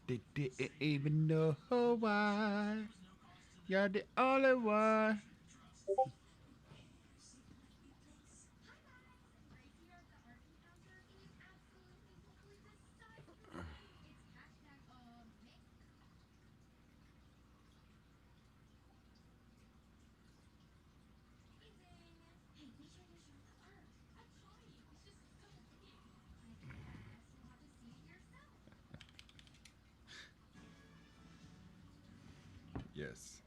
They didn't even know why. You're the only one. Yes.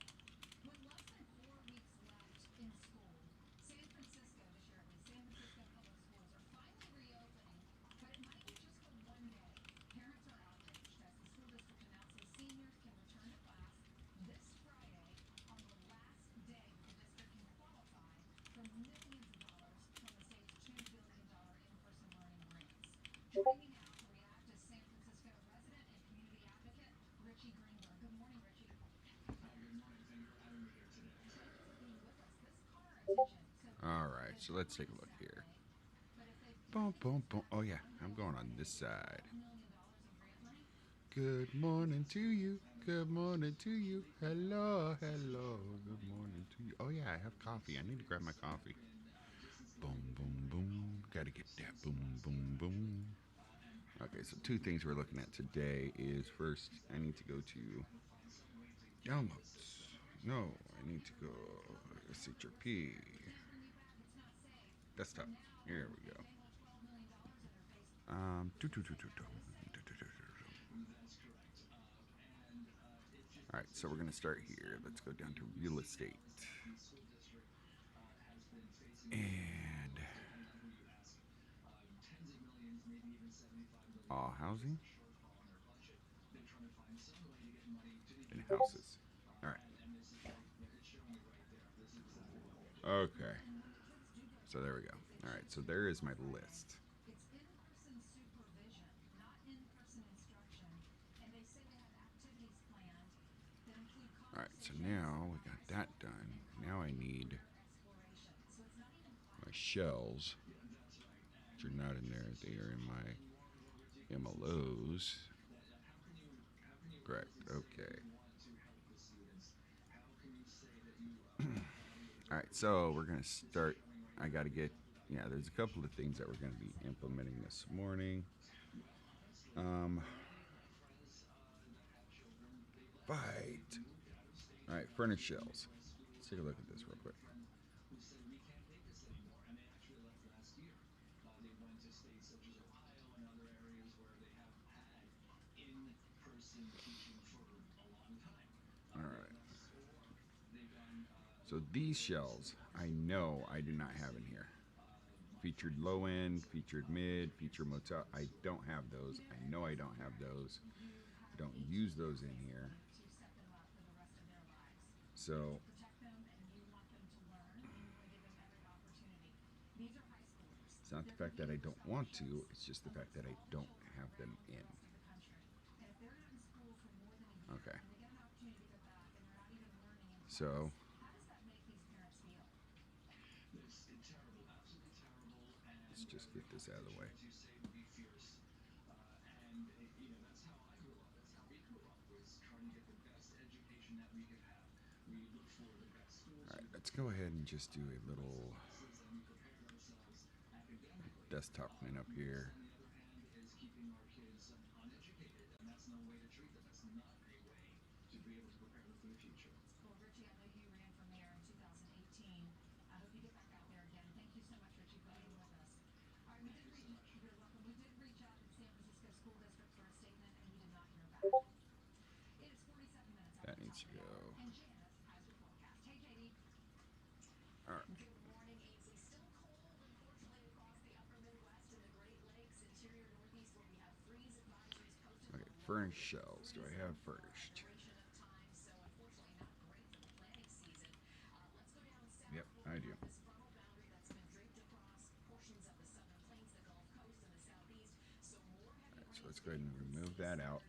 All right, so let's take a look here. Boom, boom, boom. Oh, yeah, I'm going on this side. Good morning to you. Good morning to you. Hello, hello. Good morning to you. Oh, yeah, I have coffee. I need to grab my coffee. Boom, boom, boom. Gotta get that boom, boom, boom. Okay, so two things we're looking at today is first, I need to go to downloads. No, I need to go SHRP. Desktop. Here we go. Do, do, do, do, do. Do, do, do, do. All right, so we're going to start here. Let's go down to real estate. And all housing and houses. All right. Okay. So there we go. All right, so there is my list. All right, so now we got that done. Now I need my shells, which are not in there. They are in my MLOs. Correct. Okay. All right, so we're gonna start. I gotta get. Yeah, there's a couple of things that we're gonna be implementing this morning. Um, fight. All right, furnace shells. Let's take a look at this real quick. All right. So these shells, I know I do not have in here. Featured low end, featured mid, featured motel. I don't have those. I know I don't have those. I don't use those in here. So it's not the fact that I don't want to, it's just the fact that I don't have them in. Okay. So let's just get this out of the way. All right, let's go ahead and just do a little desktop cleanup here. That needs to go. All right. Okay, furnished shells. Do I have furnished? Yep, I do. All right, so let's go ahead and remove that out.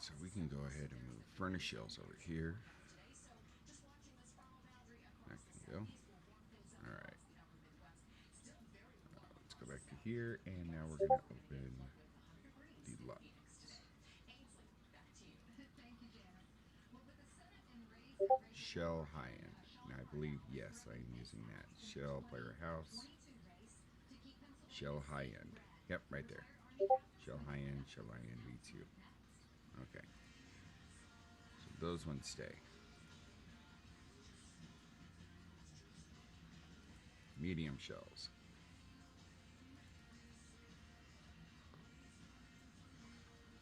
so we can go ahead and move furnace shells over here. That can go. All right. Let's go back to here, and now we're going to open deluxe. Shell high end. And I believe, yes, I'm using that. Shell player house. Shell high end. Yep, right there. Shell high end V2. Okay. So those ones stay. Medium shells.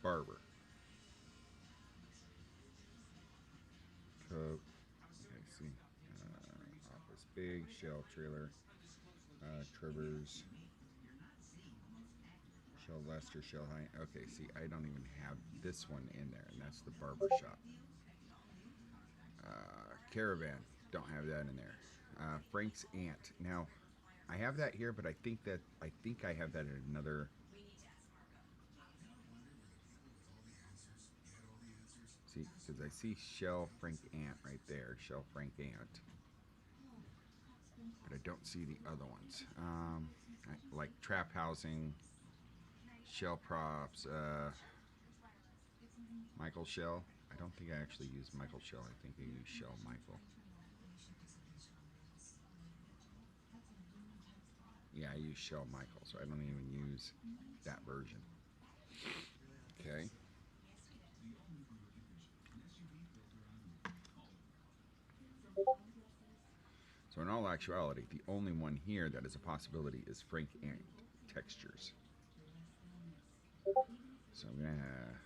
Barber. Coke. Okay, see. Office big. Shell trailer. Trevor's. Shell Lester. Shell high. Okay, see, I don't even have this one in there, and that's the barber shop. Caravan. Don't have that in there. Frank's Aunt. Now, I have that here, but I think I have that in another. See, because I see Shell Frank Aunt right there. Shell Frank Aunt. But I don't see the other ones. Like Trap Housing, Shell Props, Michael Shell. I don't think I actually use Michael Shell. I think I use Shell Michael. Yeah, I use Shell Michael, so I don't even use that version. Okay. So in all actuality, the only one here that is a possibility is Frank Aunt Textures. So I'm going to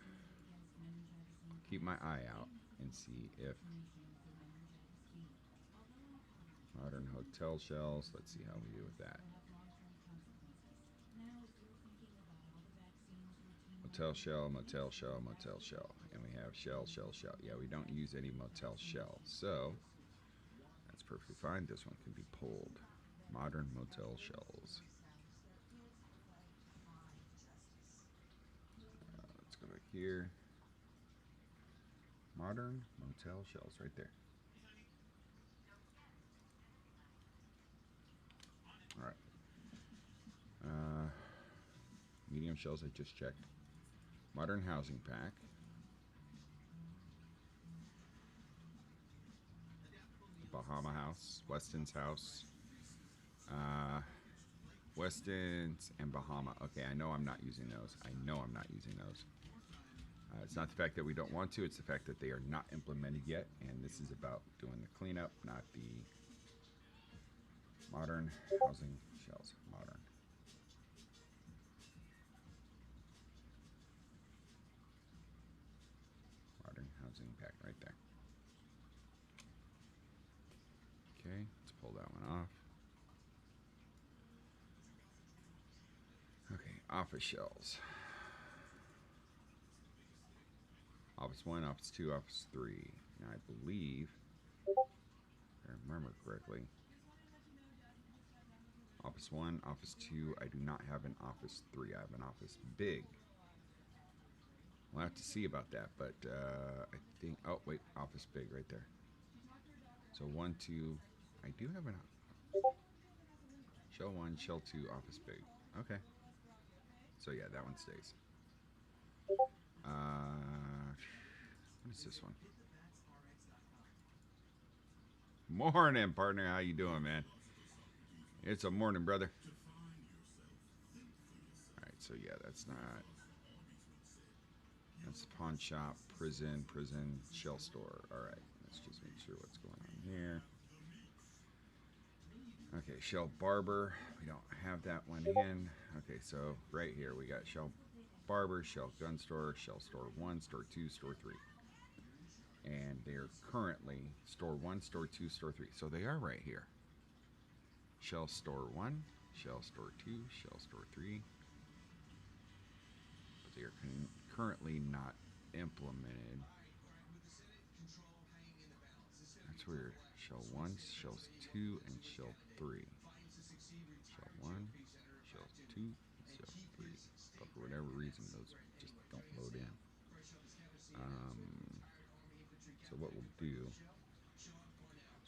keep my eye out and see if modern hotel shells. Let's see how we do with that. Motel shell, motel shell, motel shell. And we have shell, shell, shell. Yeah, we don't use any motel shell. So that's perfectly fine. This one can be pulled. Modern motel shells. Let's go back here. Modern motel shells right there. All right. Medium shells I just checked. Modern housing pack. Bahama House, Weston's House. Weston's and Bahama. Okay, I know I'm not using those. It's not the fact that we don't want to, it's the fact that they are not implemented yet, and this is about doing the cleanup, not the modern housing shells. Modern. Modern housing pack right there. Okay, let's pull that one off. Okay, office shells. Office 1, Office 2, Office 3. Now I believe, if I remember correctly, Office 1, Office 2, I do not have an Office 3. I have an Office Big. We'll have to see about that, but I think, oh wait, Office Big right there. So 1, 2, I do have an Shell 1, Shell 2, Office Big. Okay. So yeah, that one stays. What is this one? Morning, partner. How you doing, man? It's a morning, brother. Alright, so yeah, that's not... That's the pawn shop, prison, shell store. Alright, let's just make sure what's going on here. Okay, Shell Barber. We don't have that one in. Okay, so right here we got Shell Barber, Shell Gun Store, Shell Store 1, Store 2, Store 3. And they're currently Store 1, Store 2, Store 3. So they are right here. Shell Store 1, Shell Store 2, Shell Store 3. But they are currently not implemented. That's weird. Shell 1, Shell 2, and Shell 3. Shell 1, Shell 2, Shell 3. But for whatever reason, those just don't load in. So what we'll do is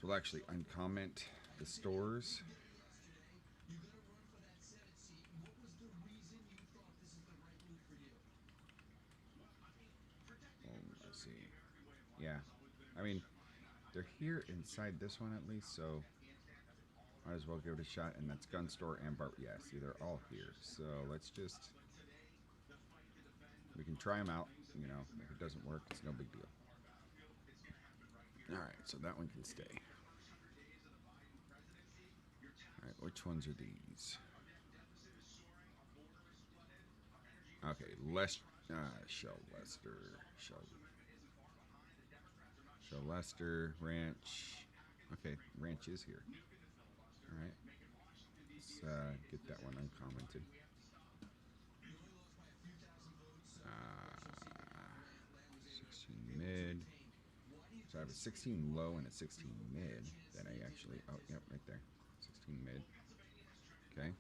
we'll actually uncomment the stores. Let's see. Yeah, I mean, they're here inside this one at least, so might as well give it a shot. And that's gun store and bar. Yeah, see, they're all here. So let's just, we can try them out. You know, if it doesn't work, it's no big deal. All right, so that one can stay. All right, which ones are these? Okay, Shell Lester, Shell Lester, Ranch. Okay, Ranch is here. All right, let's get that one uncommented. 16 mid. So I have a 16 low and a 16 mid that I actually, oh, yep, right there. 16 mid. Okay.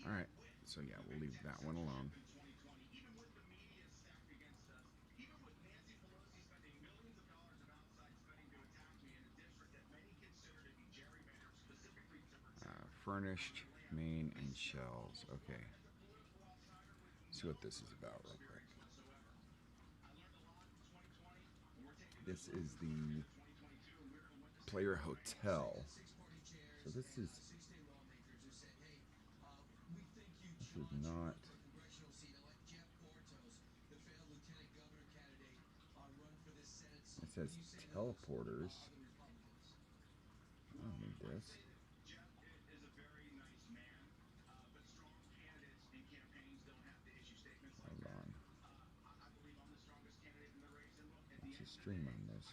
All right. So yeah, we'll leave that one alone. Furnished, main, and shells. Okay. Let's see what this is about real quick. This is the player hotel. So this is not. It says teleporters. I don't need this. Hold on. What's the stream on this?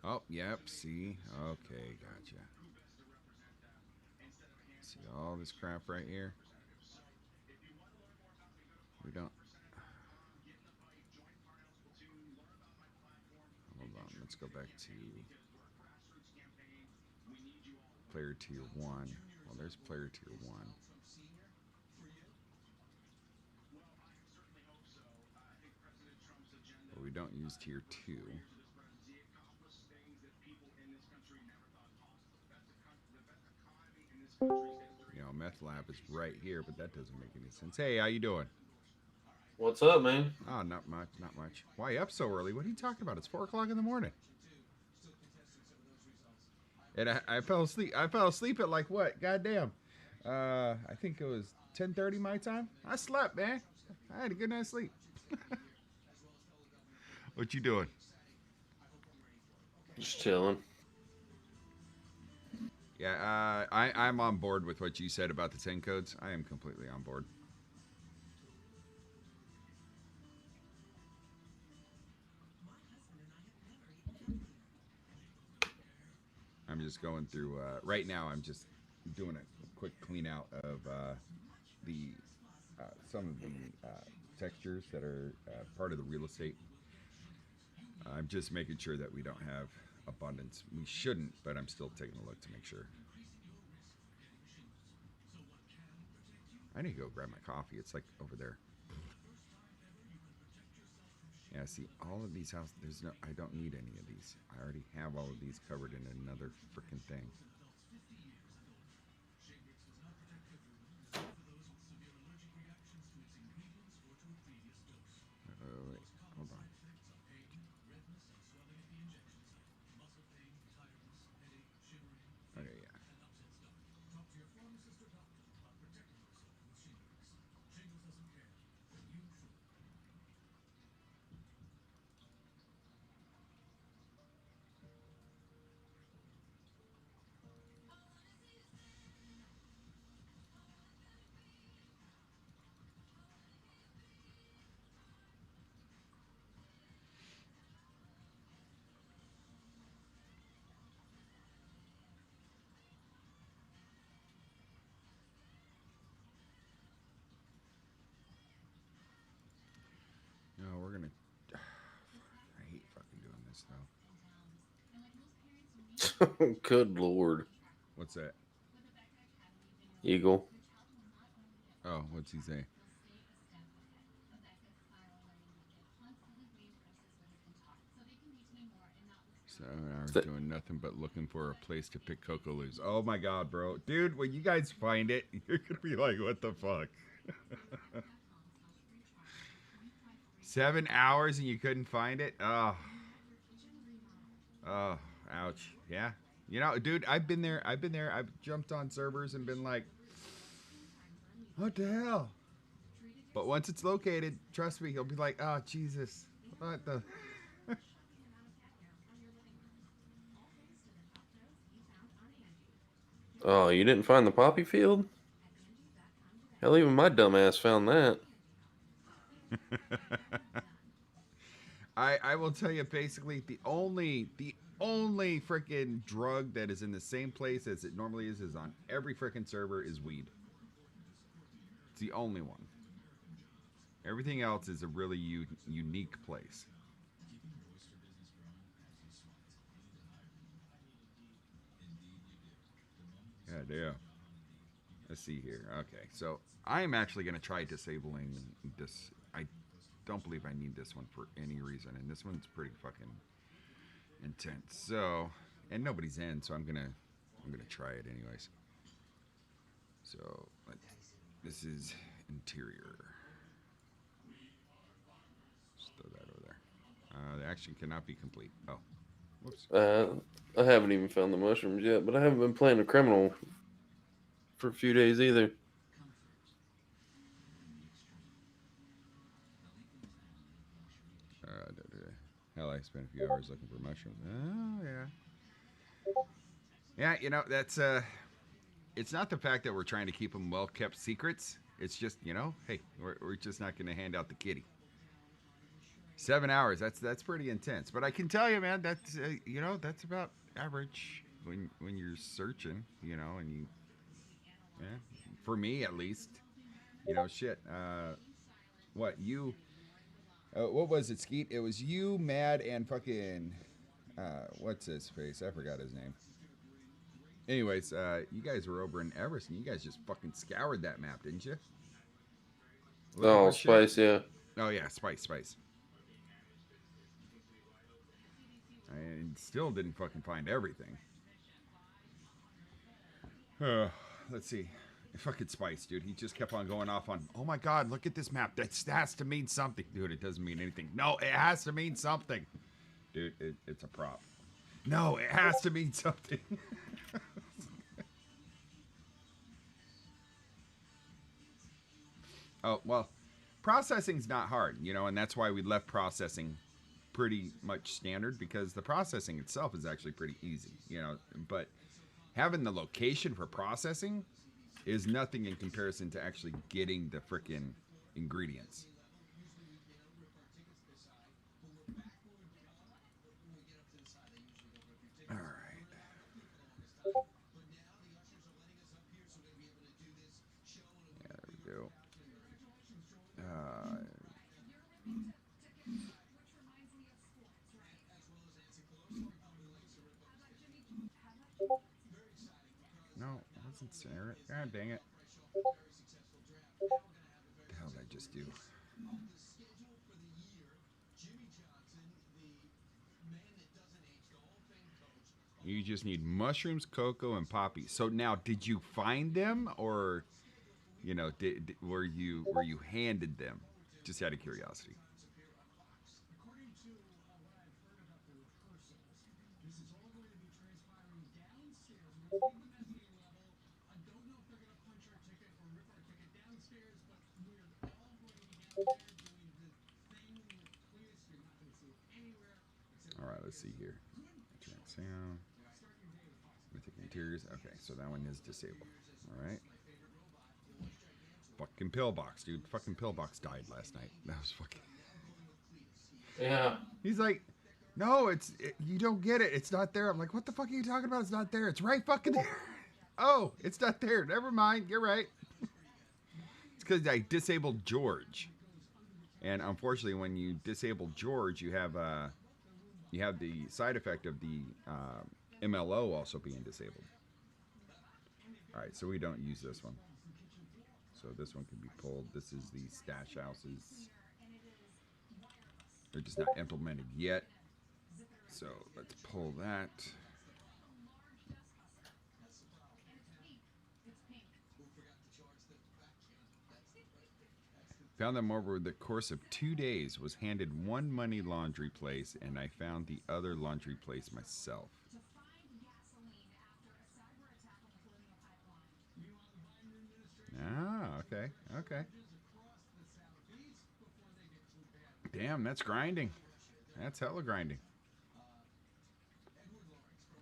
Oh, yep. See. Okay, gotcha. See all this crap right here. We don't. Hold on. Let's go back to player tier 1. Well, there's player tier 1. But we don't use tier 2. You know, meth lab is right here, but that doesn't make any sense. Hey, how you doing? What's up, man? Oh, not much, not much. Why up so early? What are you talking about? It's 4 o'clock in the morning. And I fell asleep. I fell asleep at like what? Goddamn. I think it was 10:30 my time. I slept, man. I had a good night's sleep. What you doing? Just chilling. Yeah, I'm on board with what you said about the 10 codes. I am completely on board. I'm just going through, right now, I'm just doing a quick clean out of the some of the textures that are part of the real estate. I'm just making sure that we don't have abundance. We shouldn't, but I'm still taking a look to make sure. I need to go grab my coffee. It's like over there. Yeah, see, all of these houses, there's no, I don't need any of these. I already have all of these covered in another freaking thing. Wait, hold on. Okay, yeah. No, we're gonna. I hate fucking doing this though. Good lord. What's that? Eagle. Oh, what's he say? 7 hours doing nothing but looking for a place to pick cocoa leaves. Oh my god, bro. Dude, when you guys find it, you're gonna be like, what the fuck? 7 hours and you couldn't find it? Oh. Oh, ouch. Yeah. You know, dude, I've been there. I've jumped on servers and been like, what the hell? But once it's located, trust me, he'll be like, oh, Jesus. What the? Oh, you didn't find the poppy field? Hell, even my dumbass found that. I will tell you basically the only freaking drug that is in the same place as it normally is on every freaking server is weed. It's the only one. Everything else is a really unique place. Yeah, damn. Let's see here. Okay, so I am actually going to try disabling this. I don't believe I need this one for any reason, and this one's pretty fucking intense. So, and nobody's in, so I'm gonna try it anyways. So this is interior. Just throw that over there. The action cannot be complete. Oh, whoops. I haven't even found the mushrooms yet, but I haven't been playing a criminal for a few days either. Hell, I spent a few hours looking for mushrooms. Oh yeah. Yeah, you know that's it's not the fact that we're trying to keep them well kept secrets. It's just hey, we're just not going to hand out the kitty. 7 hours. That's pretty intense. But I can tell you, man, that's that's about average when you're searching, and you, yeah, for me at least, shit. What you? What was it, Skeet? It was you, Mad, and fucking what's his face? I forgot his name. Anyways, you guys were over in Everest, and you guys just fucking scoured that map, didn't you? Looking Oh, for shit. Spice, yeah. Oh yeah, Spice. I still didn't fucking find everything. Let's see. Fucking Spice, dude. He just kept on going off on, oh my god, look at this map. That has to mean something. Dude, it doesn't mean anything. No, it has to mean something. Dude, it's a prop. No, it has to mean something. Oh, well, processing's not hard, and that's why we left processing pretty much standard because the processing itself is actually pretty easy, but having the location for processing is nothing in comparison to actually getting the frickin' ingredients. All right. Yeah, there we go. No, it wasn't Sarah. God dang it. What the hell did I just do? You just need mushrooms, cocoa, and poppy. So now, did you find them, or were you handed them? Just out of curiosity. All right, let's see here. Sound. Mythic interiors. Okay, so that one is disabled. All right. Fucking pillbox, dude. Fucking pillbox died last night. That was fucking. Yeah. He's like, no, you don't get it. It's not there. I'm like, what the fuck are you talking about? It's not there. It's right fucking there. Oh, it's not there. Never mind. You're right. It's because I disabled George, and unfortunately, when you disable George, you have the side effect of the MLO also being disabled. All right, so we don't use this one. So this one can be pulled. This is the stash houses. They're just not implemented yet. So let's pull that. Found them over the course of 2 days. Was handed one money laundry place, and I found the other laundry place myself. Ah, okay, okay. Damn, that's grinding. That's hella grinding.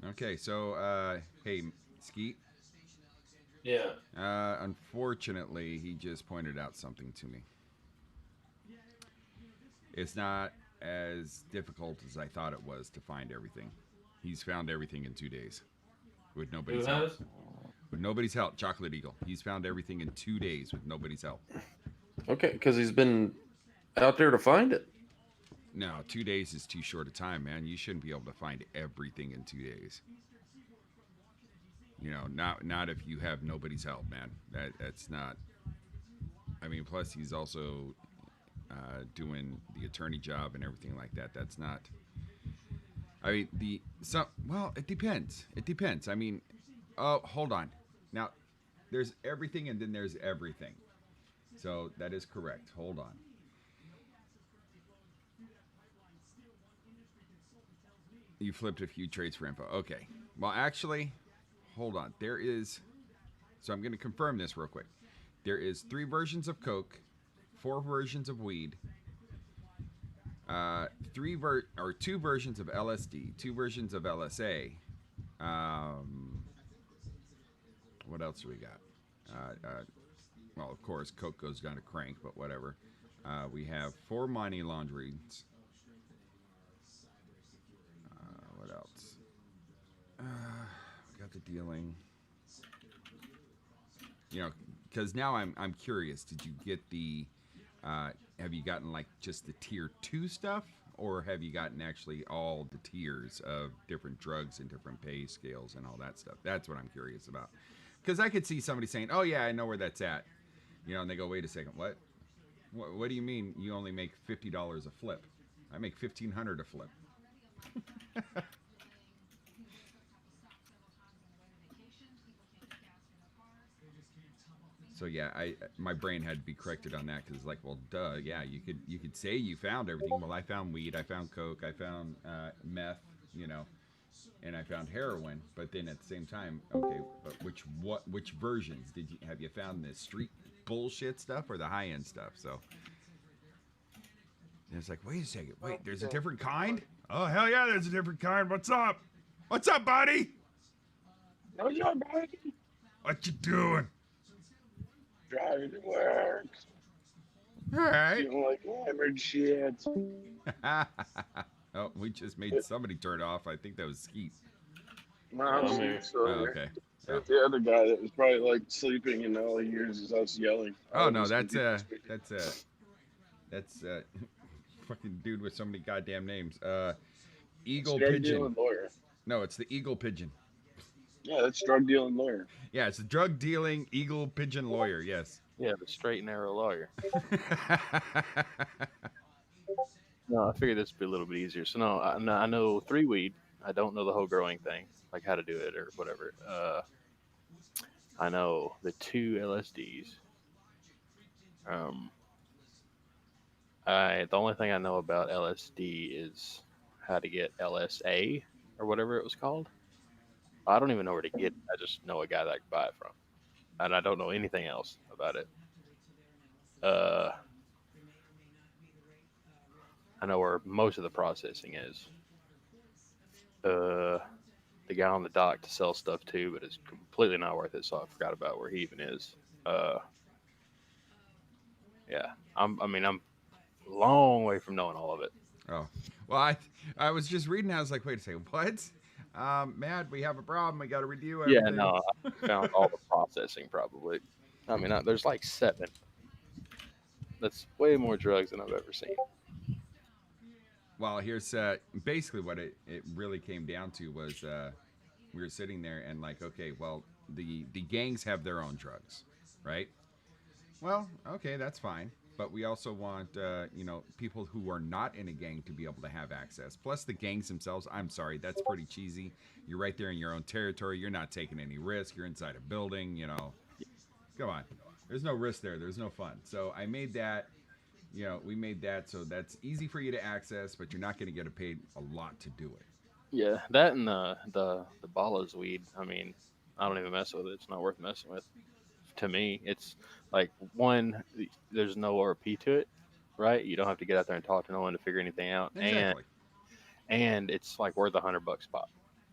Okay, so hey, Skeet. Yeah. Unfortunately, he just pointed out something to me. It's not as difficult as I thought it was to find everything. He's found everything in 2 days with Who nobody's help. has? With nobody's help, Chocolate Eagle. He's found everything in 2 days with nobody's help. Okay, because he's been out there to find it. No, 2 days is too short a time, man. You shouldn't be able to find everything in 2 days. You know, not if you have nobody's help, man. That's not. I mean, plus he's also doing the attorney job and everything like that. That's not. I mean, well, it depends. It depends. I mean, oh, hold on. Now, there's everything and then there's everything. So that is correct. Hold on. You flipped a few trades for info. Okay. Well, actually, hold on. There is. So I'm going to confirm this real quick. There is 3 versions of Coke, 4 versions of weed, 2 versions of LSD, 2 versions of LSA. What else do we got? Well, of course, Coke goes down to crank, but whatever. We have 4 money laundries. What else? We got the dealing. You know, because now I'm curious. Did you get the? Have you gotten like just the tier 2 stuff, or have you gotten actually all the tiers of different drugs and different pay scales and all that stuff? That's what I'm curious about. Because I could see somebody saying, "Oh yeah, I know where that's at," you know, and they go, "Wait a second, what? What do you mean you only make $50 a flip? I make $1,500 a flip." So yeah, my brain had to be corrected on that because it's like, well, duh, yeah, you could say you found everything. Well, I found weed, I found coke, I found meth, you know, and I found heroin. But then at the same time, okay, but which versions did you have you found the street bullshit stuff or the high end stuff? So and it's like, wait a second, wait, there's a different kind? Oh hell yeah, there's a different kind. What's up? What's up, buddy? What's up, buddy? What you doing? Driving to work. All right. Feeling like hammered shit. Oh, we just made somebody turn off. I think that was Skeet. Mom's I'm here. still Oh, here. okay. Oh. There's the other guy that was probably like sleeping, and all he hears is us yelling. Oh no, that's fucking dude with so many goddamn names. Eagle drug Pigeon. dealing lawyer. No, it's the Eagle Pigeon. Yeah, that's drug dealing lawyer. Yeah, it's the drug dealing Eagle Pigeon lawyer. Yes. Yeah, the straight and narrow lawyer. No, I figured this would be a little bit easier. So no, I know 3 weed. I don't know the whole growing thing, like how to do it or whatever. I know the 2 LSDs. The only thing I know about LSD is how to get LSA or whatever it was called. I don't even know where to get it. I just know a guy that I can buy it from, and I don't know anything else about it. I know where most of the processing is. The guy on the dock to sell stuff too, but it's completely not worth it. So I forgot about where he even is. Yeah, I'm a long way from knowing all of it. Oh, well, I was just reading. I was like, wait a second, what? Matt, we have a problem. We got to review everything. Yeah, no, I found all the processing probably. There's like 7. That's way more drugs than I've ever seen. Well, here's basically what it really came down to was we were sitting there and like, okay, well, the gangs have their own drugs, right? Well, okay, that's fine. but we also want people who are not in a gang to be able to have access. Plus, the gangs themselves. I'm sorry, that's pretty cheesy. You're right there in your own territory. You're not taking any risk. You're inside a building. Come on. There's no risk there. There's no fun. So I made that. We made that so that's easy for you to access, but you're not going to get paid a lot to do it. Yeah, that and the ballas weed. I mean, I don't even mess with it. It's not worth messing with. To me, it's like one. There's no RP to it, right? You don't have to get out there and talk to no one to figure anything out, Exactly. and it's like worth $100 pop.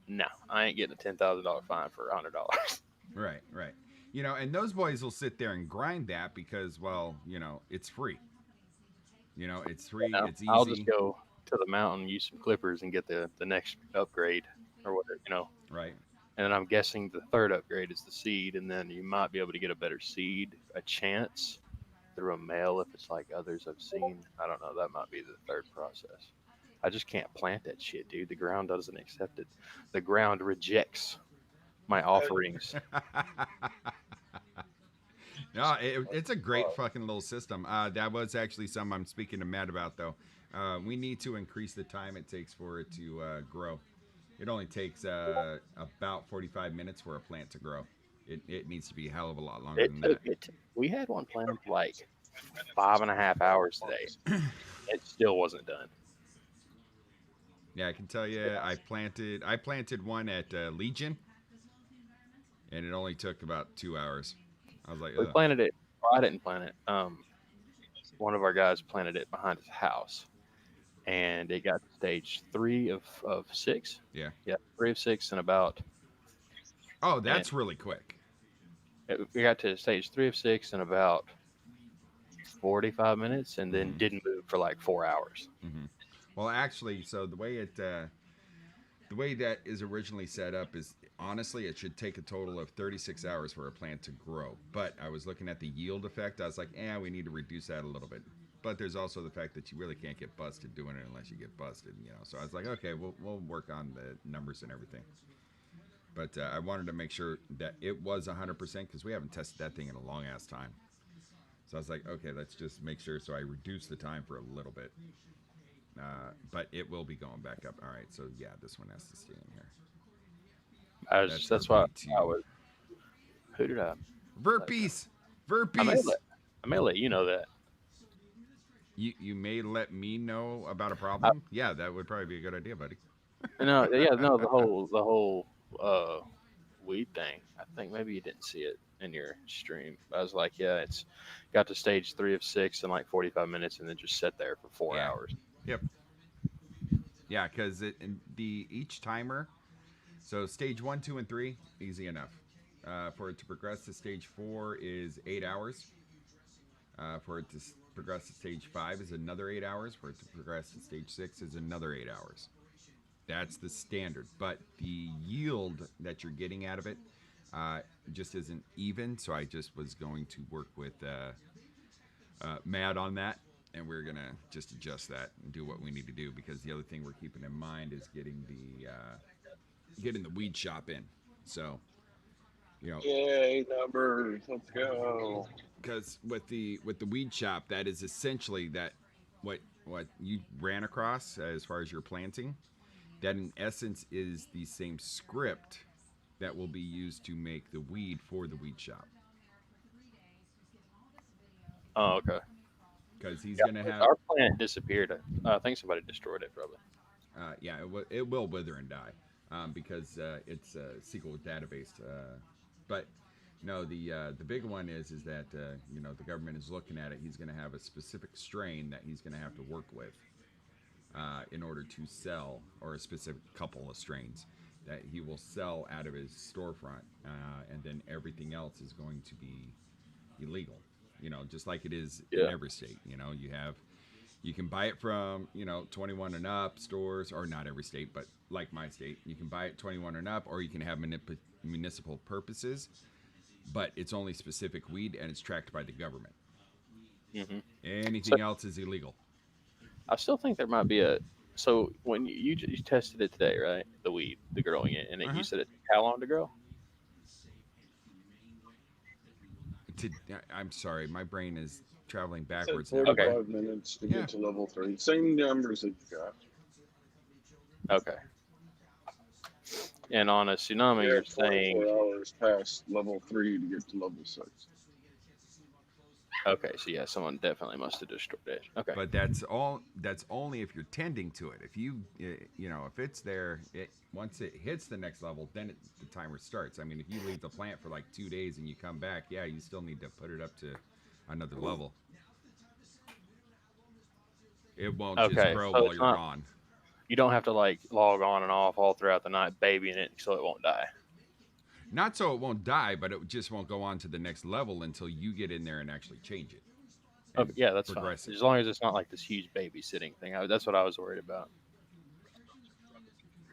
No, I ain't getting a $10,000 fine for $100. Right, right. And those boys will sit there and grind that because, well, it's free. It's free, it's I'll just easy. go to the mountain, use some clippers, and get the next upgrade or whatever. Right. And then I'm guessing the third upgrade is the seed, and then you might be able to get a better seed, a chance through a mail if it's like others I've seen. I don't know. That might be the third process. I just can't plant that shit, dude. The ground doesn't accept it. The ground rejects my offerings. No, it's a great fucking little system. That was actually something I'm speaking to Matt about, though. We need to increase the time it takes for it to grow. It only takes about 45 minutes for a plant to grow. It needs to be a hell of a lot longer than that. We had one planted like 5.5 hours today. It still wasn't done. Yeah, I can tell you, I planted one at Legion, and it only took about 2 hours. I was like, We ugh. planted it. Well, I didn't plant it. One of our guys planted it behind his house, and it got to stage 3 of 6. Yeah. Yeah, 3 of 6 in about. Oh, And that's really quick. we got to stage 3 of 6 in about 45 minutes, and then Mhm. didn't move for like 4 hours. Hmm. Well, actually, so the way that is originally set up is honestly it should take a total of 36 hours for a plant to grow. But I was looking at the yield effect. I was like, we need to reduce that a little bit. But there's also the fact that you really can't get busted doing it unless you get busted. So I was like, okay, we'll work on the numbers and everything. But I wanted to make sure that it was 100% because we haven't tested that thing in a long ass time. So I was like, okay, let's just make sure. So I reduced the time for a little bit. But it will be going back up. All right, so yeah, this one has to stay in here. That's why RP2. I was. Who did I? Verpees! I may Verpees! let I may let you know that. You may let me know about a I, problem. Yeah, that would probably be a good idea, buddy. no, yeah, no, the whole uh, weed thing. I think maybe you didn't see it in your stream. I was like, yeah, it's got to stage 3 of 6 in like 45 minutes, and then just sat there for four Yeah. hours. Yep. Yeah, because the each timer. So stage 1, 2, and 3, easy enough. For it to progress to stage 4 is 8 hours. For it to progress to stage 5 is another 8 hours. For it to progress to stage 6 is another 8 hours. That's the standard. But the yield that you're getting out of it just isn't even. So I just was going to work with Matt on that. And we're going to just adjust that and do what we need to do. Because the other thing we're keeping in mind is getting the weed shop in. So, Yay, numbers. Let's go. because with the weed shop, that is essentially that what you ran across as far as your planting. That in essence is the same script that will be used to make the weed for the weed shop. Oh, okay. Because he's Yeah, gonna have, our plant disappeared. I think somebody destroyed it, probably. yeah, it will wither and die, because it's a SQL database. But no, the big one is that the government is looking at it. He's gonna have a specific strain that he's gonna have to work with in order to sell, or a specific couple of strains that he will sell out of his storefront, and then everything else is going to be illegal. Just like it is in Yeah. every state. You can buy it from 21 and up stores, or not every state, but like my state, you can buy it 21 and up, or you can have municipal purposes, but it's only specific weed and it's tracked by the government. Hmm. Anything else is illegal. I still think there might be a. So when you tested it today, right? The weed, the growing it, and you said it took how long to grow? I'm sorry, my brain is traveling It's like backwards and everything. 45 minutes to Yeah. get to level 3. Same numbers that you got. Okay. And on a tsunami, You you're have 24 saying hours past level 3 to get to level 6. okay. So yeah, someone definitely must have destroyed it. Okay. But that's all. That's only if you're tending to it. If you, you know, if it's there, once it hits the next level, then the timer starts. I mean, if you leave the plant for like 2 days and you come back, yeah, you still need to put it up to another level. It won't just Okay. grow So while it's you're not. gone. You don't have to like log on and off all throughout the night, babying it so it won't die. Not so it won't die, but it just won't go on to the next level until you get in there and actually change it. Okay, yeah, that's fine. Progress it. As long as it's not like this huge babysitting thing. That's what I was worried about.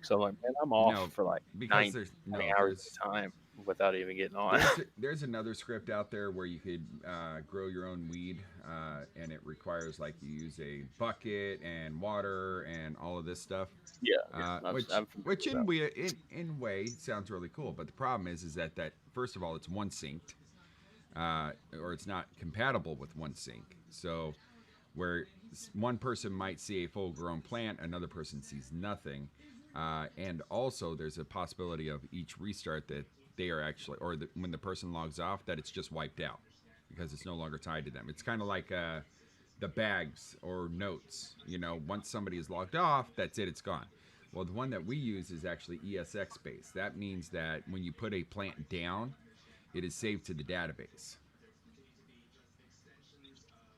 So I'm like, man, I'm off No, for like because 9, there's 20 no hours at a time without even getting on. there's another script out there where you could grow your own weed, and it requires like you use a bucket and water and all of this stuff. Yeah, I'm Which familiar which with in way sounds really cool, but the problem is that first of all it's one synced, or it's not compatible with one sync. So where one person might see a full grown plant, another person sees nothing. And also, there's a possibility of each restart that they are actually, or when the person logs off, that it's just wiped out because it's no longer tied to them. It's kind of like the bags or notes. You know, once somebody is logged off, that's it, it's gone. Well, the one that we use is actually ESX based. That means that when you put a plant down, it is saved to the database.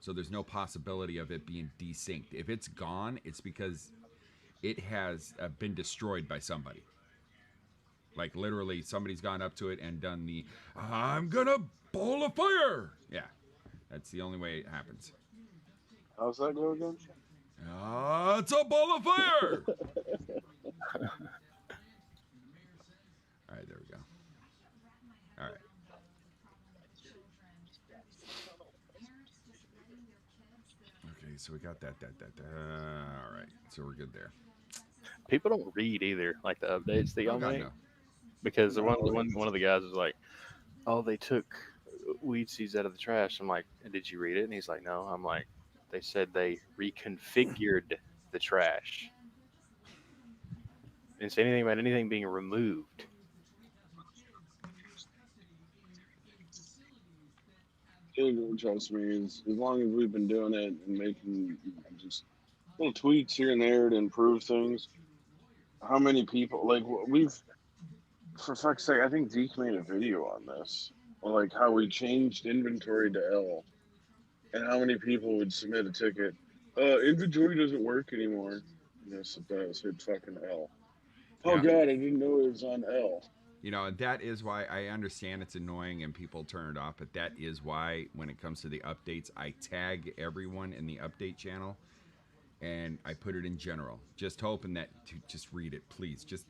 So there's no possibility of it being desynced. If it's gone, it's because it has been destroyed by somebody. Like literally, somebody's gone up to it and done the "I'm gonna ball of fire." Yeah, that's the only way it happens. How's that go again? It's a ball of fire. All right, there we go. All right. Okay, so we got that. All right, so we're good there. people don't read either, like the updates that Oh y'all God, make, no. because No, one of the guys was like, "Oh, they took weed seeds out of the trash." I'm like, "Did you read it?" And he's like, "No." I'm like, "They said they reconfigured the trash. Didn't say anything about anything being removed." trust me, as long as we've been doing it and making just little tweaks here and there to improve things, how many people, like, we've, for fuck's sake, I think Zeke made a video on this, like how we changed inventory to L, and how many people would submit a ticket. Inventory doesn't work anymore. Yes, it does. Hit fucking L. Oh Yeah. God, I didn't know it was on L. You know, that is why I understand it's annoying and people turn it off, but that is why when it comes to the updates, I tag everyone in the update channel and I put it in general, just hoping that to just read it, please. Just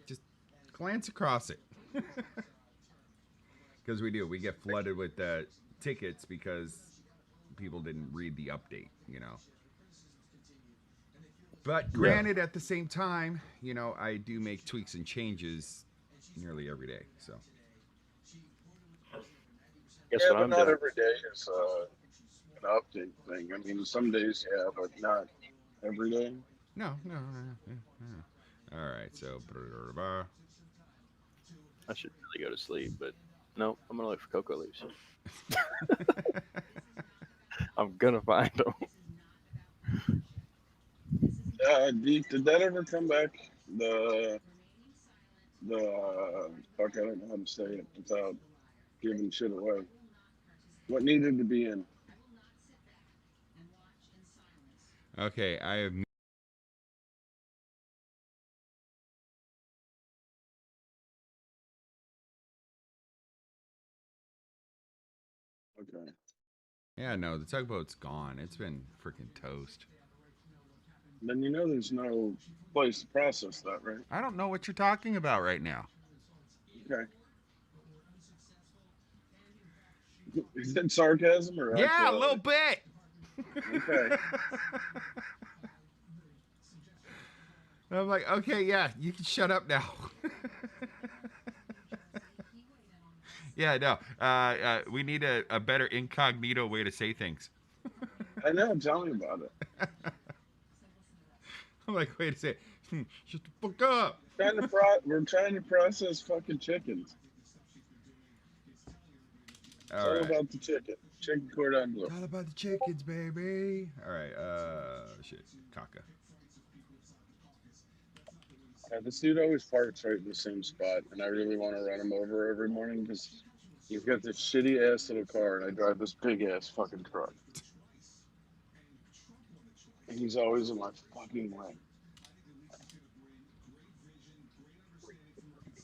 glance across it. Because we get flooded with tickets because people didn't read the update, you know. But granted, at the same time, you know, I do make tweaks and changes nearly every day. So Guess Yeah, what but I'm not doing? every day is an update thing. I mean, some days, yeah, but not every day. no. All right, so I should really go to sleep, but no, I'm gonna look for cocoa leaves. I'm gonna find them. Did that ever come back? The fuck, I don't know how to say it without giving shit away. What needed to be in? okay, I have. Okay. Yeah, no, the tugboat's gone. It's been freaking toast. Then you know there's no place to process that, right? I don't know what you're talking about right now. Okay. Is that sarcasm or Yeah, a little actuality? bit. Okay. I'm like, okay, yeah, you can shut up now. Yeah, no, we need a better incognito way to say things. I know. Tell me about it. I'm like, wait a second. Shut the fuck up. We're trying to process fucking chickens. It's All all right. about the chicken. Chicken cordon bleu. It's all about the chickens, baby. All right. Shit. Caca. This dude always parks right in the same spot, and I really want to run him over every morning because he's got this shitty ass little car, and I drive this big ass fucking truck, and he's always in my fucking way.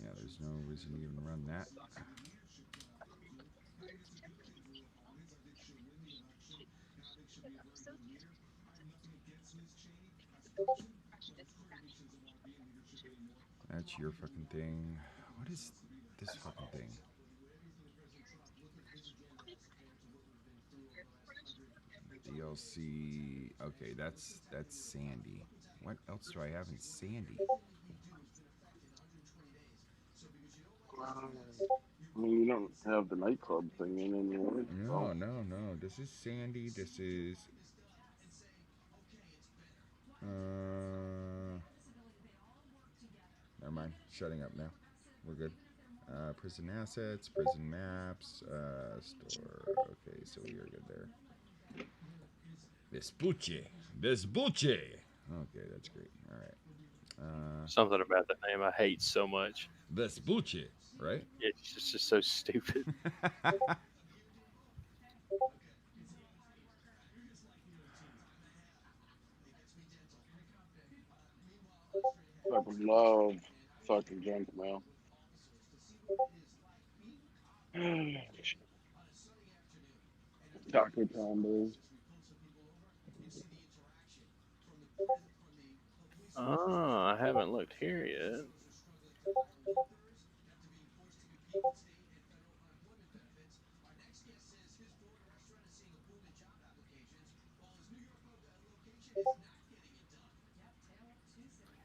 Yeah, there's no reason to even run that. That's your fucking thing. What is this fucking thing? DLC. Okay, that's Sandy. What else do I have in Sandy? I mean, you don't have the nightclub thing in anymore. No, no, no. This is Sandy. This is. Never mind. Shutting up now. We're good. Prison assets, prison maps, store. Okay, so we are good there. Vespucci. Vespucci. Okay, that's great. All right. Something about that name I hate so much. Vespucci, right? It's just so stupid. Fucking love fucking junk mail. Taco combos. Oh, I haven't looked here yet.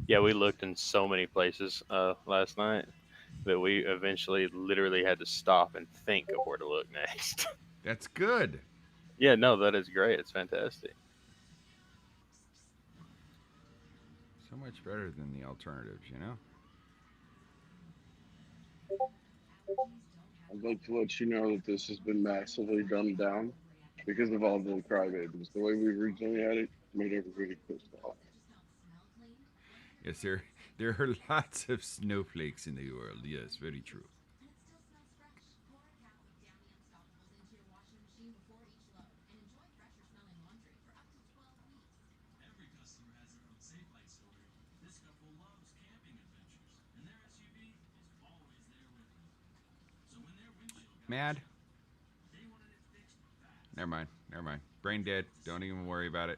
Yeah, we looked in so many places last night that we eventually literally had to stop and think of where to look next. That's good. Yeah, no, that is great. It's fantastic. So much better than the alternatives, you know? I'd like to let you know that this has been massively dumbed down because of all the crybabies. The way we originally had it made everybody pissed off. Yes, there are lots of snowflakes in the world. Yes, very true. Mad? Never mind. Never mind. Brain dead. Don't even worry about it.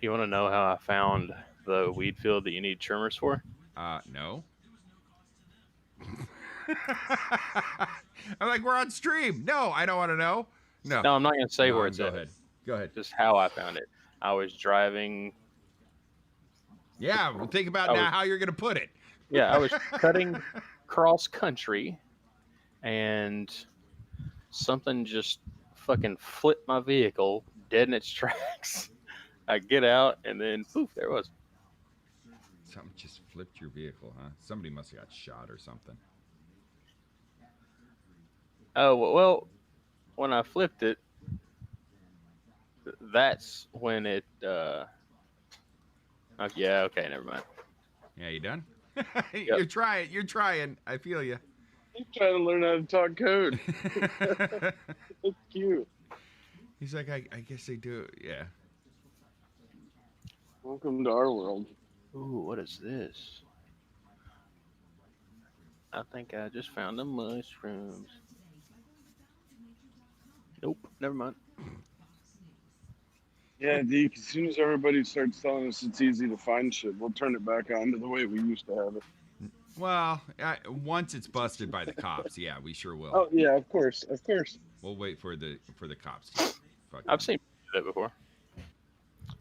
You want to know how I found the weed field that you need trimmers for? No. I'm like, we're on stream. No, I don't want to know. No. No, I'm not going to say No, where it's go at. ahead. Go ahead. Just how I found it. I was driving. Yeah, well, think about now how you're going to put it. Yeah, I was cutting cross country, and something just fucking flipped my vehicle dead in its tracks. I get out, and then poof, there it was. Something just flipped your vehicle, huh? Somebody must have got shot or something. Oh, well, when I flipped it, that's when it. Yeah, okay, never mind. Yeah, you done? You're trying. You're trying. I feel you. He's trying to learn how to talk code. That's cute. He's like, I guess they do. Yeah. Welcome to our world. Ooh, what is this? I think I just found the mushrooms. Nope, never mind. Yeah, Deke, as soon as everybody starts telling us it's easy to find shit, we'll turn it back on to the way we used to have it. Well, once it's busted by the cops, yeah, we sure will. Oh yeah, of course. We'll wait for the cops to fucking. I've seen that before.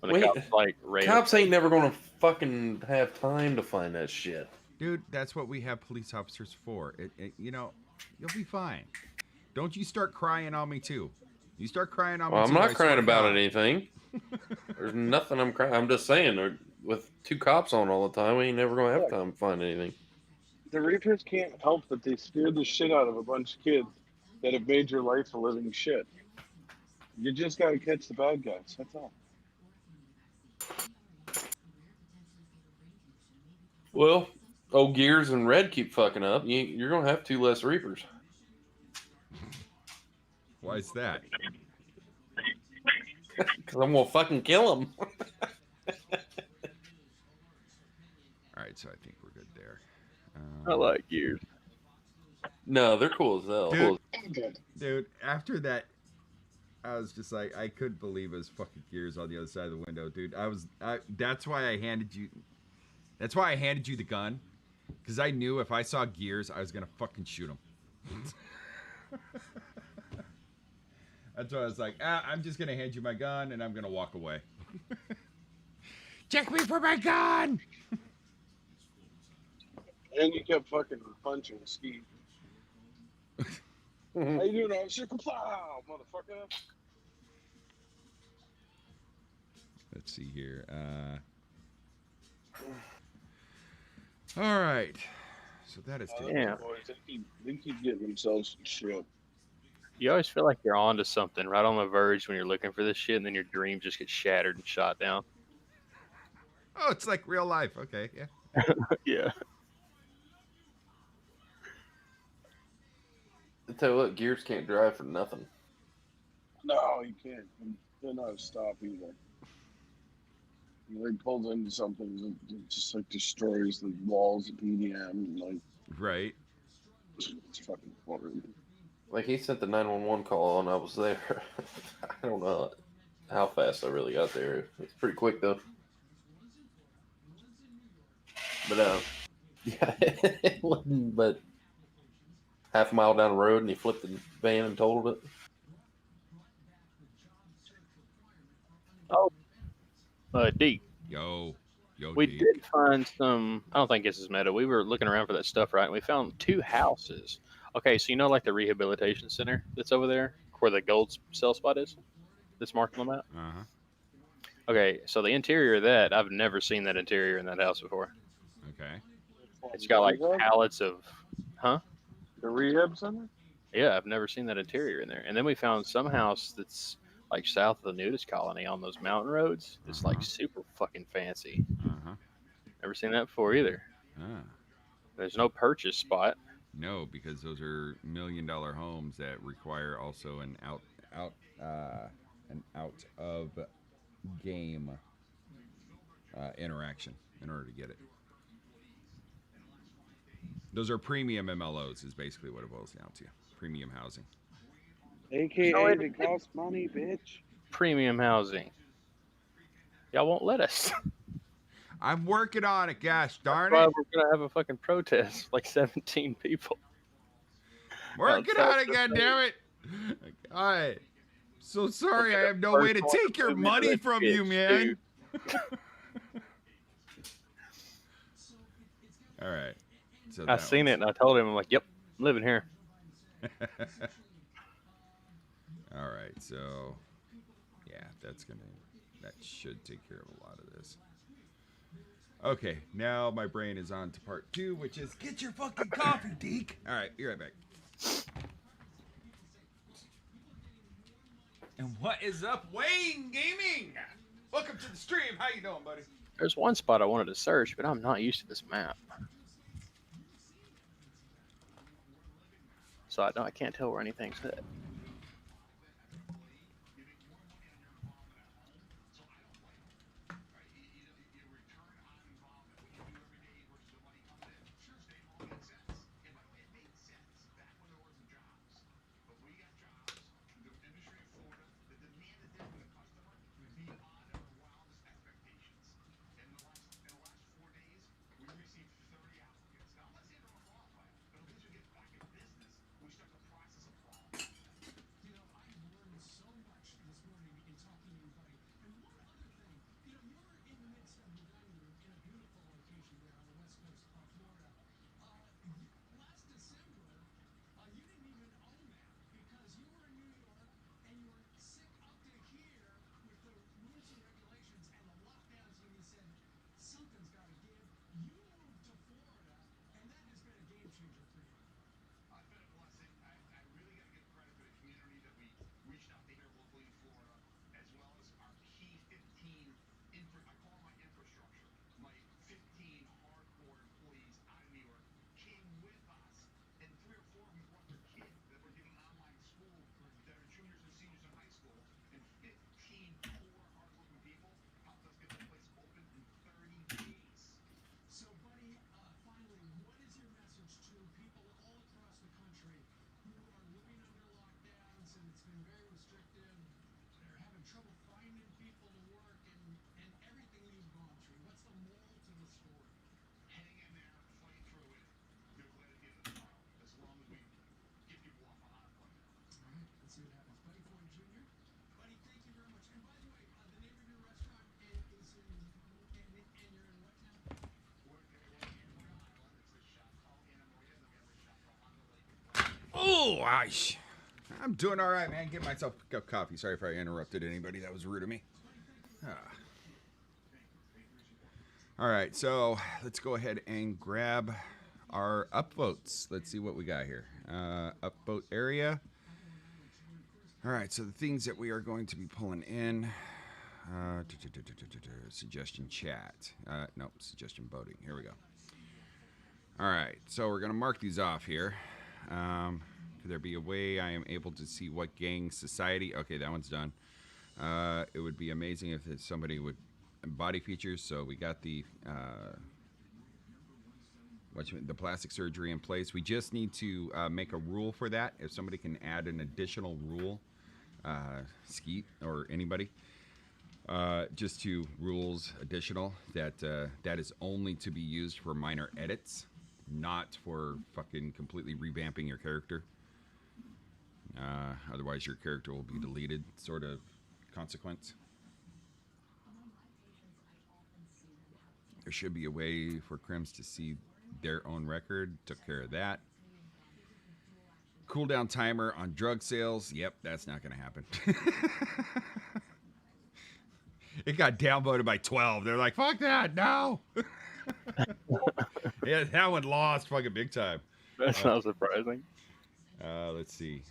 When Wait, the cops like raid cops ain't never gonna fucking have time to find that shit. Dude, that's what we have police officers for. You know, you'll be fine. Don't you start crying on me too. You start crying on Well, me I'm too. I not swear crying to about God. anything. There's nothing I'm crying. I'm just saying, with two cops on all the time, we ain't never gonna have Look, time to find anything. the Reapers can't help that they scared the shit out of a bunch of kids that have made your life a living shit. You just got to catch the bad guys. That's all. Well, old Gears and Red keep fucking up. You're gonna have two less Reapers. Why is that? Because I'm gonna fucking kill them. All right, so I think we're good there. I like gears. No, they're cool as hell. Dude, after that, I was just like, I couldn't believe it was fucking Gears on the other side of the window, dude. That's why I handed you. That's why I handed you the gun, because I knew if I saw Gears, I was gonna fucking shoot him. That's why I was like, I'm just gonna hand you my gun and I'm gonna walk away. Check me for my gun. And you kept fucking punching Steve. How you doing, officer? Plow, motherfucker. Let's see here. All right. So that is Yeah. Boys, they keep getting themselves some shit. You always feel like you're onto something right on the verge when you're looking for this shit, and then your dream just gets shattered and shot down. Oh, it's like real life. Okay, yeah. Yeah. I tell you what, Gears can't drive for nothing. No, you can't. They're not stop either. He pulls into something that just like destroys the walls of PDM. And, like, Right. it's fucking horrible. Like he sent the 911 call and I was there. I don't know how fast I really got there. It's pretty quick though. But yeah, it wasn't but half a mile down the road and he flipped the van and totaled it. Deke, Yo, we Deke. did find some. I don't think this is meta. We were looking around for that stuff, right? And we found two houses. Okay, so you know, like the rehabilitation center that's over there, where the gold cell spot is, that's marked on the map. Uh huh. Okay, so the interior of that, I've never seen that interior in that house before. Okay. It's got like pallets of, huh? The rehab center? Yeah, I've never seen that interior in there. And then we found some house that's like south of the nudist colony on those mountain roads. It's like super fucking fancy. Uh huh. Never seen that before either. Ah. There's no purchase spot. No, because those are $1 million homes that require also an out of game interaction in order to get it. Those are premium MLOs, is basically what it boils down to. Premium housing. AKA, they cost money, bitch. Premium housing. Y'all won't let us. I'm working on it, gosh darn That's why it. we're gonna have a fucking protest, like 17 people. Working on it, goddammit. God. So sorry, I have no way to take your money from you, man. All right. So I seen it and I told him, I'm like, yep, I'm living here. All right, so yeah, that should take care of a lot of this. Okay, now my brain is on to part 2, which is get your fucking coffee, Deke. All right, be right back. And what is up, Wayne Gaming? Welcome to the stream. How you doing, buddy? There's one spot I wanted to search, but I'm not used to this map. So I can't tell where anything's at. Oh, I'm doing all right, man. Get myself a cup of coffee. Sorry if I interrupted anybody. That was rude of me. Ah. All right, so let's go ahead and grab our upvotes. Let's see what we got here. Upvote area. All right, so the things that we are going to be pulling in. Suggestion chat. Nope, suggestion voting. Here we go. All right, so we're going to mark these off here. Could there be a way I am able to see what gang society? Okay, that one's done. It would be amazing if somebody would body features. So we got the the plastic surgery in place. We just need to make a rule for that. If somebody can add an additional rule, Skeet or anybody, just to rules additional that that is only to be used for minor edits, not for fucking completely revamping your character. Otherwise, your character will be deleted, sort of consequence. There should be a way for crims to see their own record. Took care of that. Cooldown timer on drug sales. Yep, that's not going to happen. It got downvoted by 12. They're like, fuck that, no. Yeah, that one lost fucking big time. That's not surprising. Let's see.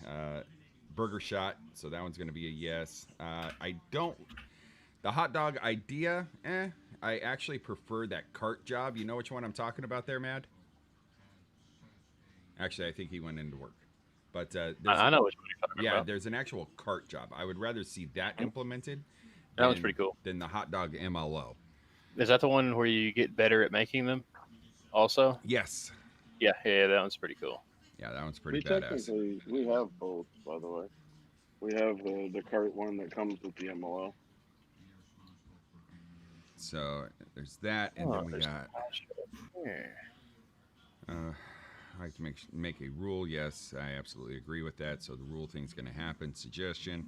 Burger shot. So that one's going to be a yes. I don't. The hot dog idea, I actually prefer that cart job. You know which one I'm talking about there, Mad? Actually, I think he went into work. But I know which one you're talking about. Yeah, there's an actual cart job. I would rather see that implemented. That one's pretty cool. Than the hot dog MLO. Is that the one where you get better at making them also? Yes. Yeah, that one's pretty cool. Yeah, that one's pretty We badass. technically we have both, by the way. We have the cart one that comes with the MLO. So there's that, and then we got. I like to make a rule. Yes, I absolutely agree with that. So the rule thing's going to happen. Suggestion: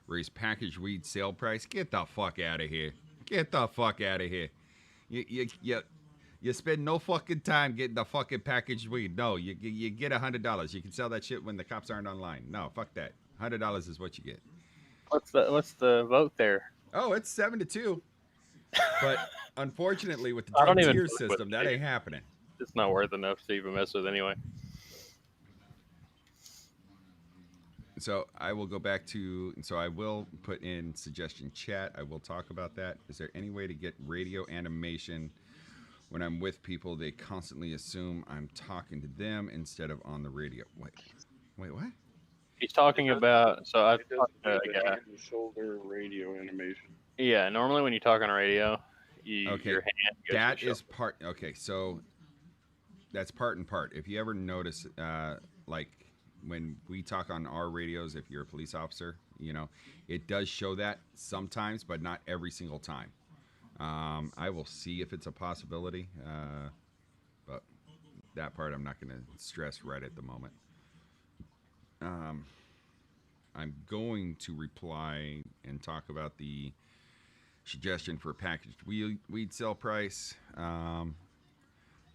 raise packaged weed sale price. Get the fuck out of here. Get the fuck out of here. You spend no fucking time getting the fucking packaged weed. No, you get $100. You can sell that shit when the cops aren't online. No, fuck that. $100 is what you get. What's the vote there? Oh, it's 7-2. But unfortunately, with the drug tier system, that ain't happening. It's not worth enough to even mess with anyway. So I will go back to. So I will put in suggestion chat. I will talk about that. Is there any way to get radio animation when I'm with people? They constantly assume I'm talking to them instead of on the radio. Wait, what? He's talking about. So I've talked to a guy. Shoulder radio animation. Yeah, normally when you talk on a radio, your hand goes that to the is part. Okay, so that's part and part. If you ever notice, like when we talk on our radios, if you're a police officer, you know, it does show that sometimes, but not every single time. I will see if it's a possibility, but that part I'm not going to stress right at the moment. I'm going to reply and talk about the suggestion for packaged weed sale price.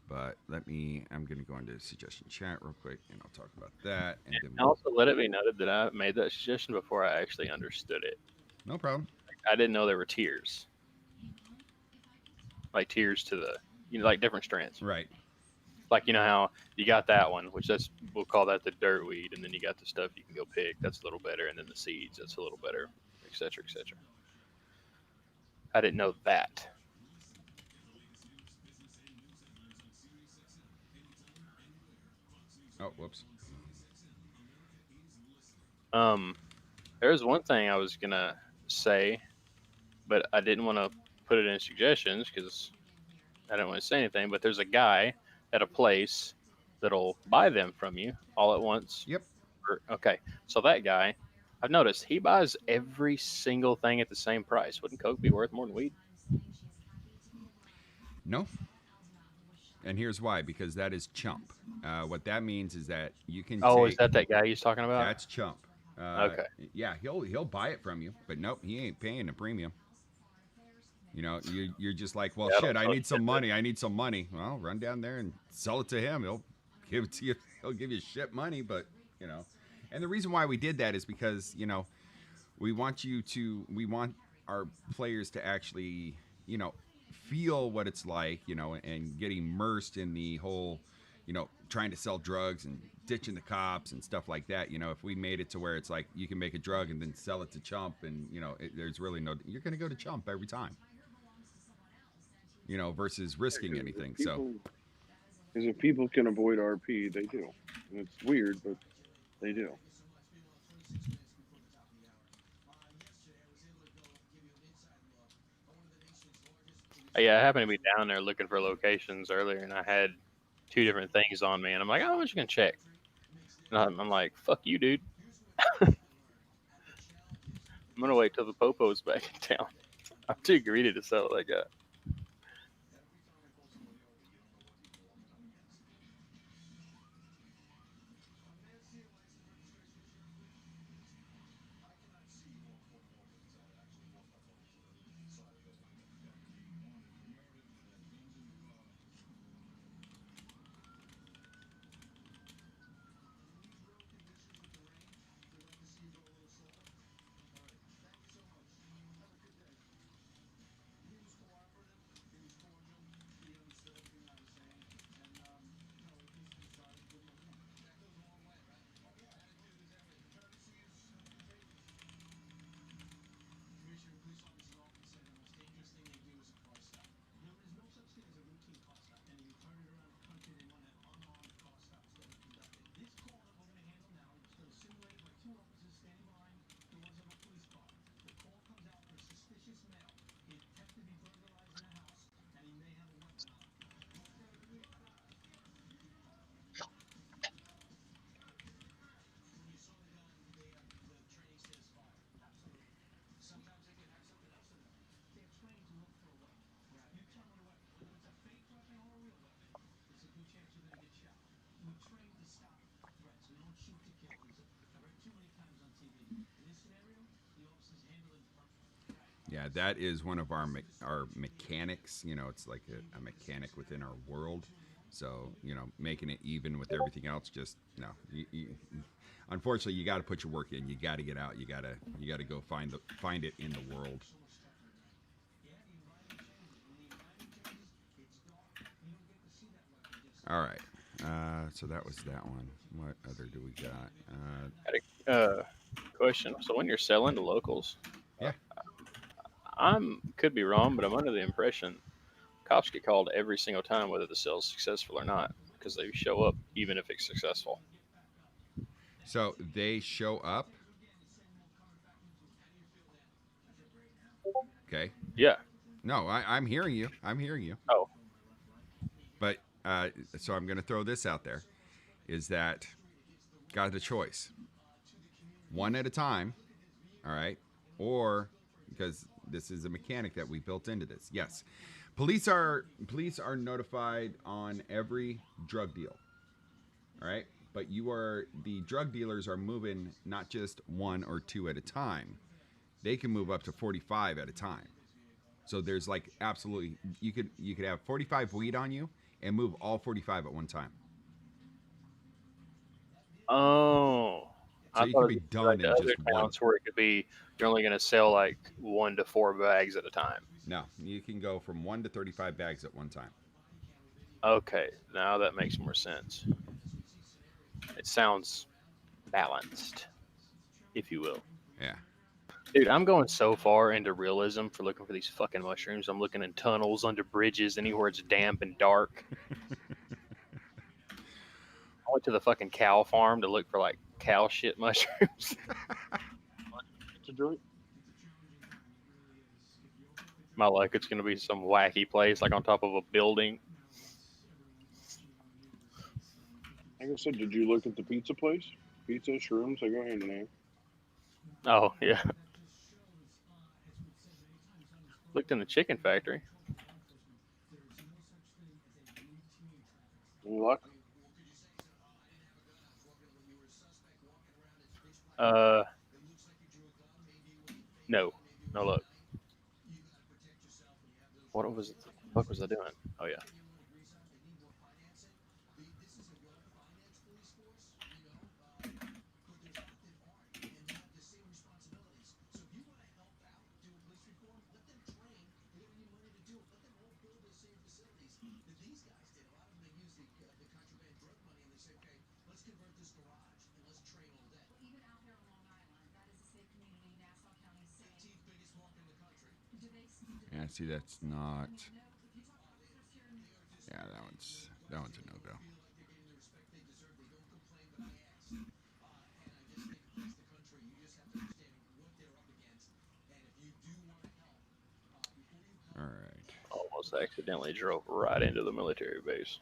But I'm going to go into suggestion chat real quick and I'll talk about that. And then also let it be noted that I made that suggestion before I actually understood it. No problem. I didn't know there were tiers. Like tiers to the, like different strands. Right. Like, you know how you got that one, which we'll call that the dirt weed. And then you got the stuff you can go pick. That's a little better. And then the seeds, that's a little better, et cetera, et cetera. I didn't know that. Oh, whoops. There's one thing I was going to say, but I didn't want to put it in suggestions because I didn't want to say anything. But there's a guy at a place that'll buy them from you all at once. Yep. Okay. So that guy, I've noticed he buys every single thing at the same price. Wouldn't Coke be worth more than weed? No. And here's why, because that is chump. What that means is that you can. Oh, is that guy he's talking about? That's chump. Okay. Yeah, he'll buy it from you, but nope, he ain't paying a premium. You know, you're just like, well, shit, I need some money. I need some money. Well, run down there and sell it to him. He'll give it to you. He'll give you shit money, but you know, And the reason why we did that is because, you know, we want our players to actually, you know, feel what it's like, you know, and get immersed in the whole, you know, trying to sell drugs and ditching the cops and stuff like that. You know, if we made it to where it's like you can make a drug and then sell it to Chump, and you know, there's really no, you're going to go to Chump every time, you know, versus risking Because anything. So if people can avoid RP, they do. And it's weird, but they do. Yeah, I happened to be down there looking for locations earlier, and I had two different things on me, and I'm like, "Oh, I'm just gonna check." And I'm like, "Fuck you, dude. I'm gonna wait till the popo's back in town. I'm too greedy to sell it like that." yeah, that is one of our mechanics. You know, it's like a mechanic within our world. So you know, making it even with everything else, just no. Unfortunately, you got to put your work in. You got to get out. You got to go find it in the world. All right. So that was that one. What other do we got? Had a question. So when you're selling to locals, Yeah. I'm could be wrong, but I'm under the impression cops get called every single time, whether the sale's successful or not, because they show up even if it's successful. So they show up. Okay. Yeah. No, I'm hearing you. I'm hearing you. Oh. But so I'm going to throw this out there: is that got a choice, one at a time, all right, or because this is a mechanic that we built into this. Yes, police are notified on every drug deal, all right, but the drug dealers are moving not just one or two at a time. They can move up to 45 at a time. So there's like absolutely you could have 45 weed on you and move all 45 at one time. Oh. So I you thought could it be was done like the in other just one. towns where it could be you're only going to sell like 1 to 4 bags at a time. No, you can go from 1 to 35 bags at one time. Okay, now that makes more sense. It sounds balanced, if you will. Yeah. Dude, I'm going so far into realism for looking for these fucking mushrooms. I'm looking in tunnels, under bridges, anywhere it's damp and dark. I went to the fucking cow farm to look for like cow shit mushrooms. To joint. My luck, it's gonna be some wacky place like on top of a building. Like I said, did you look at the pizza place? Pizza, shrooms, they go hand in hand. Oh yeah, looked in the chicken factory. Any luck? Uh, no, no look. What was it? The fuck was I doing? Oh yeah. Yeah, see, that's not. Yeah, that one's a no go. All right. Almost accidentally drove right into the military base.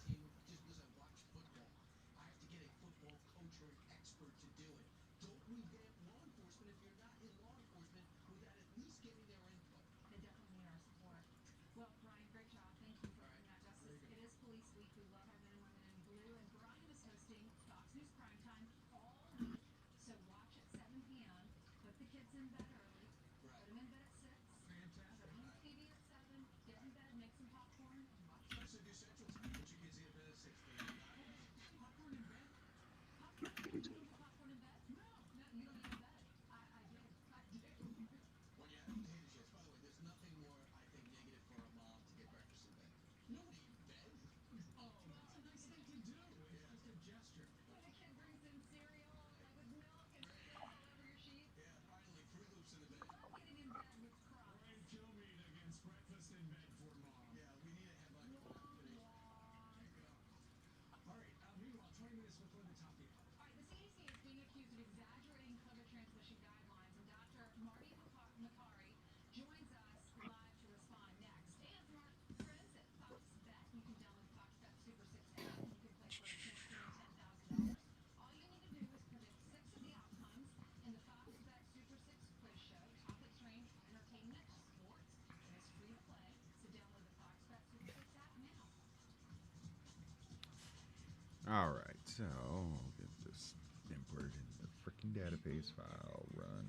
All right. So I'll get this imported in the freaking database file. Run.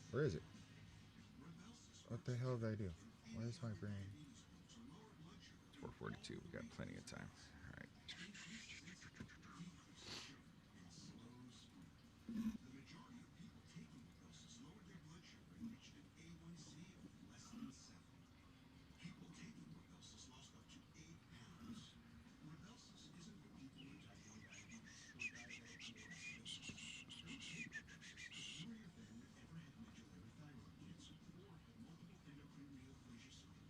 Where is it? What the hell did I do? Why is my brain? It's 4:42. We got plenty of time. All right.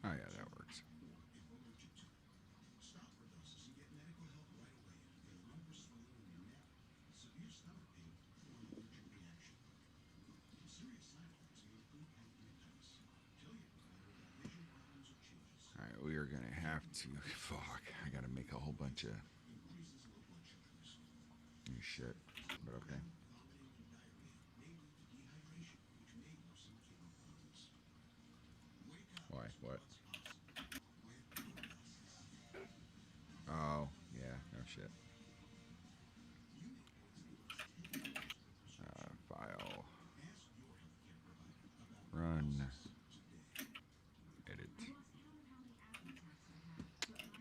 Oh yeah, that works. All right, we are gonna have to. Fuck, I gotta make a whole bunch of new shit. But okay. Why? What? Oh, yeah, no shit. File. Run. Edit.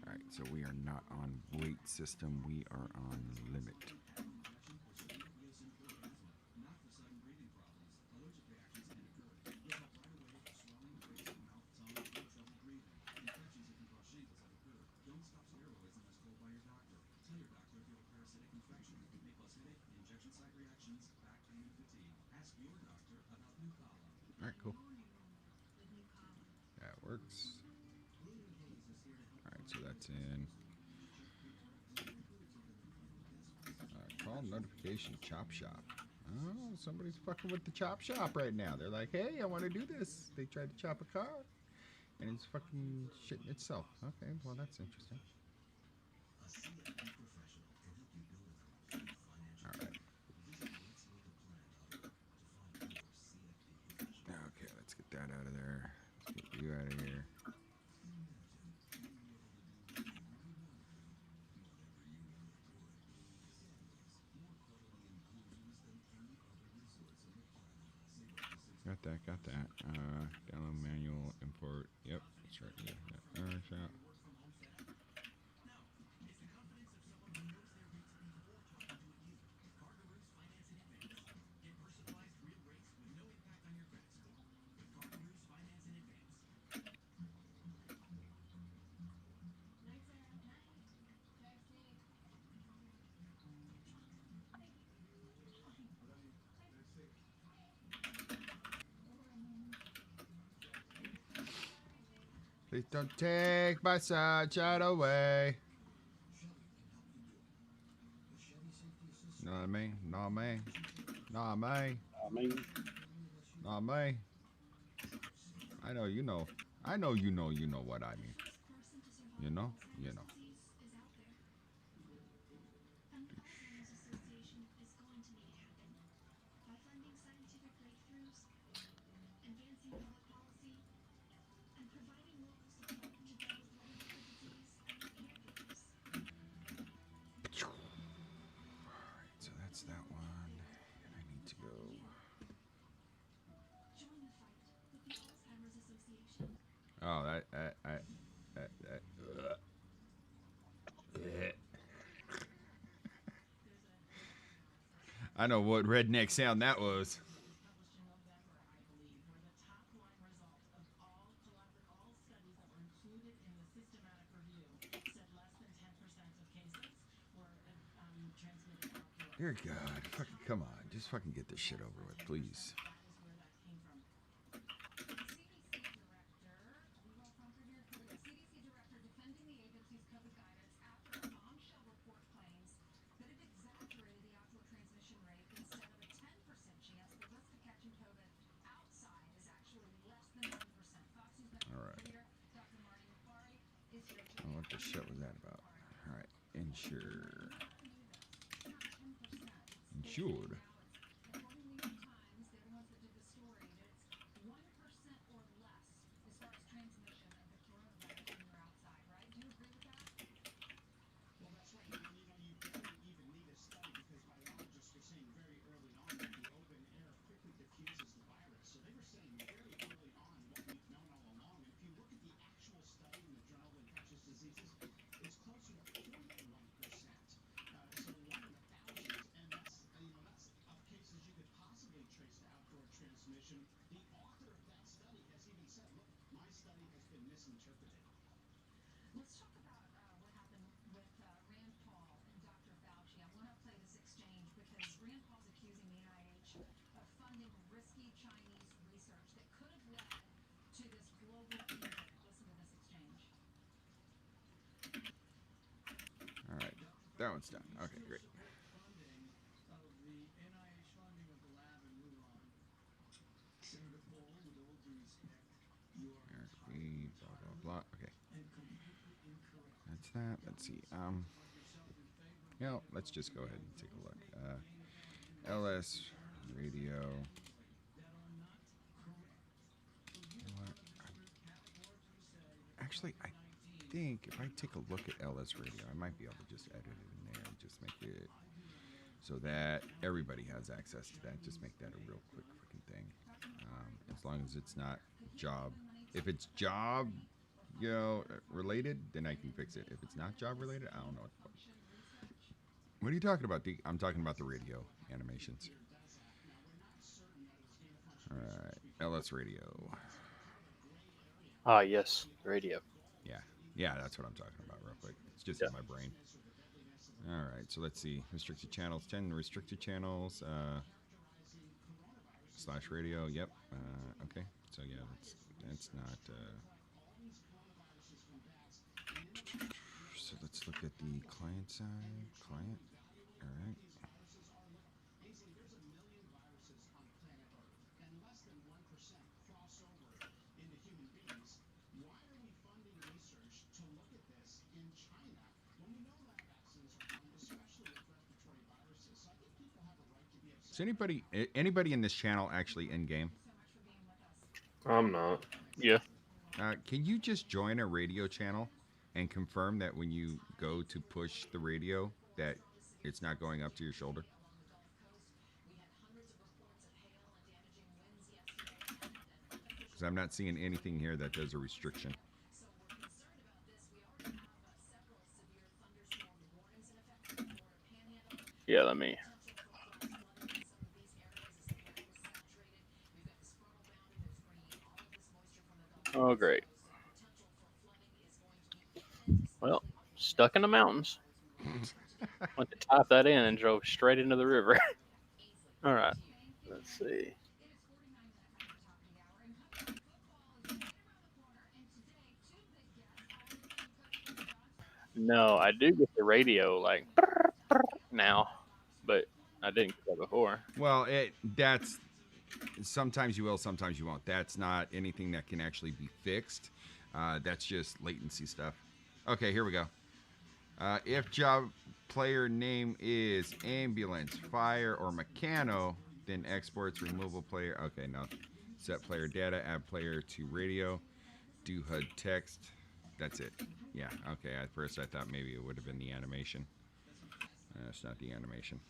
Alright, so we are not on weight system, we are on limit. Alright, cool. That works. Alright, so that's in. Call notification chop shop. Oh, somebody's fucking with the chop shop right now. They're like, hey, I want to do this. They tried to chop a car, and it's fucking shitting itself. Okay, well, that's interesting. Alright. Okay, let's get that out of there. Let's get you out of here. Got that, got that. Download manual, import. Yep, that's right. Yeah, shop. Please don't take my sunshine away. Know what I mean? Nah, man. Nah, man. I mean, Nah, man. I know you know. I know you know you know what I mean. You know? You know. Alright, so that's that one. And I need to go. Oh, that. I know what redneck sound that was. Dear God, fucking come on, just fucking get this shit over with, please. All right. Oh, what the shit was that about? All right, insured. All right, that one's done. Okay, great. RP, blah blah blah. Okay, that's that. Let's see. Let's just go ahead and take a look. LS radio. You know what? Actually, I think if I take a look at LS radio, I might be able to just edit it in there and just make it so that everybody has access to that. Just make that a real quick freaking thing. As long as it's not job. If it's job, related, then I can fix it. If it's not job related, I don't know what the fuck. What are you talking about, D? I'm talking about the radio animations. All right, LS radio. Ah, yes, radio. Yeah, that's what I'm talking about. Real quick, it's just Yeah. in my brain. All right, so let's see. Restricted channels, 10 restricted channels. Slash radio. Yep. Okay. So yeah, that's not. So let's look at the client side. Client. All right. Is anybody in this channel actually in game? I'm not. Yeah. Can you just join a radio channel and confirm that when you go to push the radio that it's not going up to your shoulder? Because I'm not seeing anything here that does a restriction. Yeah, let me. Oh, great. Well, stuck in the mountains. Went to type that in and drove straight into the river. All right. Let's see. No, I do get the radio like now, but I didn't get that before. Well, that's sometimes you will, sometimes you won't. That's not anything that can actually be fixed. That's just latency stuff. Okay, here we go. If job player name is ambulance, fire, or mechano, then exports removal player. Okay, no. Set player data, add player to radio, do HUD text. That's it. Yeah, okay. At first I thought maybe it would have been the animation. It's not the animation.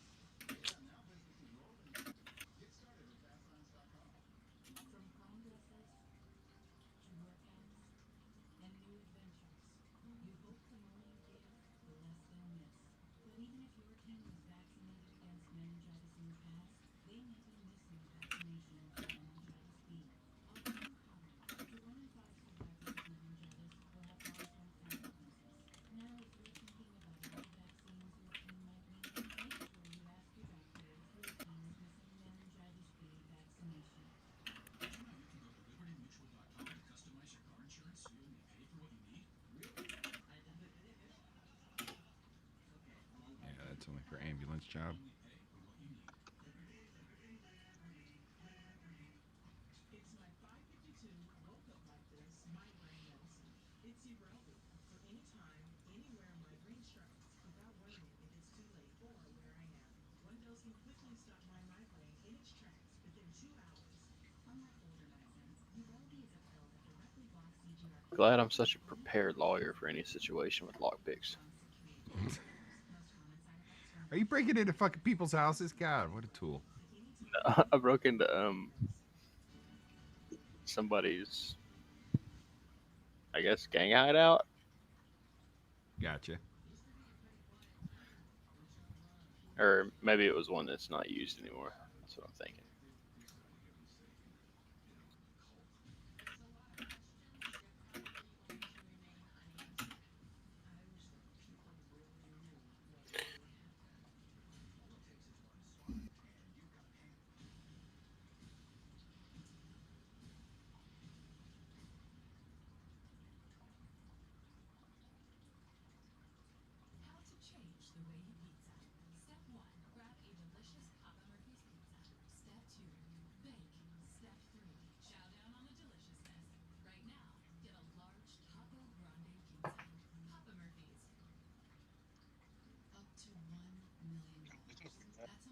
Yeah, that's only for ambulance job. Glad I'm such a prepared lawyer for any situation with lockpicks. Are you breaking into fucking people's houses? God, what a tool. I broke into somebody's, I guess, gang hideout, Gotcha. or maybe it was one that's not used anymore. That's what I'm thinking.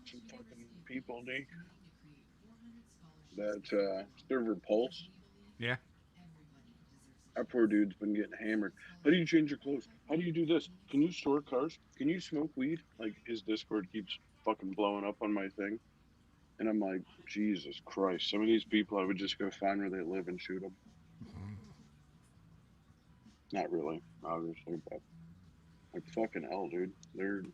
Some fucking people, D, that server Pulse. Yeah. That poor dude's been getting hammered. How do you change your clothes? How do you do this? Can you store cars? Can you smoke weed? Like his Discord keeps fucking blowing up on my thing, and I'm like, Jesus Christ! Some of these people, I would just go find where they live and shoot them. Not really, obviously, but like fucking hell, dude. They're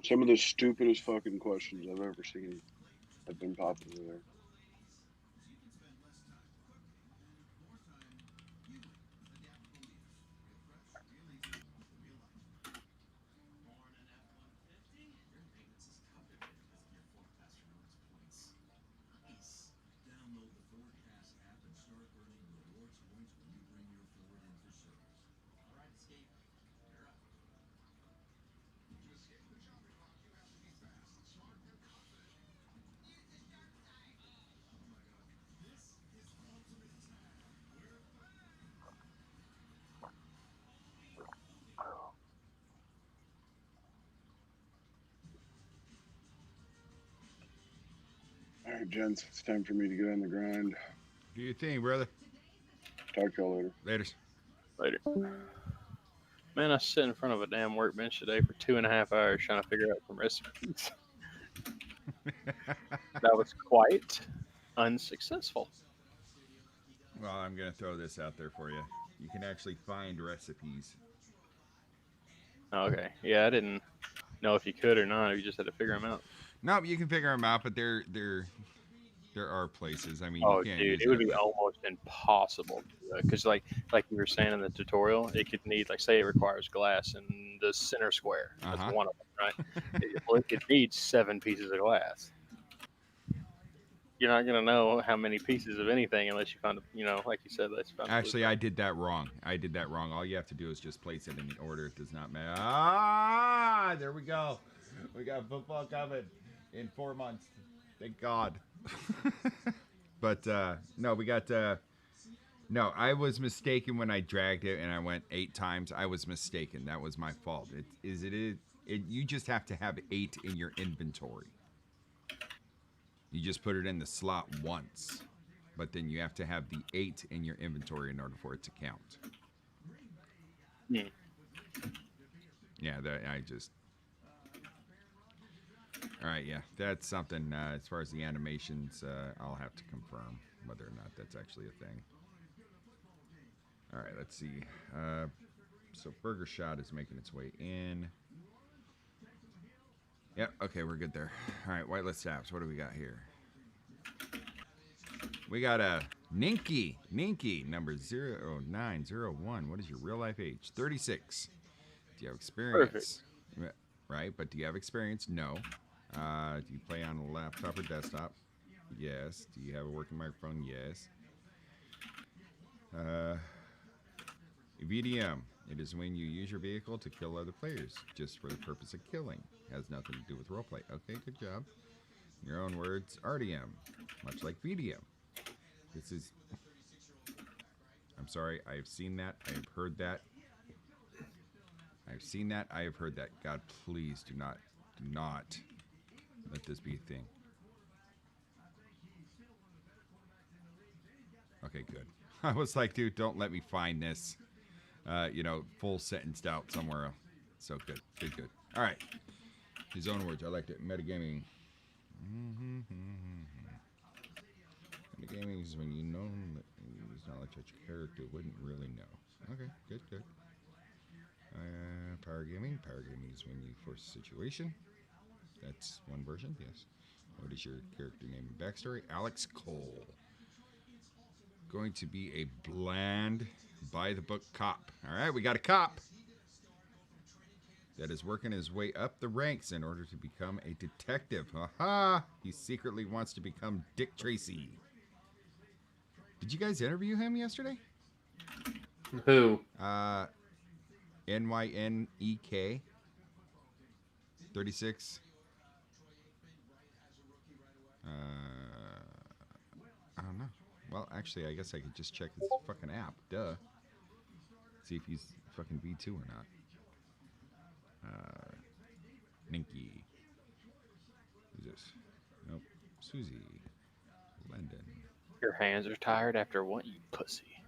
some of the stupidest fucking questions I've ever seen have been popping in there. All right, gents, it's time for me to get on the grind. Do your thing, brother. Talk to y'all later. Later. Later. Man, I sit in front of a damn workbench today for 2.5 hours trying to figure out some recipes. That was quite unsuccessful. Well, I'm going to throw this out there for you. You can actually find recipes. Okay, yeah, I didn't know if you could or not. You just had to figure them out. No, you can figure them out, but there are places. I mean, you Oh, can't dude, use it would be everything. almost impossible because, like you were saying in the tutorial, it could need, like, say, it requires glass in the center square. That's one of them, right? Well, it could need 7 pieces of glass. you're not gonna know how many pieces of anything unless you find, like you said, unless you find a Actually, blueprint. I did that wrong. All you have to do is just place it in the order. It does not matter. Ah, there we go. We got football coming in 4 months. Thank God. But no, we got. No, I was mistaken when I dragged it and I went 8 times. I was mistaken. That was my fault. You just have to have 8 in your inventory. You just put it in the slot once, but then you have to have the 8 in your inventory in order for it to count. Hmm. Yeah, that I just. All right, yeah, that's something. As far as the animations, I'll have to confirm whether or not that's actually a thing. All right, let's see. So Burger Shot is making its way in. Yep, okay, we're good there. All right, whitelist apps. What do we got here? We got a Ninky number 00901. What is your real life age? 36. Do you have experience? Perfect. Right, but do you have experience? No. Do you play on a laptop or desktop? Yes. Do you have a working microphone? Yes. VDM. It is when you use your vehicle to kill other players, just for the purpose of killing. Has nothing to do with roleplay. Okay, good job. In your own words, RDM. Much like VDM. This is... I'm sorry, I have seen that. I have heard that. I've seen that. I have heard that. God, please do not let this be a thing. Okay, good. I was like, dude, don't let me find this, full sentenced out somewhere else. So good. Good. All right. His own words. I liked it. Metagaming. Metagaming is when you know that it's knowledge that your character wouldn't really know. Okay, good. Power gaming. Power gaming is when you force a situation. That's one version, yes. What is your character name and backstory? Alex Cole. Going to be a bland, by-the-book cop. All right, we got a cop that is working his way up the ranks in order to become a detective. Haha! He secretly wants to become Dick Tracy. Did you guys interview him yesterday? Who? NYNEK 36. I don't know. Well, actually, I guess I could just check his fucking app. Duh. See if he's fucking V2 or not. Ninky. Who's this? Nope. Susie. London. Your hands are tired after what, you pussy?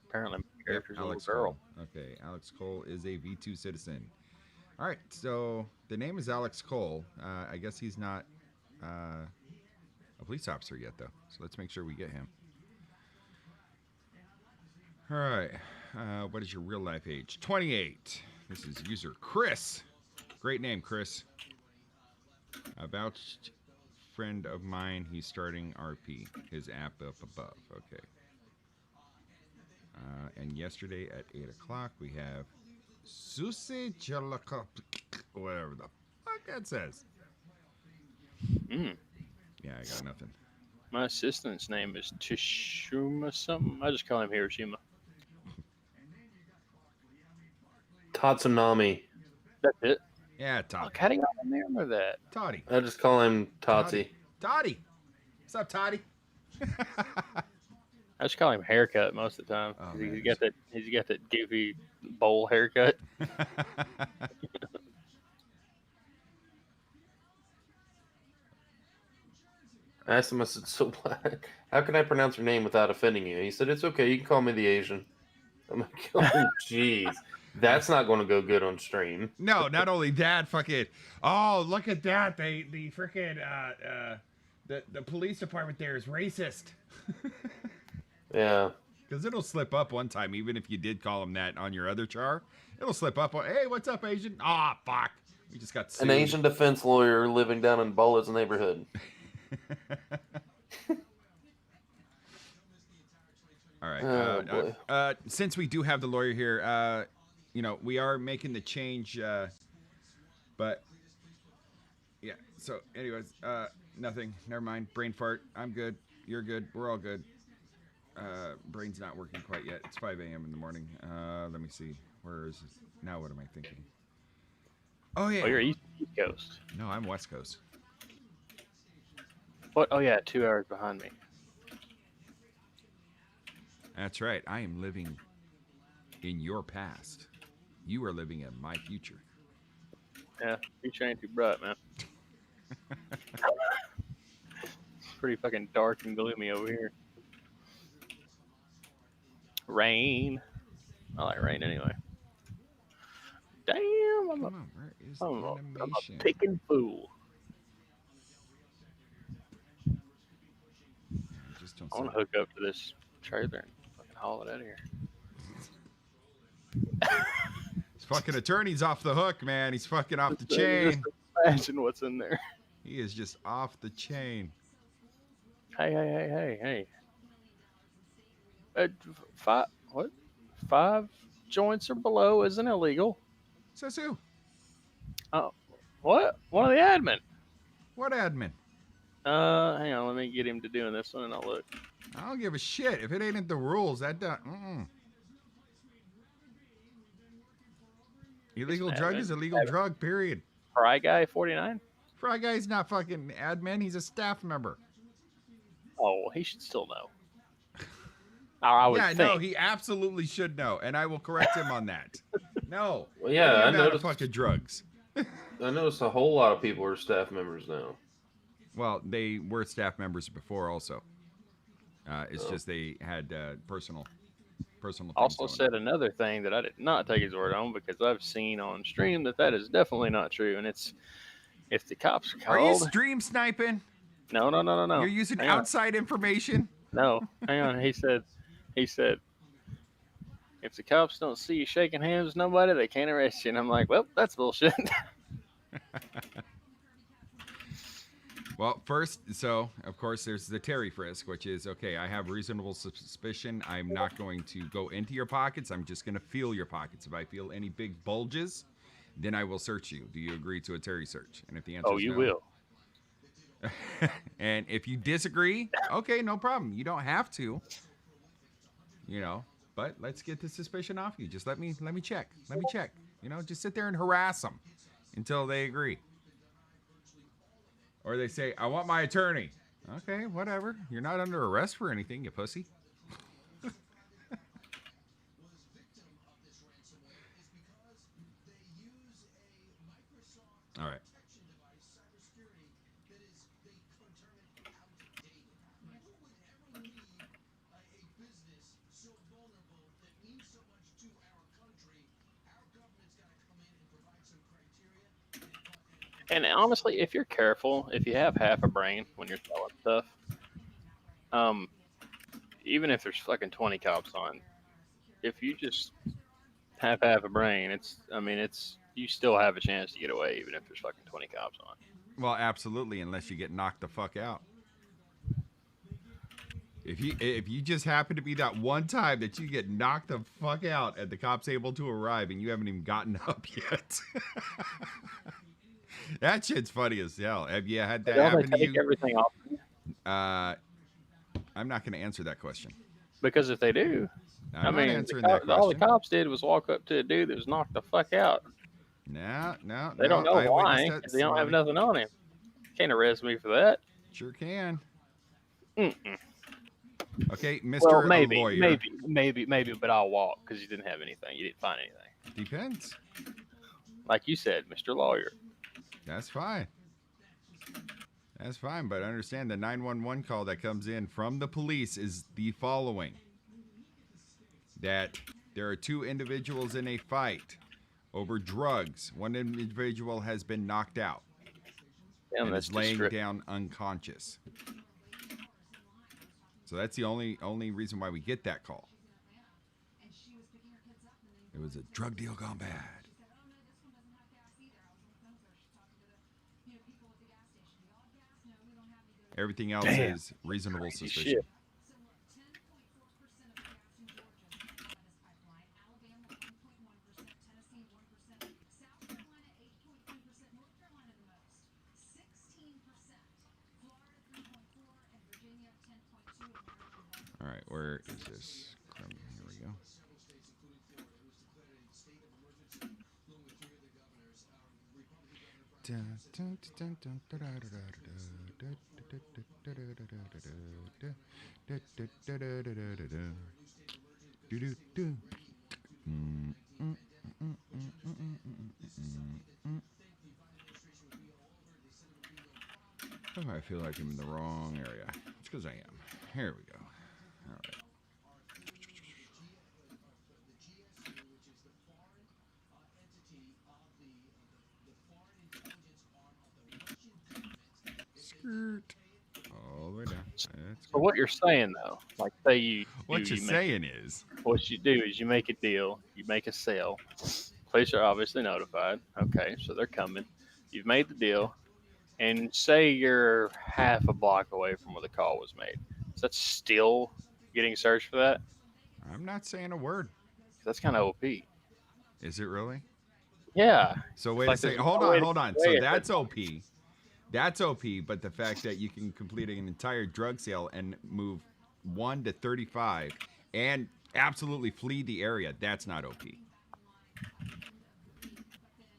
Apparently, my Yep, character's a little Alex girl. Cole. Okay, Alex Cole is a V2 citizen. All right, so the name is Alex Cole. I guess he's not a police officer yet, though. So let's make sure we get him. All right. What is your real life age? 28. This is user Chris. Great name, Chris. A vouched friend of mine. He's starting RP. His app up above. Okay. And yesterday at 8 o'clock, we have Susie Jalaka. Whatever the fuck that says. Mm. Yeah, I got nothing. My assistant's name is Tishuma something. I just call him Hiroshima. Tatsunami. That's it. Yeah, Toddy. Fuck, how do you remember that? Toddy. I just call him Totsi. Toddy. What's up, Toddy? I just call him Haircut most of the time. Oh, he's man. got that goofy bowl haircut. I asked him, I said, so how can I pronounce your name without offending you? He said, it's okay. You can call me the Asian. I'm like, oh, jeez. That's not going to go good on stream. No, not only that, fucking. Oh, look at that. The freaking the police department there is racist. Yeah. Because it'll slip up one time, even if you did call him that on your other char. It'll slip up. Hey, what's up, Asian? Ah, fuck. We just got sued. An Asian defense lawyer living down in Bola's neighborhood. All right. Oh, boy. Since we do have the lawyer here, we are making the change, but yeah. So, anyways, nothing. Never mind. Brain fart. I'm good. You're good. We're all good. Brain's not working quite yet. It's 5 a.m. in the morning. Let me see. Where is it? Now what am I thinking? Oh, yeah. Oh, you're East Coast. No, I'm West Coast. What? Oh yeah, 2 hours behind me. That's right. I am living in your past. You are living in my future. Yeah, future ain't too bright, man. It's pretty fucking dark and gloomy over here. Rain. I like rain anyway. Damn, Come on, where is the I'm animation? a picking fool. Just don't I want say. to hook up to this trailer and fucking haul it out of here. His fucking attorney's off the hook, man. He's fucking off the Just chain. imagine what's in there. He is just off the chain. Hey. What? 5 joints or below isn't illegal. Says who? Oh, what? One of the admin. What admin? Hang on, let me get him to doing this one and I'll look. I don't give a shit. If it ain't in the rules, that don't. Illegal drug is illegal drug, period. Fry Guy 49? Fry Guy's not fucking admin. He's a staff member. Oh, he should still know. I would think. No, he absolutely should know, and I will correct him on that. No. Well, yeah, I noticed noticed. fucking drugs. I noticed a whole lot of people are staff members now. Well, they were staff members before, also. It's just they had personal. Also said another thing that I did not take his word on because I've seen on stream that is definitely not true, and it's if the cops are called. Are you stream sniping? No. You're using outside information. No, hang on. He said, if the cops don't see you shaking hands with nobody, they can't arrest you. And I'm like, well, that's bullshit. Well, first, so of course there's the Terry frisk, which is okay. I have reasonable suspicion. I'm not going to go into your pockets. I'm just going to feel your pockets. If I feel any big bulges, then I will search you. Do you agree to a Terry search? And if the answer is you no, will. And if you disagree, okay, no problem. You don't have to. But let's get the suspicion off you. Just let me check. Let me check. Just sit there and harass them until they agree. Or they say, I want my attorney. Okay, whatever. You're not under arrest for anything, you pussy. All right. And honestly, if you're careful, if you have half a brain when you're selling stuff, even if there's fucking 20 cops on, if you just have half a brain, you still have a chance to get away, even if there's fucking 20 cops on. Well, absolutely, unless you get knocked the fuck out. If you just happen to be that one time that you get knocked the fuck out and the cop's able to arrive and you haven't even gotten up yet. That shit's funny as hell. Have you had that happen to you? Everything off. I'm not going to answer that question. Because if they do, I'm not answering that question. All the cops did was walk up to a dude that was knocked the fuck out. No. They don't know why. They don't have nothing on him. Can't arrest me for that. Sure can. Mm-mm. Okay, Mr. Well, maybe, Lawyer. maybe, but I'll walk because you didn't have anything. You didn't find anything. Depends. Like you said, Mr. Lawyer. That's fine. That's fine, but understand the 911 call that comes in from the police is the following. That there are 2 individuals in a fight over drugs. One individual has been knocked out. Damn, and that's is laying down unconscious. So that's the only reason why we get that call. It was a drug deal gone bad. Everything else is reasonable suspicion. Shit. right, where is this? Here we go. Oh, I feel like I'm in the wrong area. It's because I am. Here we go. All right. Skirt. All the way down. That's So good. what you're saying though, like say What you're you make saying is, what you do is you make a deal, you make a sale. Police are obviously notified. Okay, so they're coming. You've made the deal, and say you're half a block away from where the call was made. Is that still getting searched for that? I'm not saying a word. 'Cause that's kind of OP. Is it really? Yeah, So it's wait a like there's second. no way to Hold get on. So away at that that's point. OP. That's OP. But the fact that you can complete an entire drug sale and move 1 to 35 and absolutely flee the area, that's not OP.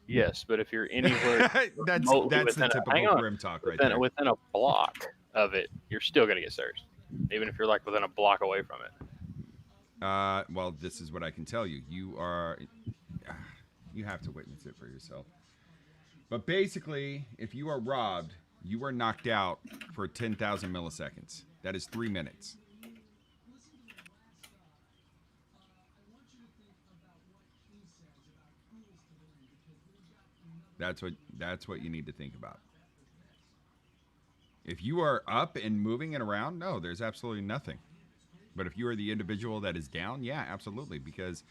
Yes, but if you're anywhere remotely that's the within a typical hang on grim talk right there. within a block of it, you're still gonna get searched, even if you're like within a block away from it. Well, this is what I can tell you. You have to witness it for yourself. But basically, if you are robbed, you are knocked out for 10,000 milliseconds. That is 3 minutes. That's what you need to think about. If you are up and moving and around, no, there's absolutely nothing. But if you are the individual that is down, yeah, absolutely, because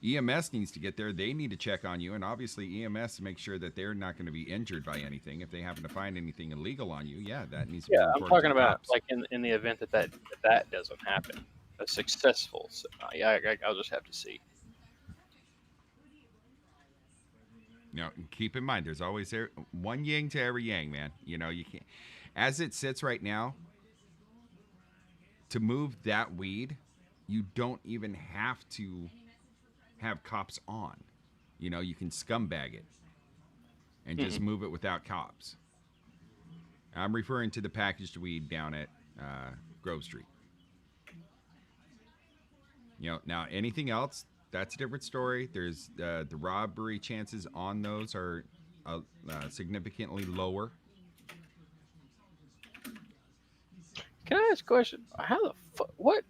EMS needs to get there. They need to check on you, and obviously EMS to make sure that they're not going to be injured by anything. If they happen to find anything illegal on you, yeah, that needs to be Yeah, I'm reported to talking the about cops. like in the event that doesn't happen, a successful. Yeah, I'll just have to see. Now, keep in mind, there's always one yin to every yang, man. You know, you can't. As it sits right now, to move that weed, you don't even have to have cops on. You know, you can scumbag it and just Mm-mm. move it without cops. I'm referring to the packaged weed down at Grove Street. You know, now anything else, that's a different story. There's the robbery chances on those are significantly lower. Can I ask a question? How the fuck? What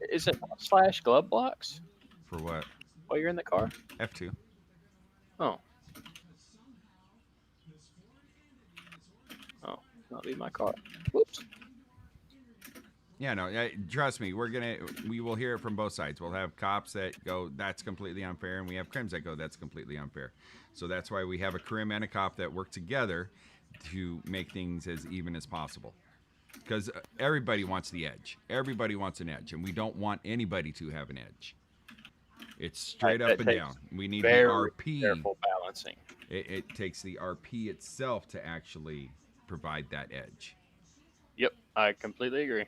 is it? Slash glove box For what? while you're in the car? F2. Oh, oh, not leave my car. Whoops. Yeah, no, trust me, we will hear it from both sides. We'll have cops that go, that's completely unfair, and we have crims that go, that's completely unfair. So that's why we have a crim and a cop that work together to make things as even as possible. Because everybody wants the edge. Everybody wants an edge, and we don't want anybody to have an edge. It's straight up That and takes down. We need the very RP. careful balancing. It takes the RP itself to actually provide that edge. Yep, I completely agree.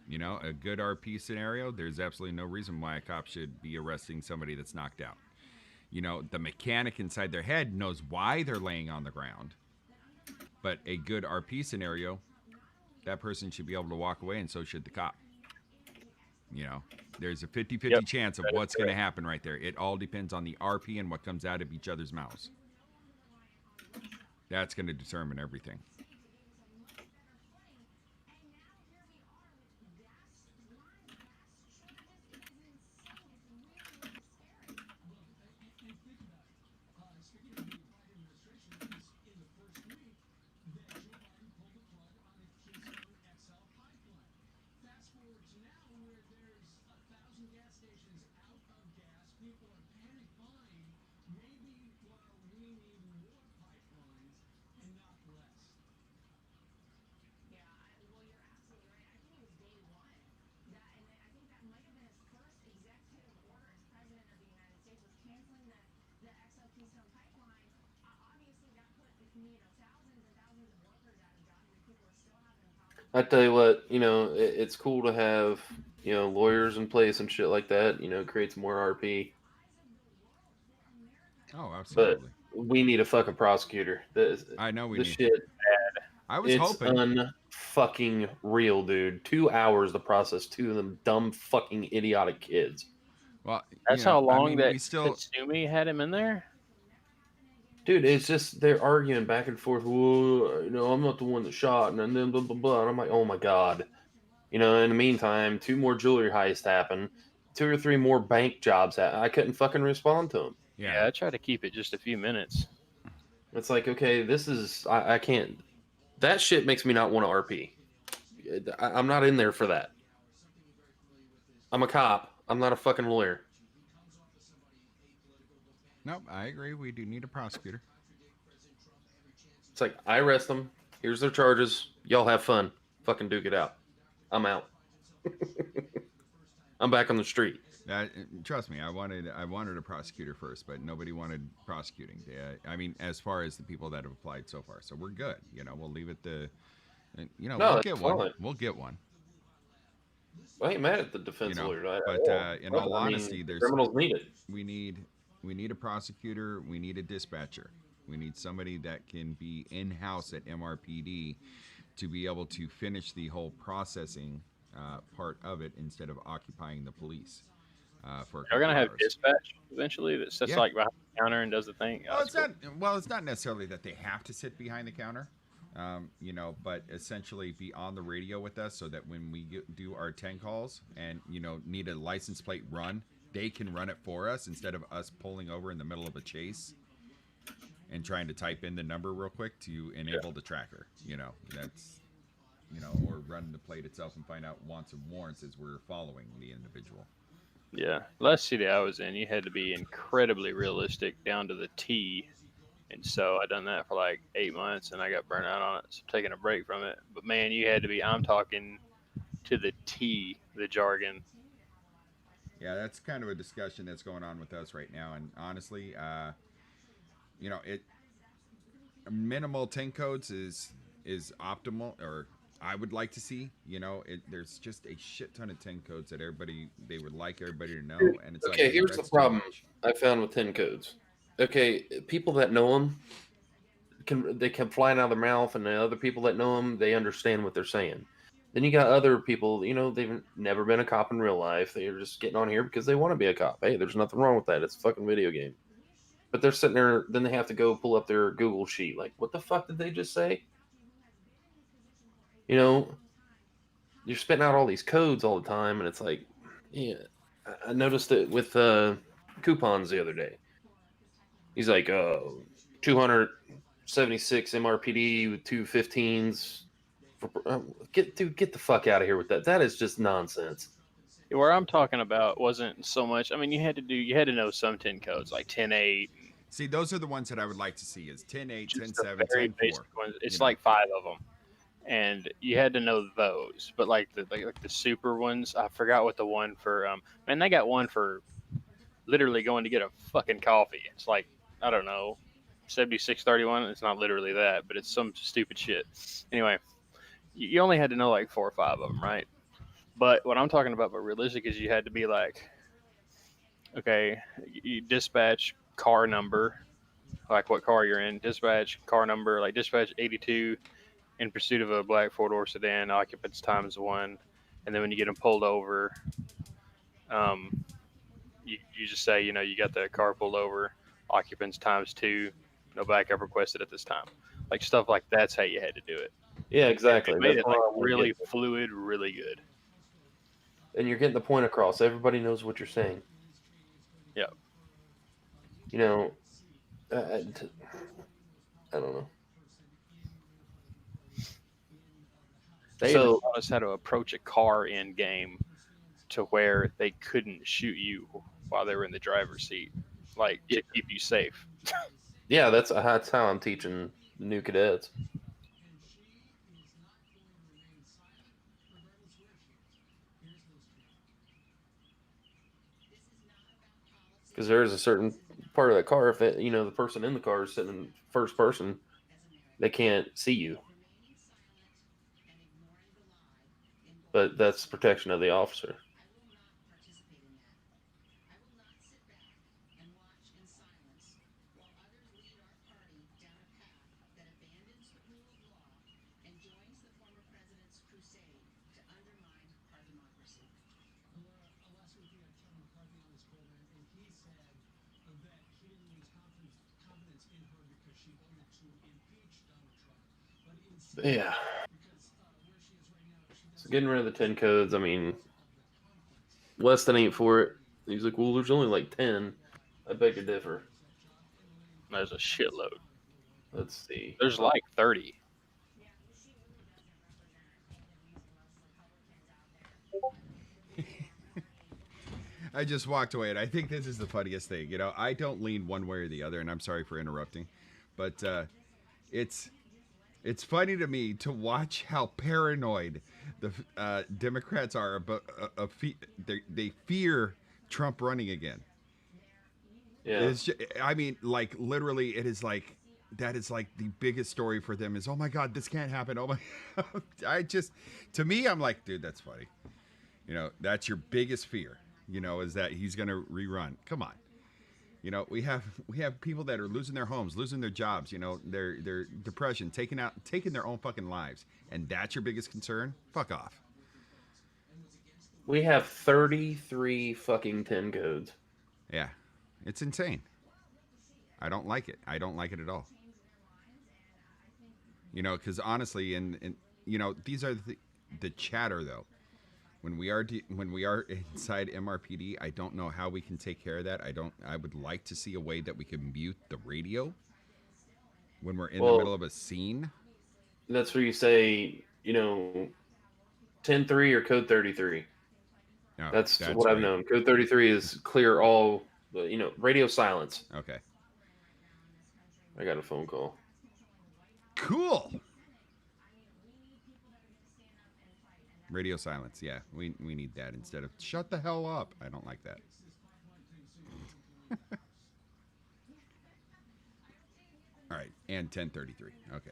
You know, a good RP scenario, there's absolutely no reason why a cop should be arresting somebody that's knocked out. You know, the mechanic inside their head knows why they're laying on the ground. But a good RP scenario, that person should be able to walk away, and so should the cop. You know, there's a 50-50 Yep, chance of that is what's going to correct. happen right there. It all depends on the RP and what comes out of each other's mouths. That's going to determine everything. I tell you what, it's cool to have lawyers in place and shit like that. It creates more RP. Oh, But absolutely. we need a fucking prosecutor. I know we The need. shit, I was it's hoping. unfucking real, dude. 2 hours to process two of them dumb fucking idiotic kids. Well, That's how I long mean, that we still. Tatsumi had him in there. Dude, it's just they're arguing back and forth. Well, I'm not the one that shot, and then blah blah blah. And I'm like, oh my god. In the meantime, 2 more jewelry heists happen, 2 or 3 more bank jobs. I couldn't fucking respond to them. Yeah. Yeah, I try to keep it just a few minutes. It's like, okay, this is I can't. That shit makes me not want to RP. I'm not in there for that. I'm a cop. I'm not a fucking lawyer. Nope, I agree. We do need a prosecutor. It's like I arrest them. Here's their charges. Y'all have fun. Fucking duke it out. I'm out. I'm back on the street. Trust me, I wanted a prosecutor first, but nobody wanted prosecuting. I mean, as far as the people that have applied so far, so we're good. We'll leave it to. No, We'll that's get one. fine. We'll get one. I ain't mad at the defense lawyer. But in all honesty, the criminals need it. we need a prosecutor. We need a dispatcher. We need somebody that can be in house at MRPD to be able to finish the whole processing part of it instead of occupying the police for a couple You're gonna have hours. dispatch eventually that sits Yeah. like behind the counter and does the thing. Well, it's not. Well, it's not necessarily that they have to sit behind the counter, but essentially be on the radio with us so that when we do our 10 calls and need a license plate run, they can run it for us instead of us pulling over in the middle of a chase and trying to type in the number real quick to enable the tracker. That's or run the plate itself and find out wants and warrants as we're following the individual. Yeah, last city I was in, you had to be incredibly realistic down to the T, and so I done that for like 8 months, and I got burnt out on it. So I'm taking a break from it. But man, you had to be. I'm talking to the T, the jargon. Yeah, that's kind of a discussion that's going on with us right now, and honestly, it minimal 10 codes is optimal, or I would like to see. There's just a shit ton of 10 codes that they would like everybody to know, and it's Okay, like, here's the that's too problem much. I found with 10 codes. Okay, people that know them they come flying out of their mouth, and the other people that know them, they understand what they're saying. Then you got other people, they've never been a cop in real life. They're just getting on here because they want to be a cop. Hey, there's nothing wrong with that. It's a fucking video game. But they're sitting there, then they have to go pull up their Google sheet. Like, what the fuck did they just say? You're spitting out all these codes all the time, and it's like, yeah. I noticed it with coupons the other day. He's like, 276 MRPD with 215s. Get the fuck out of here with that. That is just nonsense. Where I'm talking about wasn't so much. I mean, you had to know some 10 codes like 10-8. See, those are the ones that I would like to see is 10-8, Just the 10-7, very 10-4. basic ones. It's like 5 of them, and you had to know those. But like the super ones, I forgot what the one for. Man, they got one for literally going to get a fucking coffee. It's like, I don't know, 7631. It's not literally that, but it's some stupid shit. Anyway, you only had to know like 4 or 5 of them, right? But what I'm talking about, but realistic, is you had to be like, okay, you dispatch car number, like what car you're in, dispatch car number, like dispatch 82 in pursuit of a black 4-door sedan, occupants ×1. And then when you get them pulled over, you just say, you got the car pulled over, occupants ×2, no backup requested at this time. Like stuff like that's how you had to do it. Yeah, exactly. It made That's it like what I wanna really get. fluid, really good. And you're getting the point across. Everybody knows what you're saying. Yeah. I don't know. They So- even taught us how to approach a car in game to where they couldn't shoot you while they were in the driver's seat, like to keep you safe. Yeah, that's how I'm teaching the new cadets. Because there is a certain part of that car, if the person in the car is sitting in first person, they can't see you. but that's protection of the officer. Yeah. So getting rid of the 10 codes, I mean, Weston ain't for it. He's like, well, there's only like 10. I beg to differ. There's a shitload. Let's see. There's like 30. I just walked away, and I think this is the funniest thing. You know, I don't lean one way or the other, and I'm sorry for interrupting, but it's it's funny to me to watch how paranoid the Democrats are about. They fear Trump running again. Yeah. It's just, I mean, like literally, it is like that is like the biggest story for them is oh my god, this can't happen. Oh my, I just to me, I'm like, dude, that's funny. You know, that's your biggest fear. You know, is that he's gonna rerun. Come on. You know, we have people that are losing their homes, losing their jobs. You know, their depression, taking their own fucking lives, and that's your biggest concern. Fuck off. We have 33 fucking 10 codes. Yeah, it's insane. I don't like it. I don't like it at all. You know, because honestly, and you know, these are the chatter though. When we are inside MRPD, I don't know how we can take care of that. I don't. I would like to see a way that we can mute the radio when we're in the Well, middle of a scene. that's where you say, 10-3 or code 33. No, That's that's what I've great. known. Code 33 is clear all, radio silence. Okay, I got a phone call. cool. Radio silence. Yeah, we need that instead of shut the hell up. I don't like that. All right, and 1033. Okay.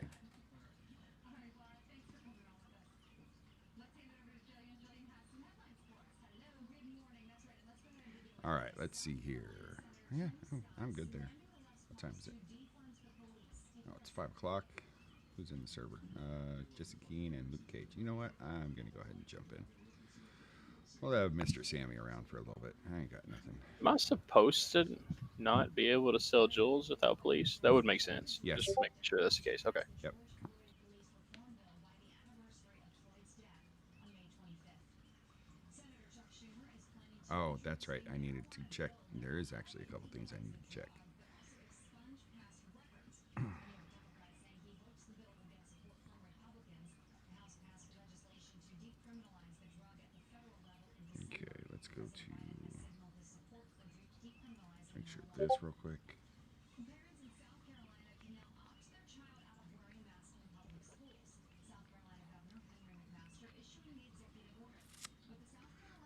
All right, let's see here. Yeah, I'm good there. What time is it? Oh, it's 5 o'clock. Who's in the server? Jesse Keene and Luke Cage. You know what? I'm gonna go ahead and jump in. We'll have Mr. Sammy around for a little bit. I ain't got nothing. Am I supposed to not be able to sell jewels without police? That would make sense. Yes. Just making sure that's the case. Okay. Yep. Oh, that's right. I needed to check. There is actually a couple things I need to check. Okay, let's go to make sure this real quick.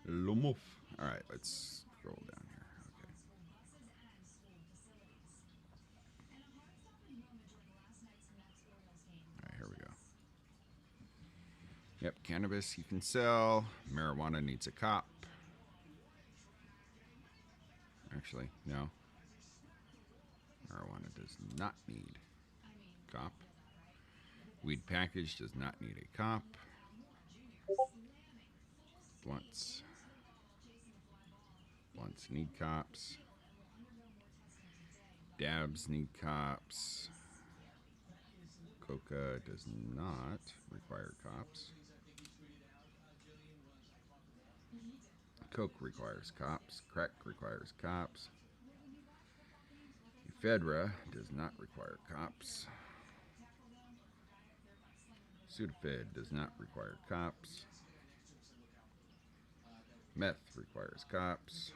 Lumuf. All right, let's scroll down here. Okay. All right, here we go. Yep, cannabis you can sell. Marijuana needs a cop. Actually, no. Marijuana does not need a cop. Weed package does not need a cop. Blunts. Blunts need cops. Dabs need cops. Coca does not require cops. Coke requires cops. Crack requires cops. Ephedra does not require cops. Sudafed does not require cops. Meth requires cops.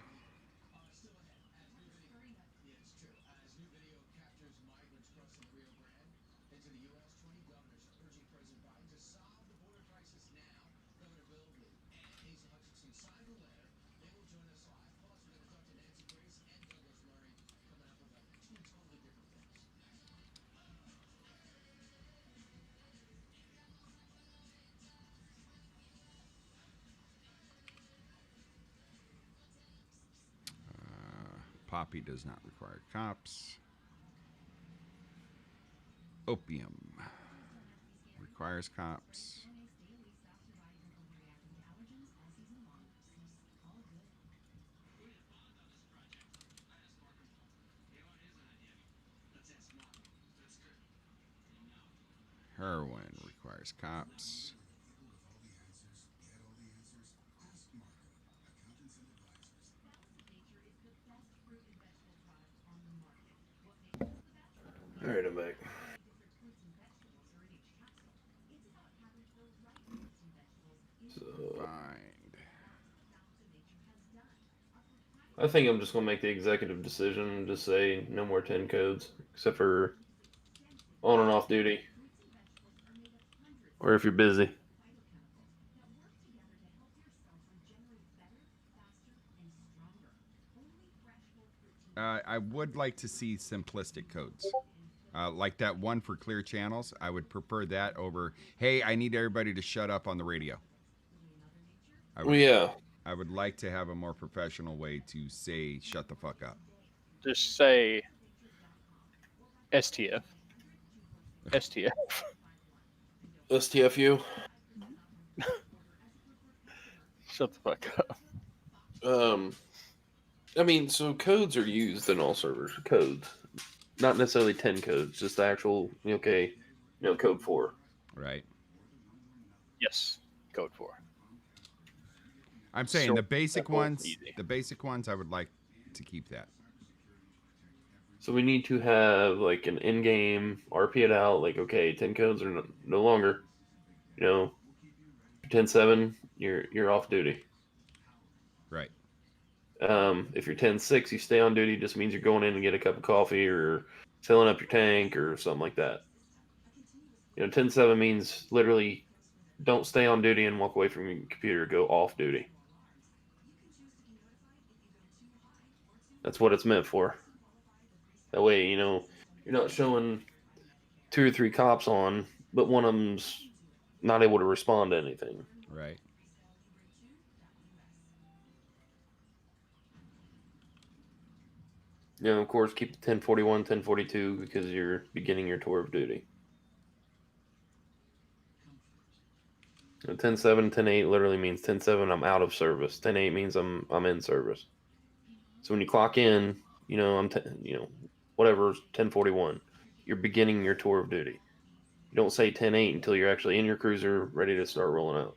Poppy does not require cops. Opium requires cops. Heroin requires cops. All right, I'm back. So Find. I think I'm just gonna make the executive decision and just say no more 10 codes, except for on and off duty, or if you're busy. I would like to see simplistic codes. Like that one for clear channels. I would prefer that over, hey, I need everybody to shut up on the radio. Well, yeah. I would like to have a more professional way to say shut the fuck up. Just say STF. STF. STFU. Shut the fuck up. I mean, so codes are used in all servers. Codes, not necessarily 10 codes, just the actual code 4. Right. Yes. Code 4. I'm saying Short, the basic simple, ones. easy. The basic ones. I would like to keep that. So we need to have like an in-game RP it out. Like, okay, 10 codes are no longer. 10-7, you're off duty. Right. If you're 10-6, you stay on duty. Just means you're going in and get a cup of coffee or filling up your tank or something like that. 10-7 means literally don't stay on duty and walk away from your computer. Go off duty. That's what it's meant for. That way, you're not showing 2 or 3 cops on, but one of them's not able to respond to anything. Right. Of course, keep the 1041, 1042 because you're beginning your tour of duty. 10-7, 10-8 literally means 10-7 I'm out of service. 10-8 means I'm in service. So when you clock in, I'm whatever 1041, you're beginning your tour of duty. You don't say 10-8 until you're actually in your cruiser, ready to start rolling out.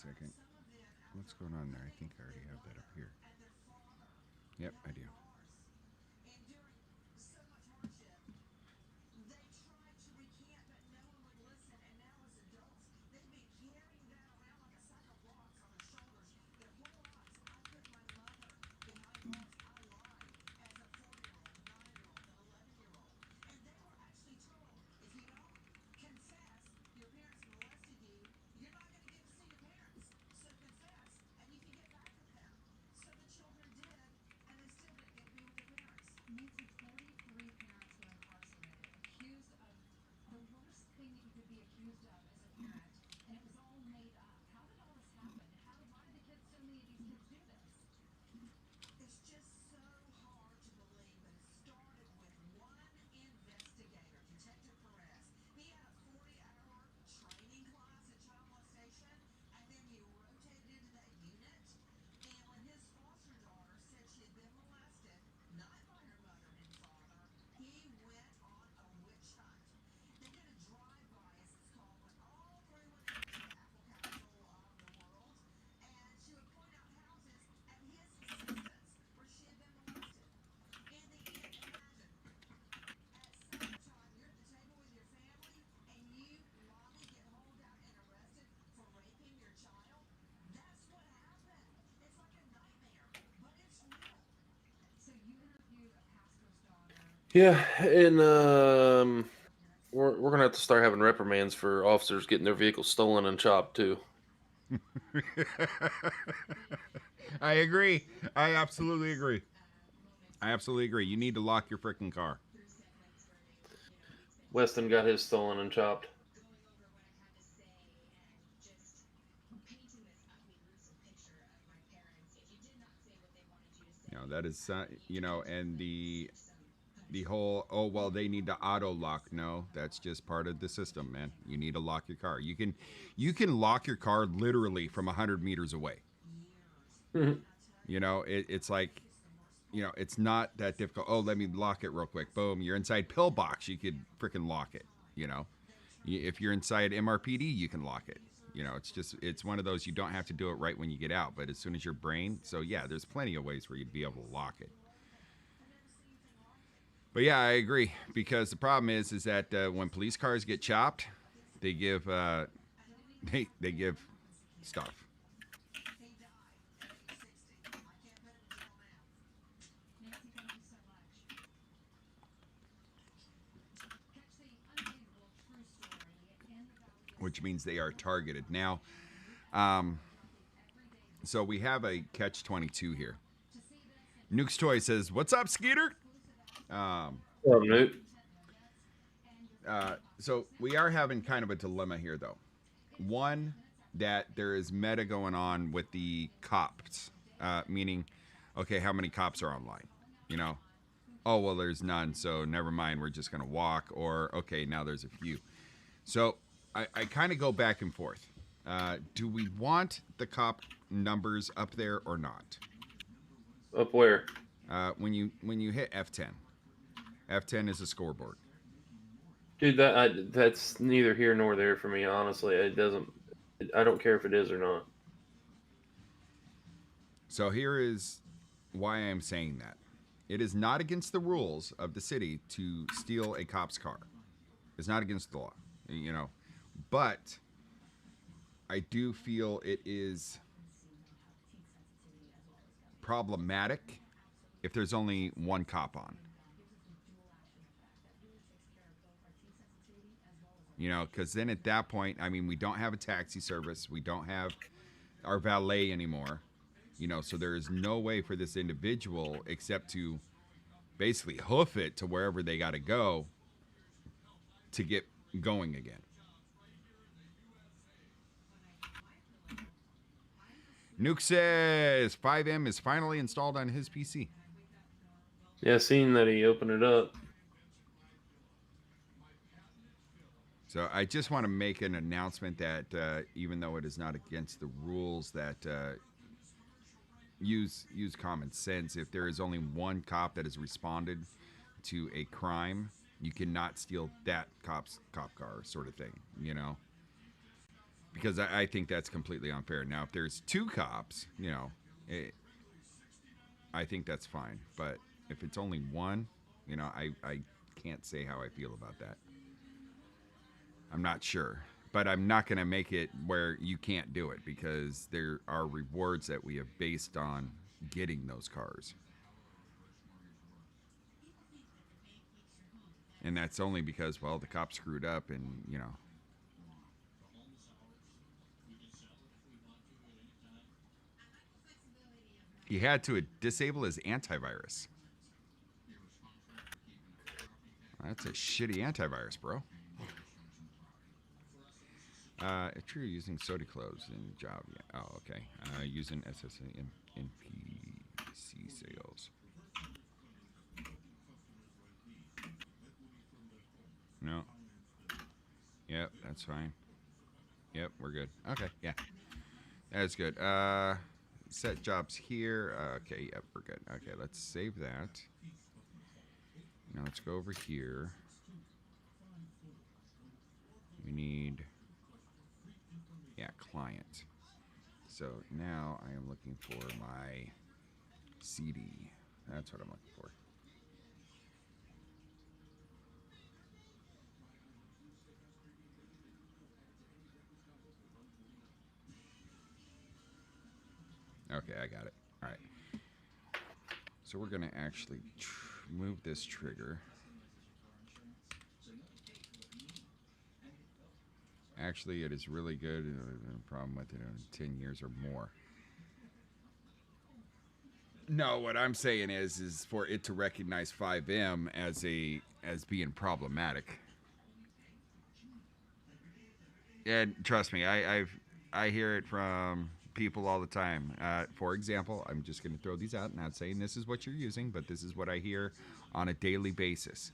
second. What's going on there? I think I already have that up here. Yep, I do. Yeah, and we're gonna have to start having reprimands for officers getting their vehicles stolen and chopped too. I agree. I absolutely agree. I absolutely agree. You need to lock your freaking car. Weston got his stolen and chopped. That is, and the whole, oh well, they need to auto lock. No, that's just part of the system, man. You need to lock your car. You can lock your car literally from 100 meters away. It's like, it's not that difficult. Oh, let me lock it real quick. Boom, you're inside pillbox. You could freaking lock it. If you're inside MRPD, you can lock it. It's one of those, you don't have to do it right when you get out, but as soon as your brain. So yeah, there's plenty of ways where you'd be able to lock it. But yeah, I agree, because the problem is that when police cars get chopped, they give they give stuff. Which means they are targeted. Now, so we have a catch 22 here. Nuke's Toy says, "What's up, Skeeter?" Oh, Newt. So we are having kind of a dilemma here, though. One, that there is meta going on with the cops, meaning, okay, how many cops are online? Oh, well, there's none, so never mind, we're just going to walk, or okay, now there's a few. So I kind of go back and forth. Do we want the cop numbers up there or not? Up where? When you hit F10, F10 is a scoreboard. Dude, that's neither here nor there for me. Honestly, it doesn't. I don't care if it is or not. So here is why I'm saying that. It is not against the rules of the city to steal a cop's car. It's not against the law, But I do feel it is problematic if there's only one cop on. Because then at that point, I mean, we don't have a taxi service. We don't have our valet anymore. So there is no way for this individual except to basically hoof it to wherever they got to go to get going again. Nuke says FiveM is finally installed on his PC. Yeah, seeing that he opened it up. So I just want to make an announcement that even though it is not against the rules, that use common sense. If there is only one cop that has responded to a crime, you cannot steal that cop car, sort of thing. because I think that's completely unfair. Now, if there's two cops, I think that's fine. But if it's only one, I can't say how I feel about that. I'm not sure. But I'm not going to make it where you can't do it because there are rewards that we have based on getting those cars. And that's only because, well, the cop screwed up and. He had to disable his antivirus. That's a shitty antivirus, bro. If you're using Sody clothes in job, yeah. Oh, okay. Using SSA and NPC sales. No. Yep, that's fine. Yep, we're good. Okay, yeah. That's good. Set jobs here. Okay, yep, we're good. Okay, let's save that. Now let's go over here. We need, client. So now I am looking for my CD. That's what I'm looking for. Okay, I got it. All right. So we're going to actually move this trigger. Actually, it is really good. No problem with it in 10 years or more. No, what I'm saying is for it to recognize FiveM as being problematic. And trust me, I hear it from people all the time. For example, I'm just going to throw these out, not saying this is what you're using, but this is what I hear on a daily basis.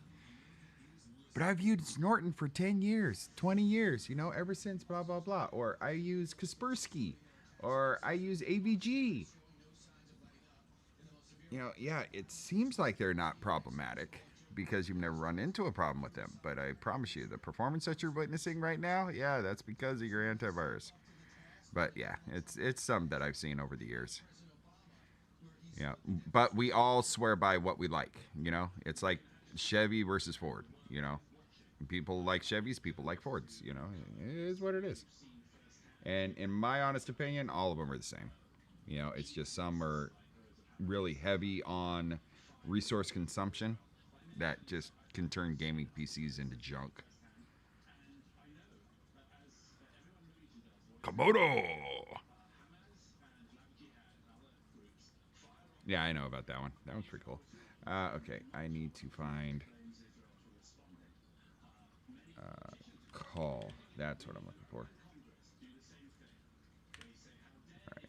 But I've used Norton for 10 years, 20 years, ever since blah, blah, blah. Or I use Kaspersky. Or I use AVG. Yeah, it seems like they're not problematic because you've never run into a problem with them. But I promise you, the performance that you're witnessing right now, yeah, that's because of your antivirus. But yeah, it's something that I've seen over the years. Yeah, but we all swear by what we like. It's like Chevy versus Ford. People like Chevys, people like Fords. It is what it is. And in my honest opinion, all of them are the same. It's just some are really heavy on resource consumption that just can turn gaming PCs into junk. Komodo! Yeah, I know about that one. That one's pretty cool. Okay, I need to find call. That's what I'm looking for. All right.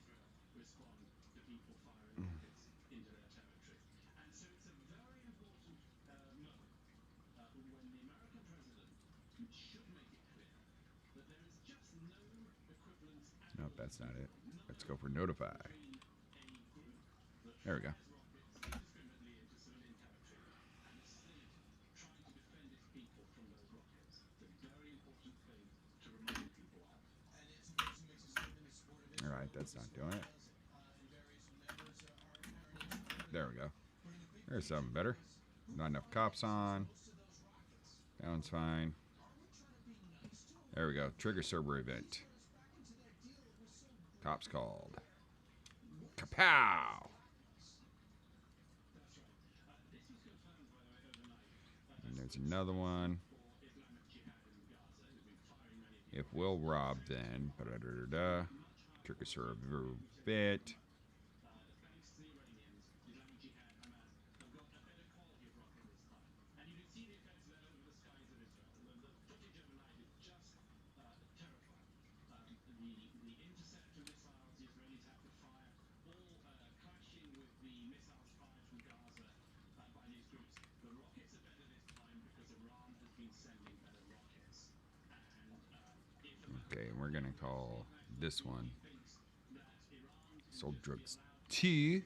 Nope, that's not it. Let's go for notify. There we go. All right, that's not doing it. There we go. There's something better. Not enough cops on. That one's fine. There we go. Trigger server event. Cops called. Kapow! And there's another one. If Will rob, then trigger server event. Okay, and we're gonna call this one sold drugs 2.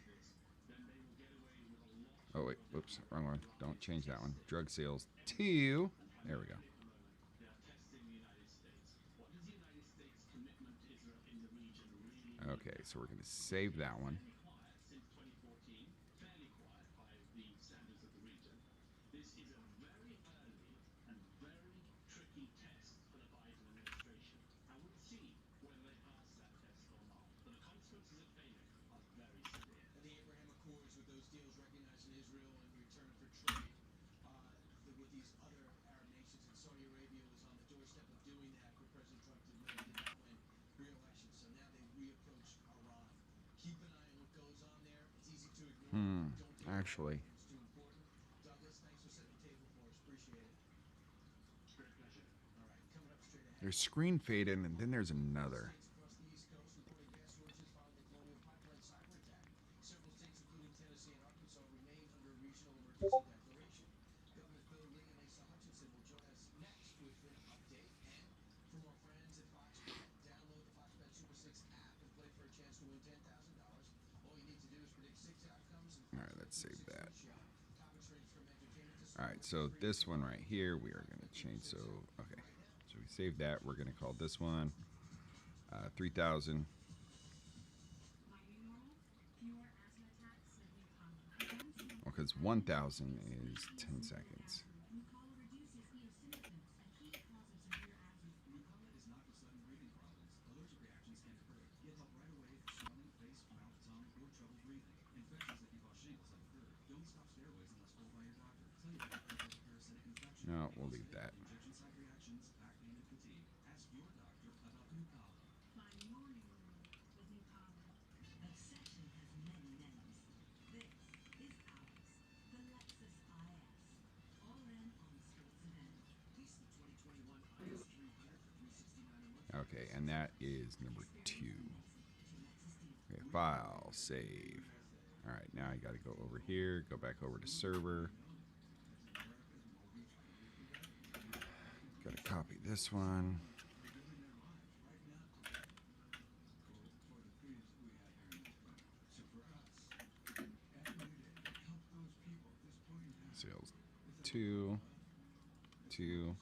Oh wait, whoops, wrong one. Don't change that one. Drug sales 2. There we go. Okay, so we're going to save that one. Actually, there's screen fade in, and then there's another. All right, let's save that. All right, so this one right here, we are going to change. So, okay, so we saved that. We're going to call this one 3,000. Because 1,000 is 10 seconds. No, we'll leave that. Okay, and that is number 2. Okay, file, save. All right, now I got to go over here, go back over to server. Got to copy this one. Sales 2, 2.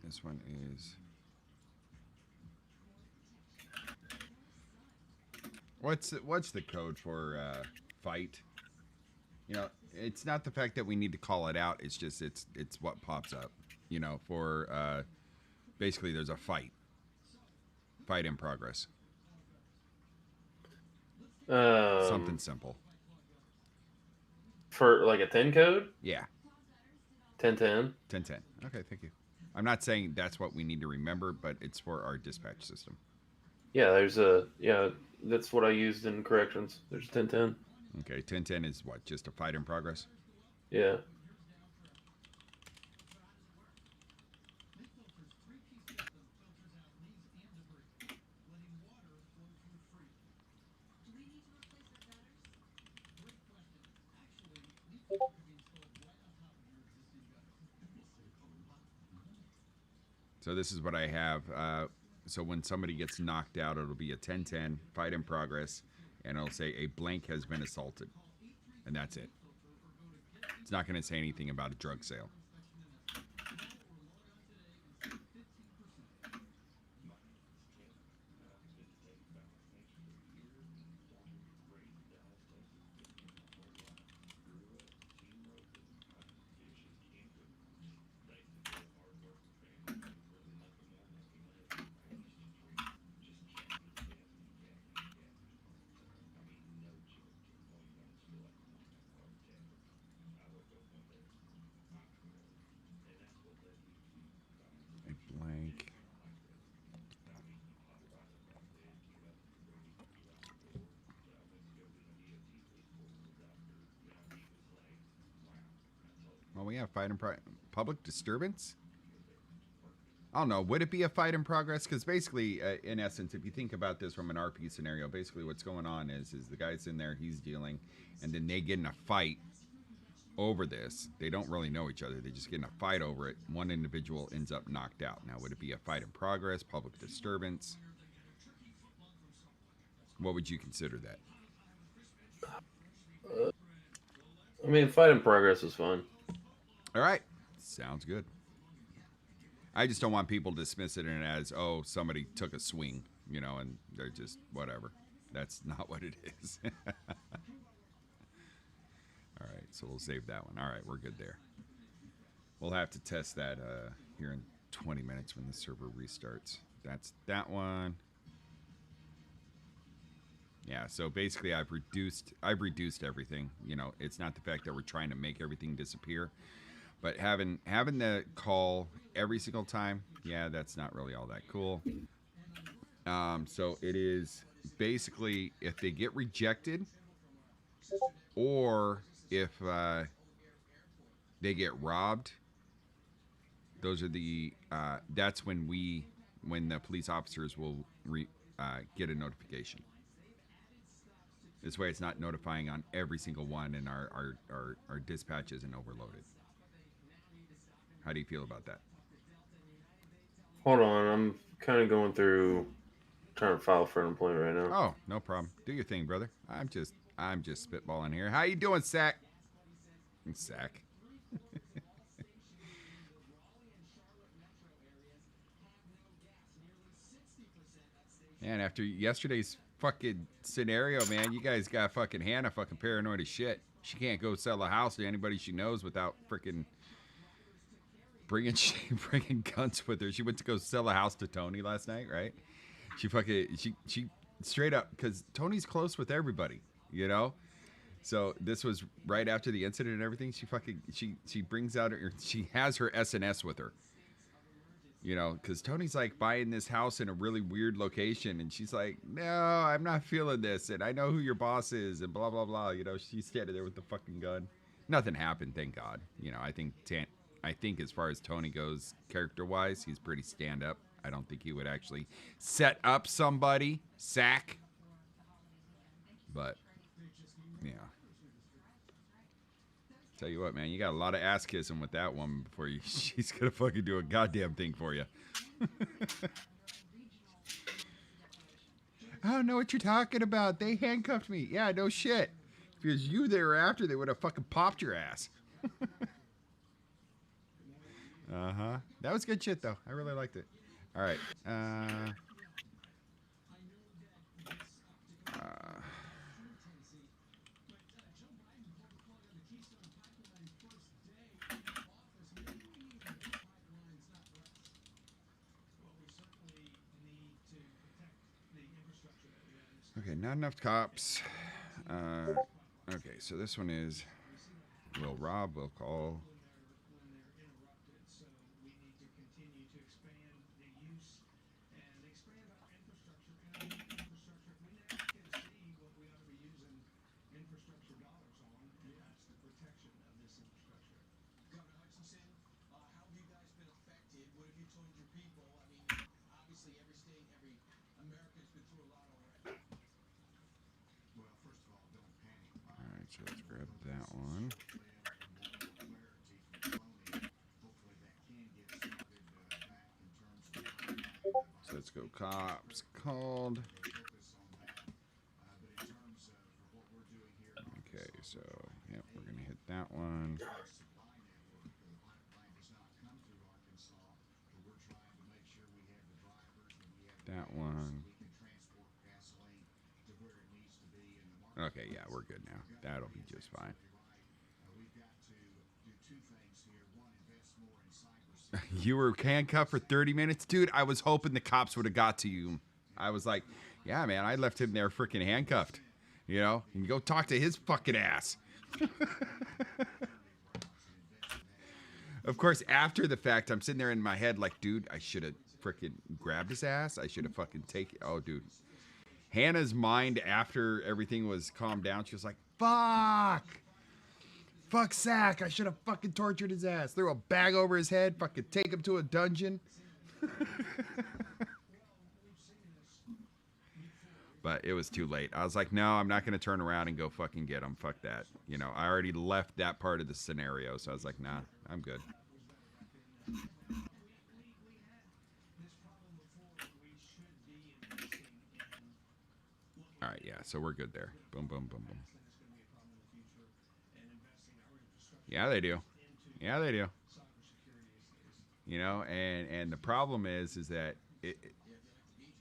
This one is. What's the code for fight? You know, it's not the fact that we need to call it out. It's just it's what pops up. You know, for basically there's a fight in progress. Something simple. For like a 10 code? Yeah. 1010. 1010. Okay, thank you. I'm not saying that's what we need to remember, but it's for our dispatch system. Yeah, that's what I used in corrections. There's 1010. Okay, 1010 is what? Just a fight in progress? Yeah. So this is what I have. So when somebody gets knocked out, it'll be a 1010 fight in progress, and it'll say a blank has been assaulted, and that's it. It's not going to say anything about a drug sale. A blank. Well, we have fight in public disturbance. I don't know. Would it be a fight in progress? Because basically, in essence, if you think about this from an RP scenario, basically what's going on is the guy's in there, he's dealing, and then they get in a fight over this. They don't really know each other. They just get in a fight over it. One individual ends up knocked out. Now, would it be a fight in progress, public disturbance? What would you consider that? I mean, fight in progress is fun. All right. Sounds good. I just don't want people to dismiss it as, oh, somebody took a swing, and they're just whatever. That's not what it is. All right, so we'll save that one. All right, we're good there. We'll have to test that here in 20 minutes when the server restarts. That's that one. Yeah, so basically I've reduced everything. It's not the fact that we're trying to make everything disappear, but having the call every single time, yeah, that's not really all that cool. So it is basically if they get rejected or if they get robbed, those are the that's when the police officers will get a notification. This way it's not notifying on every single one and our dispatch isn't overloaded. How do you feel about that? Hold on, I'm kind of going through trying to file for unemployment right now. Oh, no problem. Do your thing, brother. I'm just spitballing here. How you doing, Sack? Sack. Man, after yesterday's fucking scenario, man, you guys got fucking Hannah fucking paranoid as shit. She can't go sell a house to anybody she knows without freaking bringing guns with her. She went to go sell a house to Tony last night, right? She straight up, because Tony's close with everybody, So this was right after the incident and everything. She brings out she has her SNS with her. Because Tony's like buying this house in a really weird location, and she's like, "No, I'm not feeling this, and I know who your boss is, and blah blah blah." She's standing there with the fucking gun. Nothing happened, thank God. I think as far as Tony goes, character-wise, he's pretty stand-up. I don't think he would actually set up somebody, Sack. But yeah. Tell you what, man, you got a lot of ass kissing with that woman before she's gonna fucking do a goddamn thing for you. I don't know what you're talking about. They handcuffed me. Yeah, no shit. If it was you they were after, they would have fucking popped your ass. Uh-huh. That was good shit, though. I really liked it. All right. Okay, not enough cops. Okay, so this one is will rob, will call. So let's grab that one. So let's go cops called. Okay, so yep, we're gonna hit that one. That one. Okay, yeah, we're good now. That'll be just fine. You were handcuffed for 30 minutes? Dude, I was hoping the cops would have got to you. I was like, yeah, man, I left him there freaking handcuffed. And go talk to his fucking ass. Of course, after the fact, I'm sitting there in my head like, dude, I should have freaking grabbed his ass. I should have fucking taken... Oh, dude. Hannah's mind after everything was calmed down, she was like, fuck! Fuck Sack, I should have fucking tortured his ass. Threw a bag over his head, fucking take him to a dungeon. But it was too late. I was like, no, I'm not going to turn around and go fucking get him. Fuck that. I already left that part of the scenario, so I was like, nah, I'm good. All right, yeah, so we're good there. Boom, boom, boom, boom. Yeah, they do. Yeah, they do. And the problem is that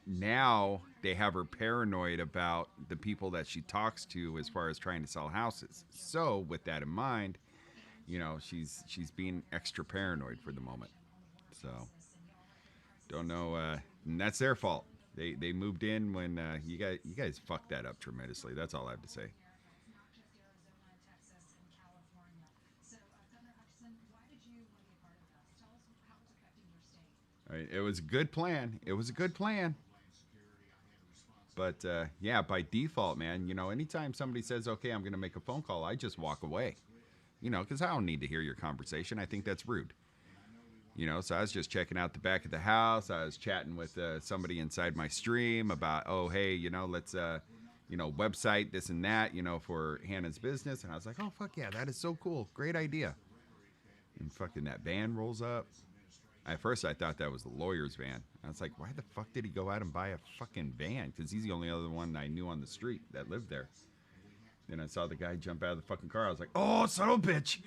now they have her paranoid about the people that she talks to as far as trying to sell houses. So with that in mind, she's being extra paranoid for the moment. So don't know, and that's their fault. They moved in when you guys fucked that up tremendously. That's all I have to say. All right, it was a good plan. It was a good plan. But yeah, by default, man, anytime somebody says, "Okay, I'm going to make a phone call," I just walk away. Because I don't need to hear your conversation. I think that's rude. So I was just checking out the back of the house. I was chatting with somebody inside my stream about, oh, hey, let's, website this and that, for Hannah's business. And I was like, oh, fuck yeah, that is so cool. Great idea. And fucking that van rolls up. At first, I thought that was the lawyer's van. I was like, why the fuck did he go out and buy a fucking van? Because he's the only other one I knew on the street that lived there. Then I saw the guy jump out of the fucking car. I was like, oh, son of a bitch.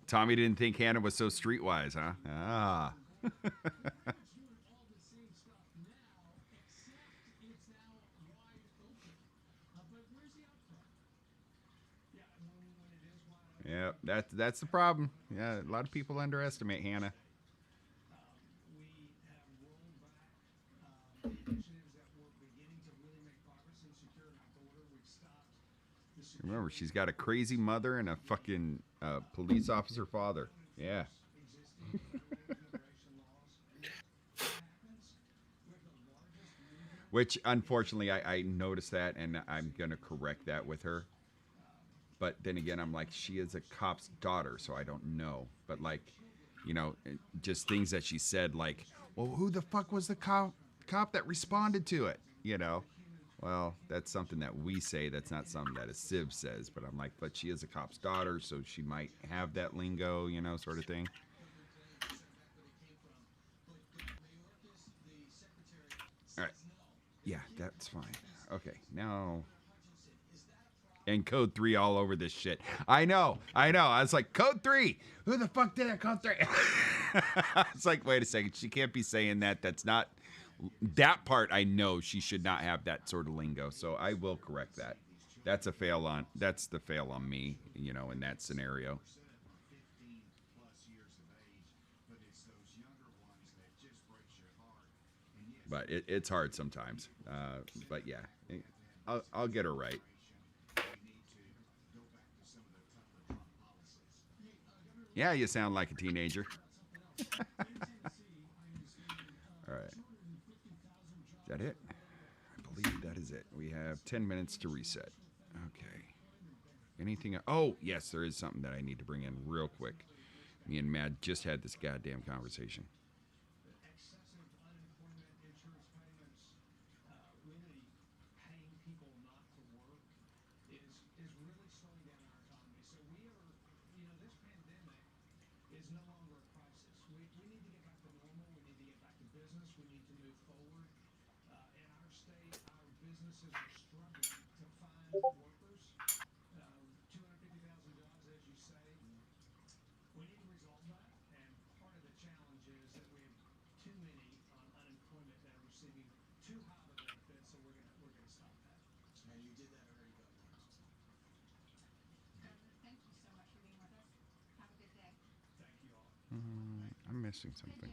Tommy didn't think Hannah was so streetwise, huh? Ah. Yeah, that's the problem. Yeah, a lot of people underestimate Hannah. Remember, she's got a crazy mother and a fucking police officer father. Yeah. Which, unfortunately, I noticed that, and I'm going to correct that with her. But then again, I'm like, she is a cop's daughter, so I don't know. But, like, just things that she said, like, well, who the fuck was the cop that responded to it? Well, that's something that we say. That's not something that a civ says. But I'm like, but she is a cop's daughter, so she might have that lingo, sort of thing. All right. Yeah, that's fine. Okay, now. And code 3 all over this shit. I know. I was like, code 3. Who the fuck did that code 3? It's like, wait a second. She can't be saying that. That's not. That part I know she should not have that sort of lingo. So I will correct that. That's the fail on me, in that scenario. But it's hard sometimes. But yeah, I'll get her right. Yeah, you sound like a teenager. All right. Is that it? I believe that is it. We have 10 minutes to reset. Okay. Anything? Oh, yes, there is something that I need to bring in real quick. Me and Mad just had this goddamn conversation. I'm missing something.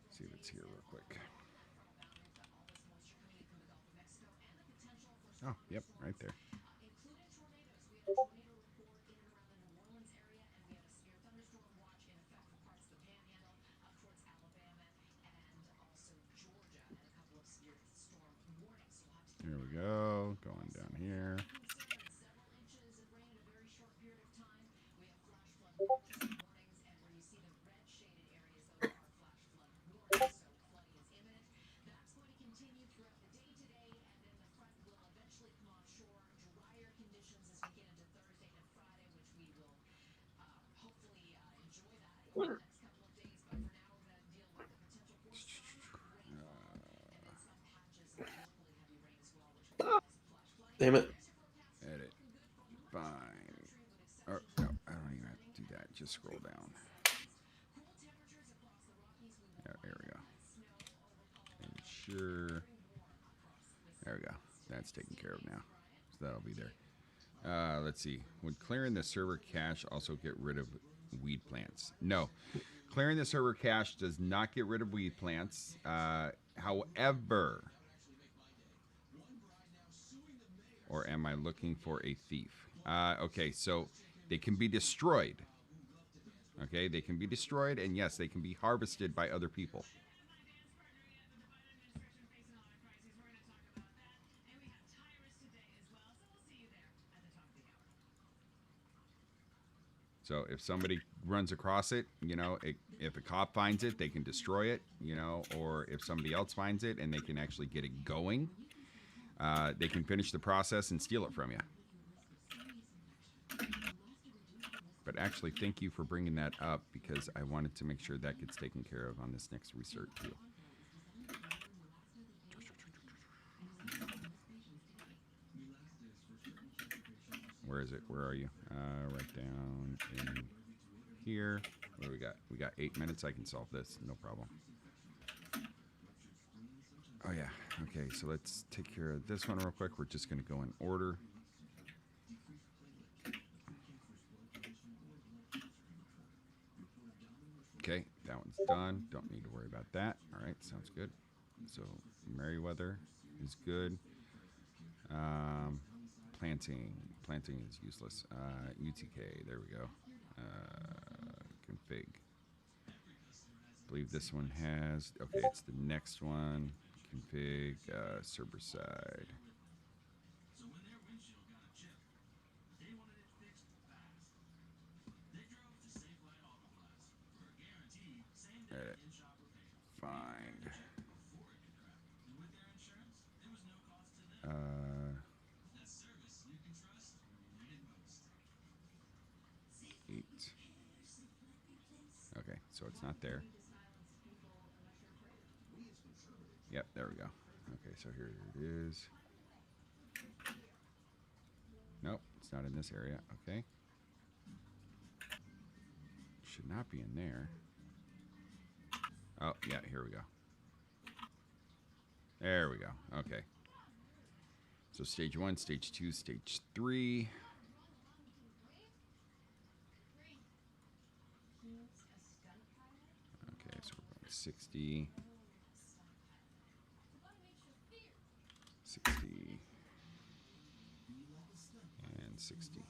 See if it's here real quick. Oh, yep, right there. There we go. Going down here. Damn it. Edit. Fine. Or, no, I don't even have to do that. Just scroll down. Yeah, there we go. Ensure. There we go. That's taken care of now. So that'll be there. Let's see. Would clearing the server cache also get rid of weed plants? No. Clearing the server cache does not get rid of weed plants. However, or am I looking for a thief? Okay, so they can be destroyed. Okay, they can be destroyed, and yes, they can be harvested by other people. So if somebody runs across it, if a cop finds it, they can destroy it, or if somebody else finds it and they can actually get it going, they can finish the process and steal it from you. But actually, thank you for bringing that up because I wanted to make sure that gets taken care of on this next research deal. Where is it? Where are you? Right down in here. What do we got? We got 8 minutes. I can solve this. No problem. Oh, yeah. Okay, so let's take care of this one real quick. We're just going to go in order. Okay, that one's done. Don't need to worry about that. All right, sounds good. So Merriweather is good. Planting is useless. UTK, there we go. Config. I believe this one has. Okay, it's the next one. Config server side. Edit. Find. 8. Okay, so it's not there. Yep, there we go. Okay, so here it is. Nope, it's not in this area. Okay. Should not be in there. Oh, yeah, here we go. There we go. Okay. So stage 1, stage 2, stage 3. Okay, so we're going 60. 60. And 60.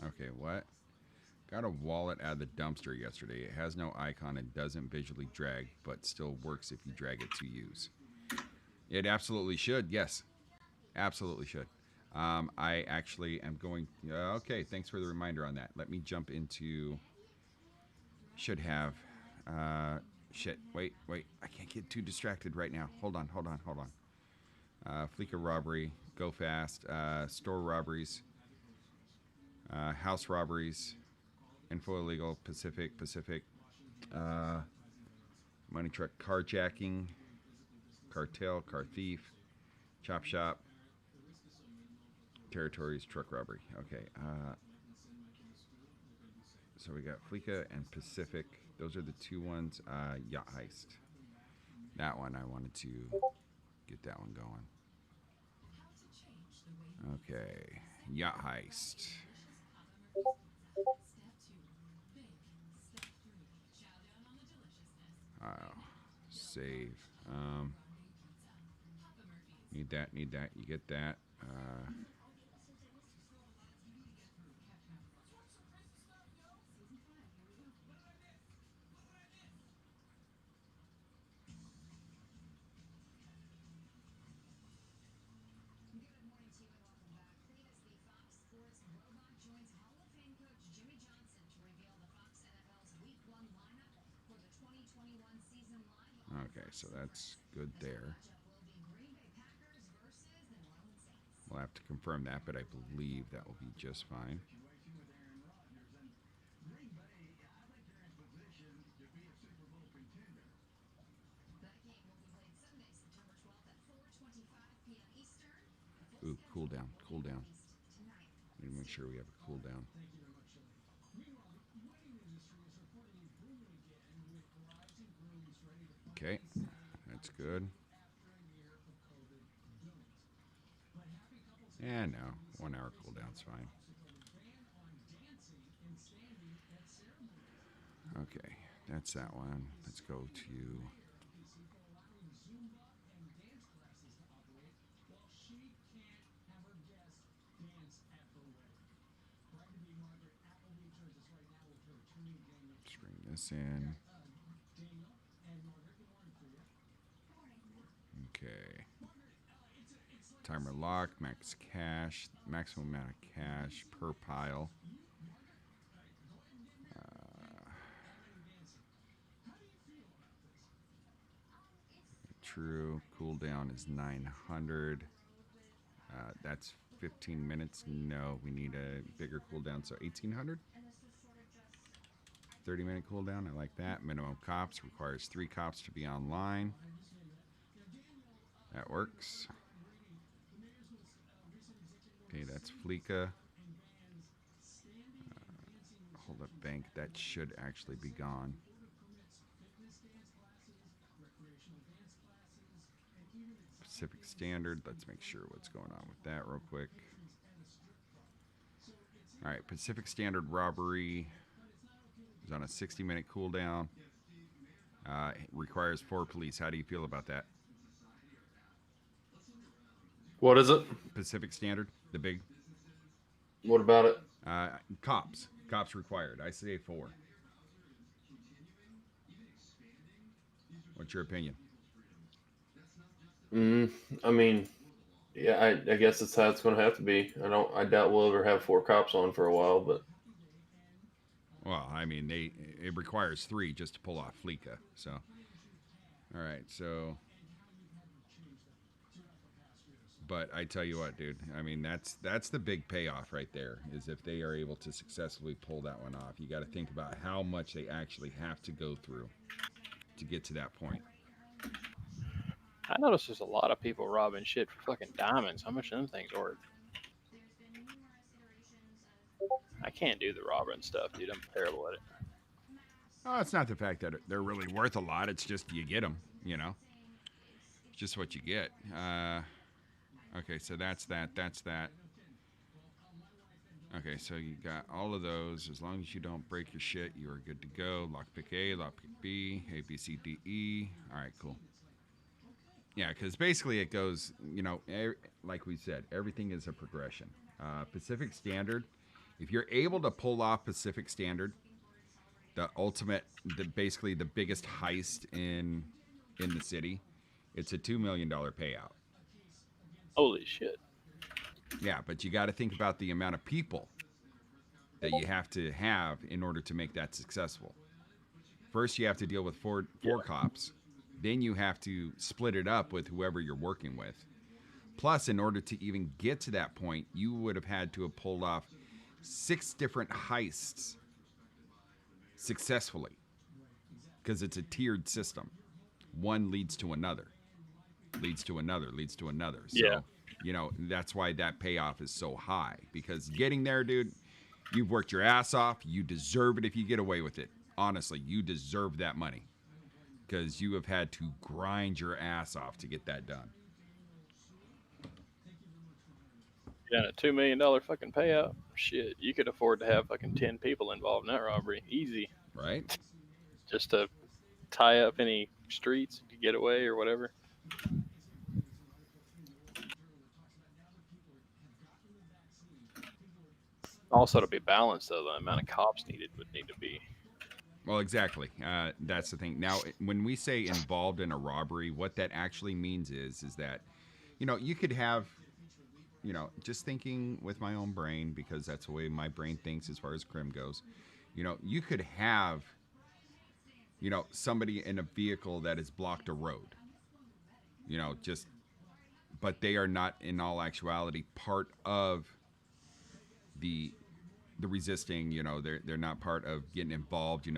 Okay, what? Got a wallet out of the dumpster yesterday. It has no icon and doesn't visually drag, but still works if you drag it to use. It absolutely should, yes. Absolutely should. I actually am going... okay, thanks for the reminder on that. Let me jump into... Should have... shit, wait. I can't get too distracted right now. Hold on. Fleeca robbery, go fast, store robberies, house robberies, info illegal, Pacific, money truck carjacking, cartel, car thief, chop shop, territories, truck robbery. Okay, so we got Fleeca and Pacific. Those are the two ones. Yacht heist. That one I wanted to get that one going. Okay, yacht heist. Save. Need that. You get that. Okay, so that's good there. We'll have to confirm that, but I believe that will be just fine. Ooh, cool down, cool down. Need to make sure we have a cool down. Okay, that's good. And no, 1 hour cooldown's fine. Okay, that's that one. Let's go to. Let's bring this in. Okay. Timer lock, max cash, maximum amount of cash per pile. True. Cooldown is 900. That's 15 minutes. No, we need a bigger cooldown. So 1800. 30-minute cooldown. I like that. Minimum cops requires 3 cops to be online. That works. Okay, that's Fleeka. Hold up bank. That should actually be gone. Pacific Standard. Let's make sure what's going on with that real quick. All right, Pacific Standard robbery is on a 60-minute cooldown. It requires 4 police. How do you feel about that? What is it? Pacific Standard, the big. What about it? Cops required. I say 4. What's your opinion? I mean, yeah, I guess that's how it's going to have to be. I doubt we'll ever have 4 cops on for a while, but. Well, I mean, it requires 3 just to pull off Fleeka. So, all right, so. But I tell you what, dude. I mean, that's the big payoff right there. Is if they are able to successfully pull that one off. You got to think about how much they actually have to go through to get to that point. I noticed there's a lot of people robbing shit for fucking diamonds. How much are them things worth? I can't do the robbing stuff, dude. I'm terrible at it. Oh, it's not the fact that they're really worth a lot. It's just you get them, you know. It's just what you get. Okay, so that's that. That's that. Okay, so you got all of those. As long as you don't break your shit, you are good to go. Lockpick A, lockpick B, A, B, C, D, E. All right, cool. Yeah, because basically it goes, you know, like we said, everything is a progression. Pacific Standard, if you're able to pull off Pacific Standard, the ultimate, basically the biggest heist in the city, it's a $2 million payout. Holy shit. Yeah, but you got to think about the amount of people that you have to have in order to make that successful. First, you have to deal with four cops. Then you have to split it up with whoever you're working with. Plus, in order to even get to that point, you would have had to have pulled off 6 different heists successfully, because it's a tiered system. One leads to another, leads to another, leads to another. So, Yeah. you know, that's why that payoff is so high. Because getting there, dude, you've worked your ass off. You deserve it if you get away with it. Honestly, you deserve that money. Because you have had to grind your ass off to get that done. Yeah, and a $2 million fucking payout. Shit, you could afford to have fucking 10 people involved in that robbery. Easy. Right? Just to tie up any streets to get away or whatever. Also, to be balanced, though, the amount of cops needed would need to be. Well, exactly. That's the thing. Now, when we say involved in a robbery, what that actually means is that, you know, you could have, you know, just thinking with my own brain, because that's the way my brain thinks as far as crime goes. You know, you could have, you know, somebody in a vehicle that has blocked a road. You know, just but they are not in all actuality part of the the resisting. They're not part of getting involved.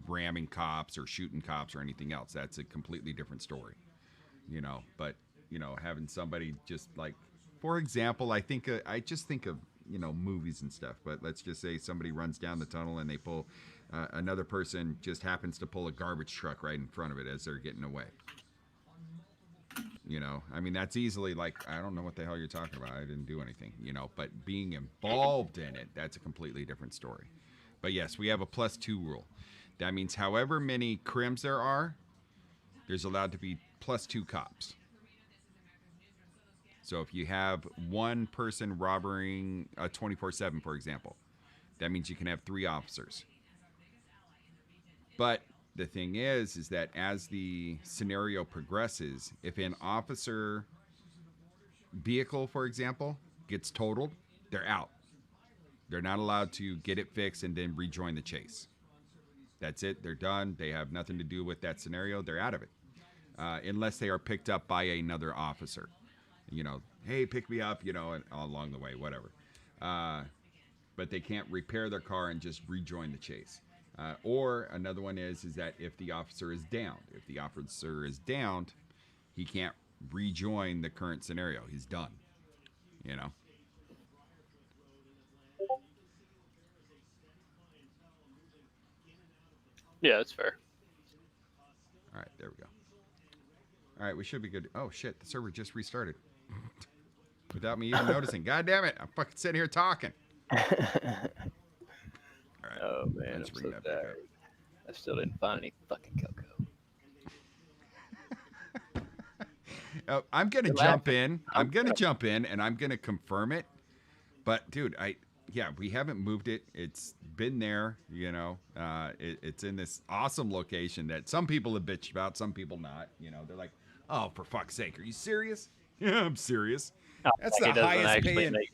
Ramming cops or shooting cops or anything else. That's a completely different story. But having somebody just like, for example, I just think of movies and stuff. But let's just say somebody runs down the tunnel and they pull another person just happens to pull a garbage truck right in front of it as they're getting away. I mean, that's easily like, I don't know what the hell you're talking about. I didn't do anything. But being involved in it, that's a completely different story. But yes, we have a +2 rule. That means however many crims there are, there's allowed to be +2 cops. So if you have one person robbing a 24/7, for example, that means you can have 3 officers. But the thing is that as the scenario progresses, if an officer vehicle, for example, gets totaled, they're out. They're not allowed to get it fixed and then rejoin the chase. That's it. They're done. They have nothing to do with that scenario. They're out of it. Unless they are picked up by another officer. Hey, pick me up, and along the way, whatever. But they can't repair their car and just rejoin the chase. Or another one is that if the officer is downed. If the officer is downed, he can't rejoin the current scenario. He's done. You know. Yeah, that's fair. All right, there we go. All right, we should be good. Oh shit, the server just restarted without me even noticing. God damn it! I'm fucking sitting here talking. All right, Oh man, let's I'm bring so that back up. tired. I still didn't find any fucking cocoa. I'm gonna You're jump laughing. in. I'm gonna jump in, and I'm gonna confirm it. But dude, we haven't moved it. It's been there. It's in this awesome location that some people have bitched about, some people not. They're like, oh, for fuck's sake, are you serious? Yeah, I'm serious. Oh, That's like the it doesn't highest actually paying. make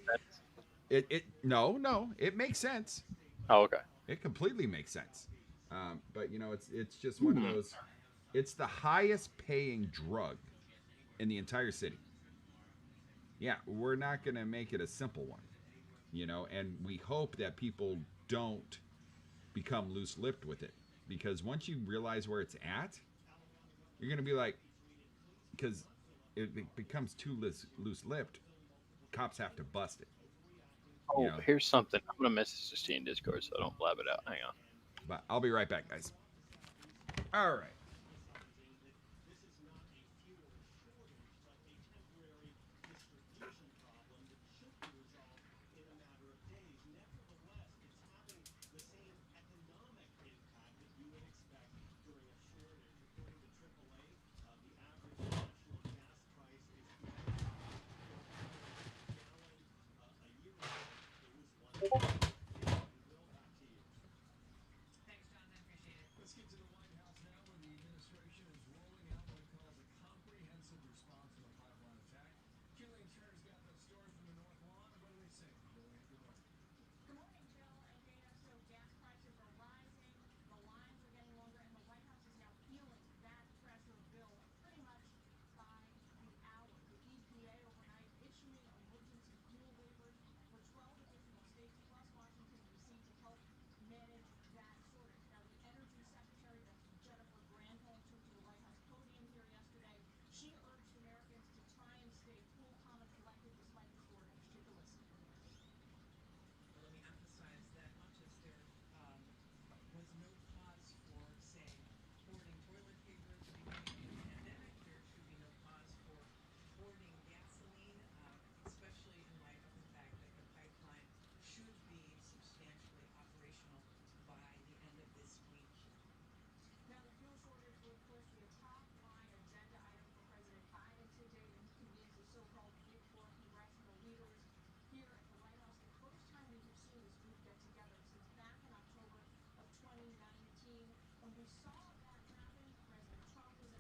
sense. No, it makes sense. Oh, okay. It completely makes sense. But it's just one of those. It's the highest paying drug in the entire city. Yeah, we're not gonna make it a simple one, and we hope that people don't become loose-lipped with it, because once you realize where it's at, you're gonna be like, because it becomes too loose-lipped, cops have to bust it, you Oh, know. here's something. I'm gonna message this to you in Discord so I don't blab it out. Hang on. But I'll be right back, guys. All right.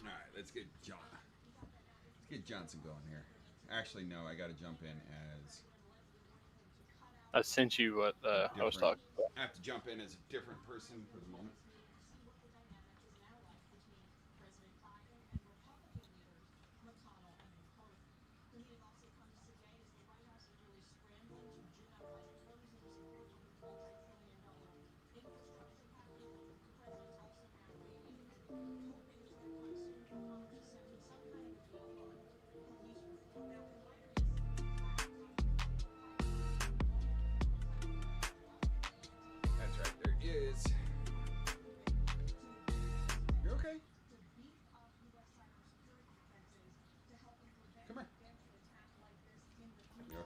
All right, let's get Johnson going here. Actually, no, I got to jump in as I sent you what a I was different. talking about. I have to jump in as a different person for the moment.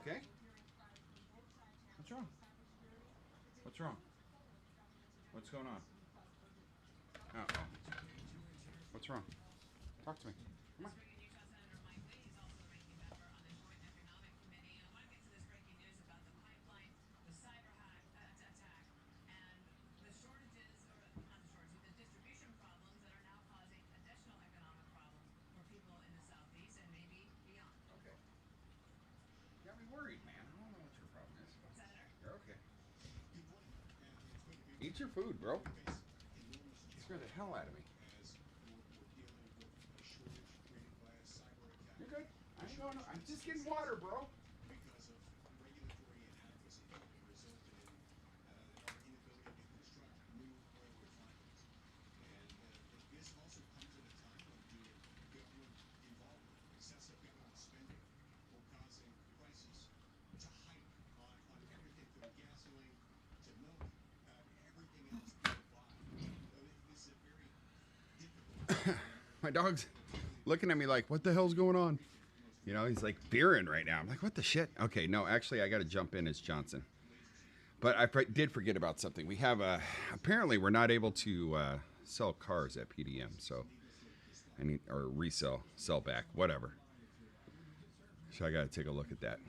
okay? What's wrong? What's wrong? What's going on? Oh. What's wrong? Talk to me. Come on. Okay. You got me worried, man. I don't know what your problem is. You're okay. Eat your food, bro. Scare the hell out of me. You're good. I ain't going. I'm just getting water, bro. My dog's looking at me like, what the hell's going on? You know, he's like fearing right now. I'm like, what the shit? Okay, no, actually, I got to jump in as Johnson. But I did forget about something. We have apparently we're not able to sell cars at PDM, so I need or sell back, whatever. So I got to take a look at that.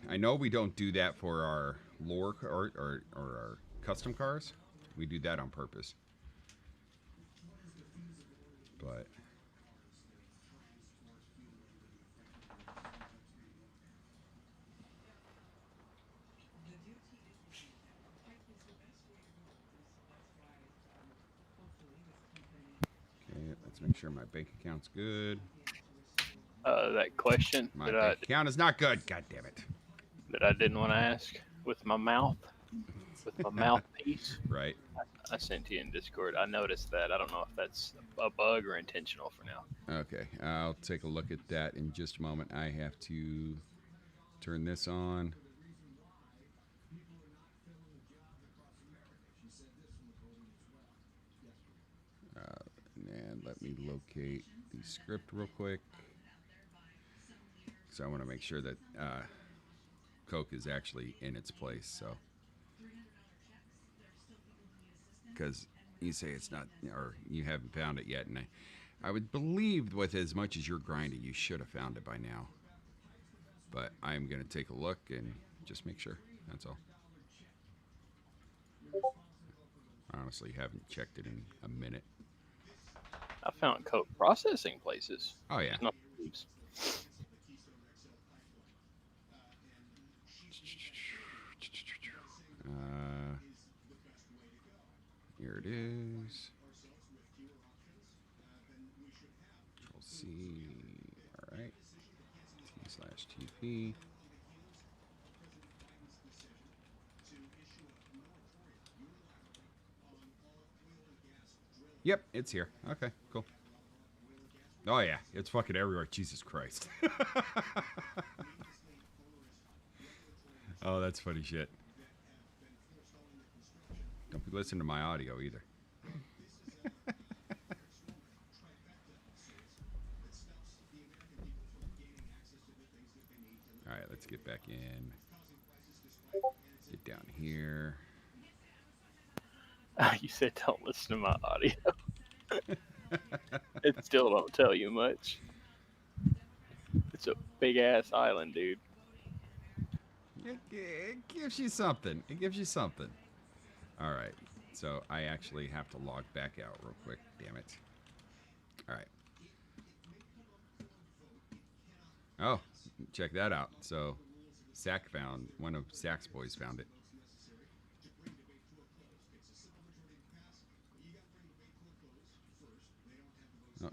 I know we don't do that for our lore or our custom cars. We do that on purpose. But okay, let's make sure my bank account's good. That question My bank account is not good. God damn it. that I didn't want to ask with my mouthpiece. Right. I sent to you in Discord. I noticed that. I don't know if that's a bug or intentional for now. Okay, I'll take a look at that in just a moment. I have to turn this on. And let me locate the script real quick. So I want to make sure that Coke is actually in its place. So, because you say it's not, or you haven't found it yet, and I would believe with as much as you're grinding, you should have found it by now. But I'm going to take a look and just make sure. That's all. I honestly haven't checked it in a minute. I found coke processing places. Oh, yeah. No leaves. Here it is. Control C. All right. T/TP. Yep, it's here. Okay, cool. Oh yeah, it's fucking everywhere. Jesus Christ. Oh, that's funny shit. Don't be listening to my audio either. All right, let's get back in. Get down here. You said don't listen to my audio. It still don't tell you much. It's a big ass island, dude. It gives you something. It gives you something. All right. So I actually have to log back out real quick. Damn it. All right. Oh, check that out. So one of Zach's boys found it.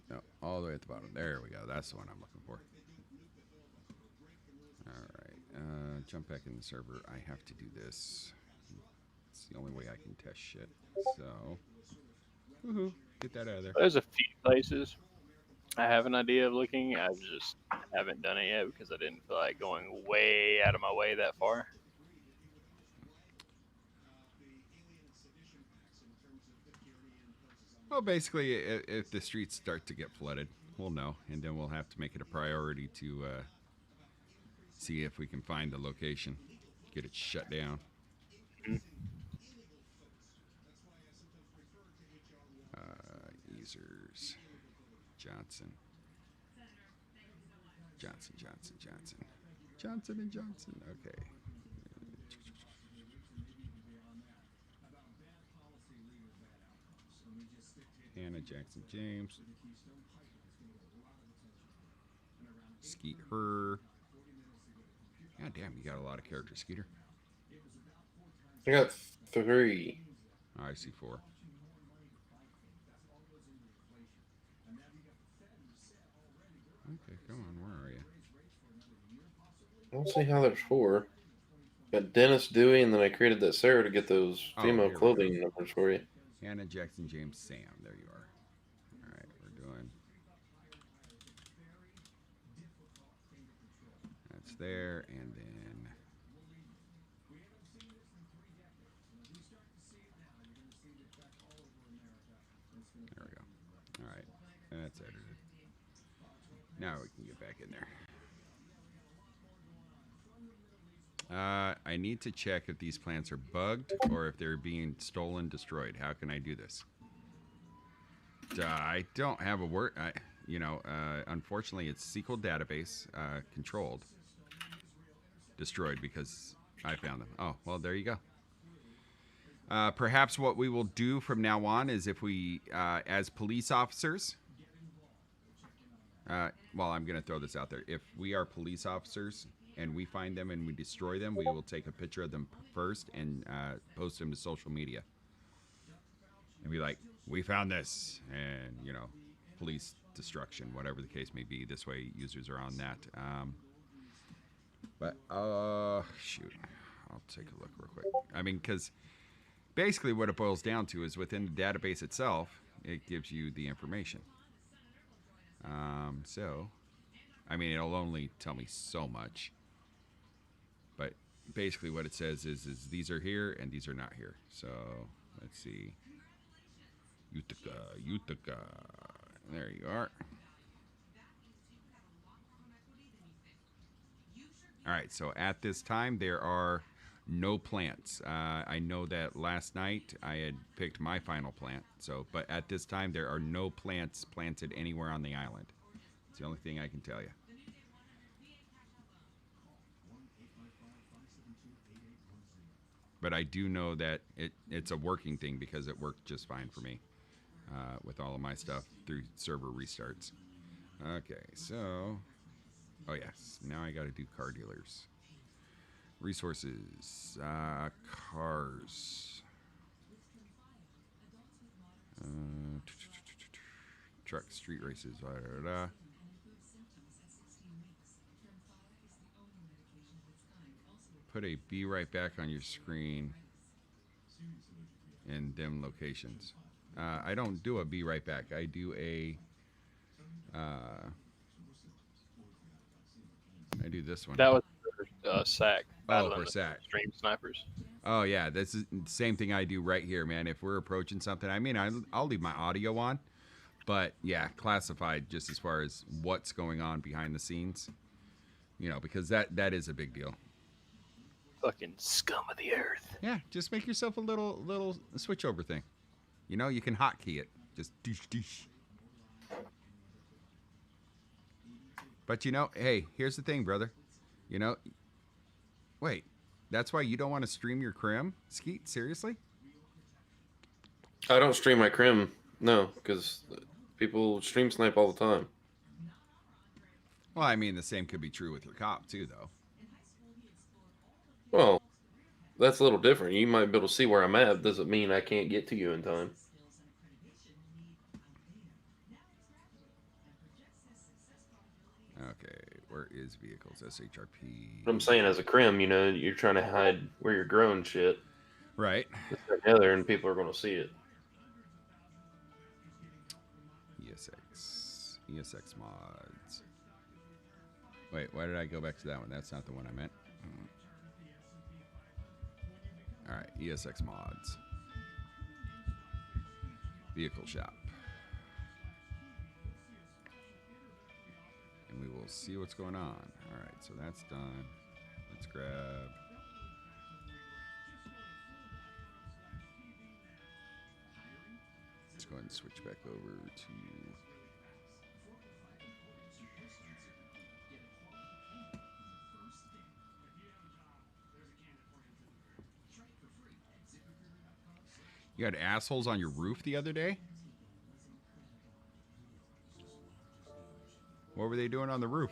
No, all the way at the bottom. There we go. That's the one I'm looking for. All right. Jump back in the server. I have to do this. It's the only way I can test shit. So, woohoo, get that out of there. There's a few places I have an idea of looking. I just haven't done it yet because I didn't feel like going way out of my way that far. Well, basically, if the streets start to get flooded, we'll know, and then we'll have to make it a priority to See if we can find the location. Get it shut down. Mhm. Users. Johnson. Johnson. Johnson and Johnson. Okay. Hannah Jackson James. Skeet her. God damn, you got a lot of characters, Skeeter. I got 3. Oh, I see 4. Okay, come on, where are you? I don't see how there's 4. Got Dennis Dewey, and then I created that Sarah to get those female here we clothing numbers for you. Hannah Jackson James Sam. There you are. All right, we're doing. That's there, and then. There we go. All right, that's edited. Now we can get back in there. I need to check if these plants are bugged or if they're being stolen, destroyed. How can I do this? I don't have a word. Unfortunately, it's SQL database controlled. Destroyed because I found them. Oh, well, there you go. Perhaps what we will do from now on is if we, as police officers, well, I'm going to throw this out there. If we are police officers and we find them and we destroy them, we will take a picture of them first and post them to social media. And be like, we found this, and, police destruction, whatever the case may be. This way, users are on that. Shoot. I'll take a look real quick. I mean, because basically what it boils down to is within the database itself, it gives you the information. It'll only tell me so much. But basically what it says is these are here and these are not here. So, let's see. Utica. There you are. All right, so at this time, there are no plants. I know that last night I had picked my final plant. But at this time, there are no plants planted anywhere on the island. It's the only thing I can tell you. But I do know that it's a working thing because it worked just fine for me with all of my stuff through server restarts. Okay, so... Oh, yes. Now I got to do car dealers. Resources. Cars. Truck, street races. Blah, blah, blah. Put a be right back on your screen in them locations. I don't do a be right back. I do a... I do this one. That was for SAC. Oh, for SAC. Stream snipers. Oh, yeah. This is the same thing I do right here, man. If we're approaching something, I'll leave my audio on. But, yeah, classified just as far as what's going on behind the scenes. Because that is a big deal. Fucking scum of the earth. Yeah, just make yourself a little switchover thing. You can hotkey it. Just doosh. But, hey, here's the thing, brother. Wait, that's why you don't want to stream your crim? Skeet, seriously? I don't stream my crim, no, because people stream snipe all the time. Well, the same could be true with your cop, too, though. Well, that's a little different. You might be able to see where I'm at. Doesn't mean I can't get to you in time. Okay, where is vehicles? SHRP. What I'm saying, as a crim, you're trying to hide where you're growing shit. Right. Together, and people are going to see it. ESX mods. Wait, why did I go back to that one? That's not the one I meant. All right, ESX mods. Vehicle shop. And we will we'll see what's going on. All right, so that's done. Let's grab. Let's go ahead and switch back over to. You had assholes on your roof the other day? What were they doing on the roof?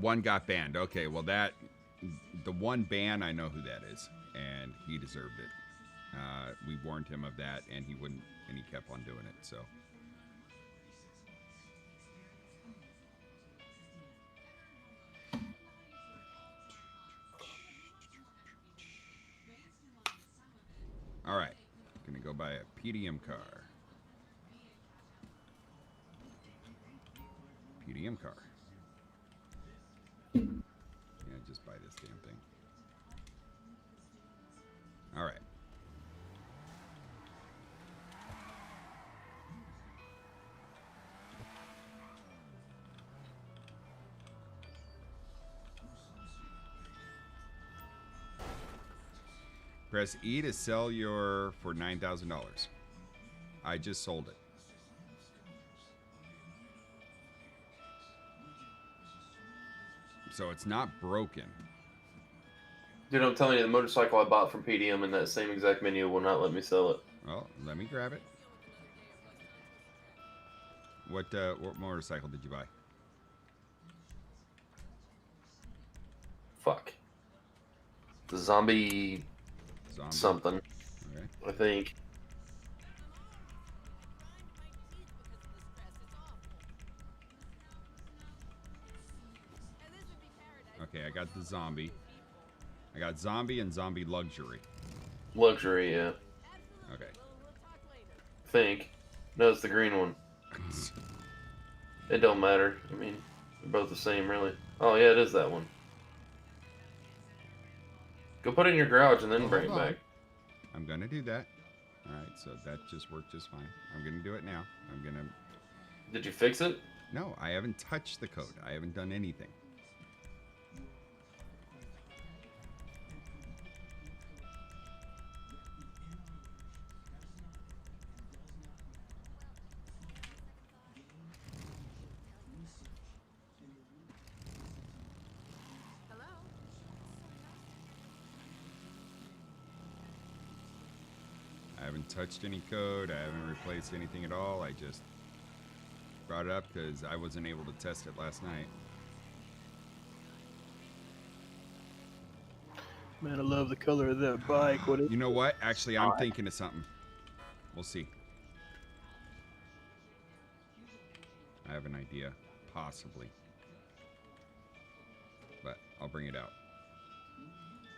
One got banned. Okay, well the one ban, I know who that is, and he deserved it. We warned him of that, and he wouldn't, and he kept on doing it. So. All right, gonna go buy a PDM car. PDM car. Yeah, just buy this damn thing. All right. Press E to sell your for $9,000. I just sold it. So it's not broken. Dude, I'm telling you, the motorcycle I bought from PDM in that same exact menu will not let me sell it. Well, let me grab it. What motorcycle did you buy? Fuck. The zombie something. Okay. I think. Okay, I got the zombie. I got zombie and zombie luxury. Luxury, yeah. Okay. Think. No, it's the green one. It don't matter. I mean, they're both the same, really. Oh, yeah, it is that one. Go put it in your garage and then bring it back. I'm going to do that. All right, so that just worked just fine. I'm going to do it now. I'm going to... Did you fix it? No, I haven't touched the code. I haven't done anything. I haven't touched any code. I haven't replaced anything at all. I just brought it up because I wasn't able to test it last night. Man, I love the color of that bike. What is You know what? Actually, I'm thinking of something. We'll see. I have an idea. Possibly. But I'll bring it out.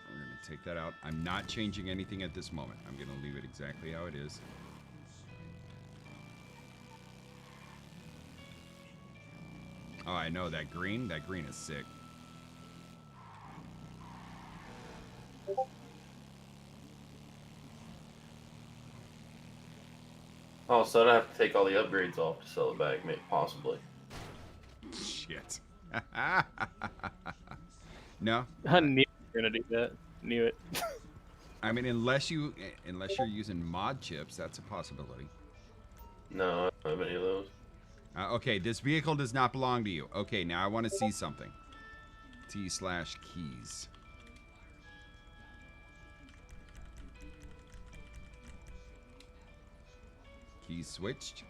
We're going to take that out. I'm not changing anything at this moment. I'm going to leave it exactly how it is. Oh, I know that green. That green is sick. Oh, so I'd have to take all the upgrades off to sell it back, maybe, possibly. Shit. No. I knew you were gonna do that. Knew it. I mean, unless you're using mod chips, that's a possibility. No, I don't have any of those. Okay, this vehicle does not belong to you. Okay, now I want to see something. T/keys. Keys switched.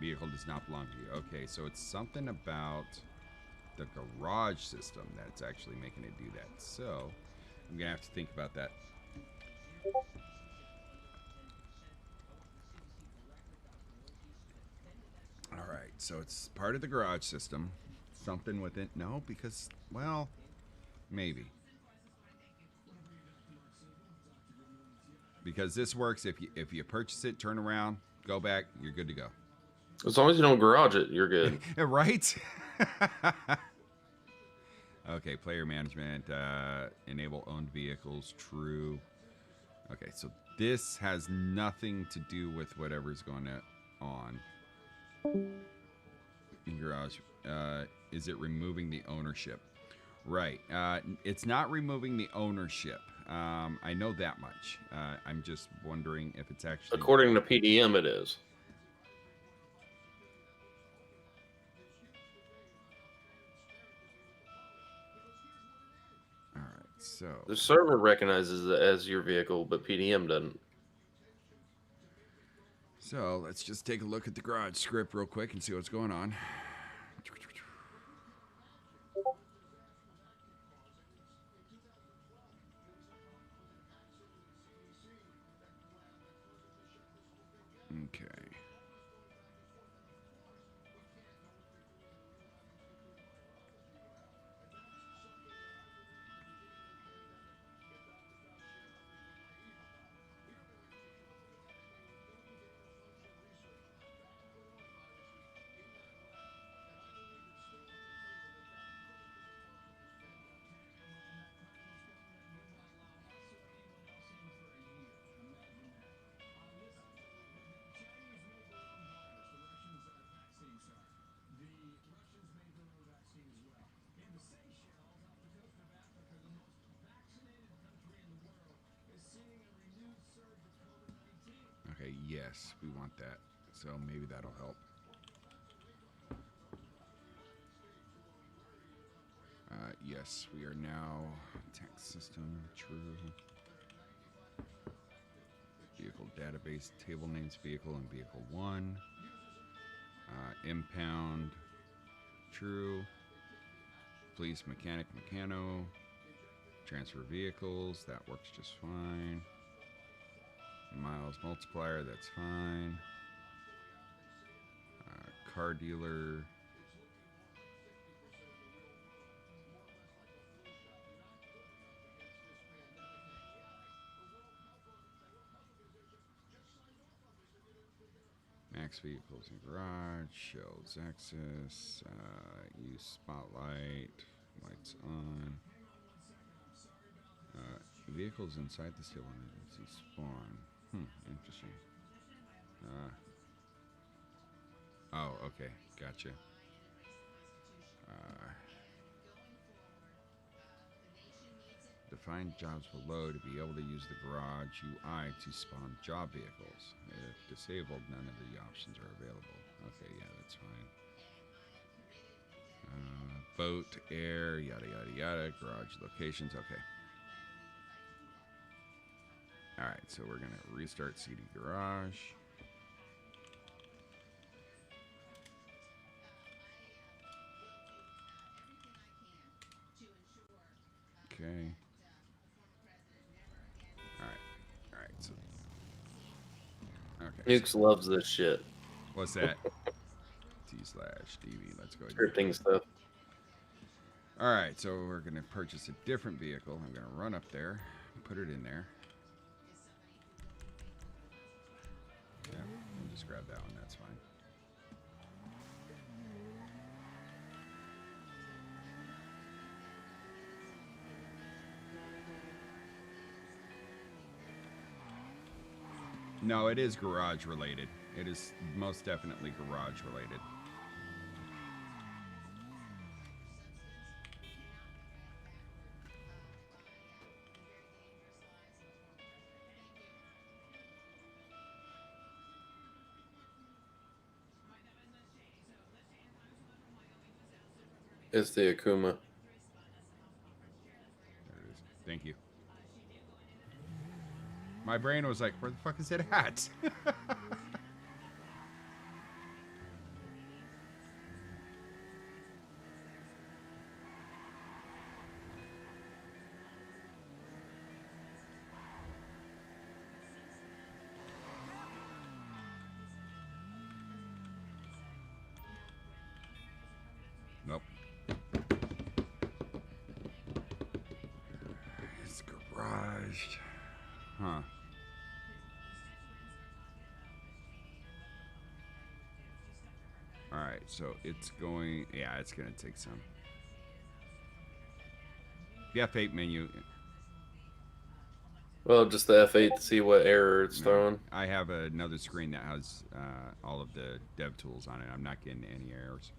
Vehicle does not belong to you. Okay, so it's something about the garage system that's actually making it do that. So I'm gonna have to think about that. All right, so it's part of the garage system. Something with it. No, because, well, maybe. because this works if you purchase it, turn around, go back, you're good to go. As long as you don't garage it, you're good. Right? Okay, player management, enable owned vehicles, true. Okay, so this has nothing to do with whatever's going on in garage. Is it removing the ownership? Right. It's not removing the ownership. I know that much. I'm just wondering if it's actually... According to PDM, it is. All right, so... The server recognizes it as your vehicle, but PDM doesn't. So let's just take a look at the garage script real quick and see what's going on. Okay. Okay, yes, we want that. So maybe that'll help. Yes, we are now text system, true. Vehicle database, table names, vehicle and vehicle 1. Impound, true. Police, mechanic, mechano. Transfer vehicles, that works just fine. Miles multiplier, that's fine. Car dealer. Max vehicles in garage, shelves access, use spotlight, lights on. Vehicles inside the table emergency spawn. Interesting. Oh, okay, gotcha. Define jobs below to be able to use the garage UI to spawn job vehicles. If disabled, none of the options are available. Okay, yeah, that's fine. Boat, air, yada yada yada, garage locations, okay. Alright, so we're gonna restart CD Garage. Okay. Alright, so okay. Nukes loves this shit. What's that? T/DV, let's go ahead. Scripting stuff. Alright, so we're gonna purchase a different vehicle. I'm gonna run up there, put it in there. Yeah, we'll just grab that one, that's fine. No, it is garage related. It is most definitely garage related. It's the Akuma. There it is. Thank you. My brain was like, where the fuck is it at? Nope. It's garaged. Huh. right, so it's going. Yeah, it's gonna take some. The F8 menu. Well, just the F8 to see what error it's No, throwing. I have another screen that has all of the dev tools on it. I'm not getting any errors.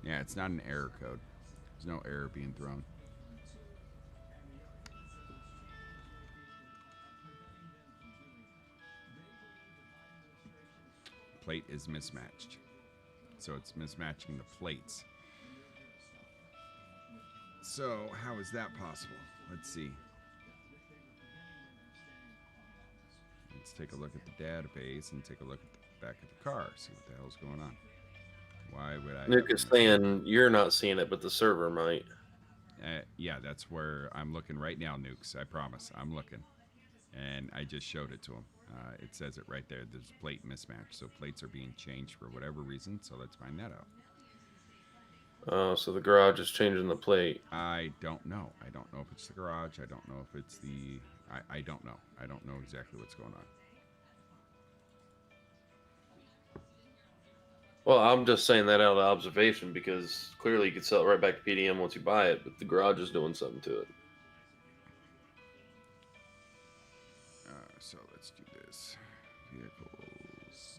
Yeah, it's not an error code. There's no error being thrown. Plate is mismatched. So it's mismatching the plates. So how is that possible? Let's see. Let's take a look at the database and take a look at the back of the car. See what the hell's going on. Why would I? Nick is saying you're not seeing it, but the server might. Yeah, that's where I'm looking right now, Nukes. I promise. I'm looking. And I just showed it to him. It says it right there. There's plate mismatch. So plates are being changed for whatever reason. So let's find that out. Oh, so the garage is changing the plate. I don't know. I don't know if it's the garage. I don't know if it's the... I don't know. I don't know exactly what's going on. Well, I'm just saying that out of observation because clearly you could sell it right back to PDM once you buy it, but the garage is doing something to it. So let's do this. Vehicles.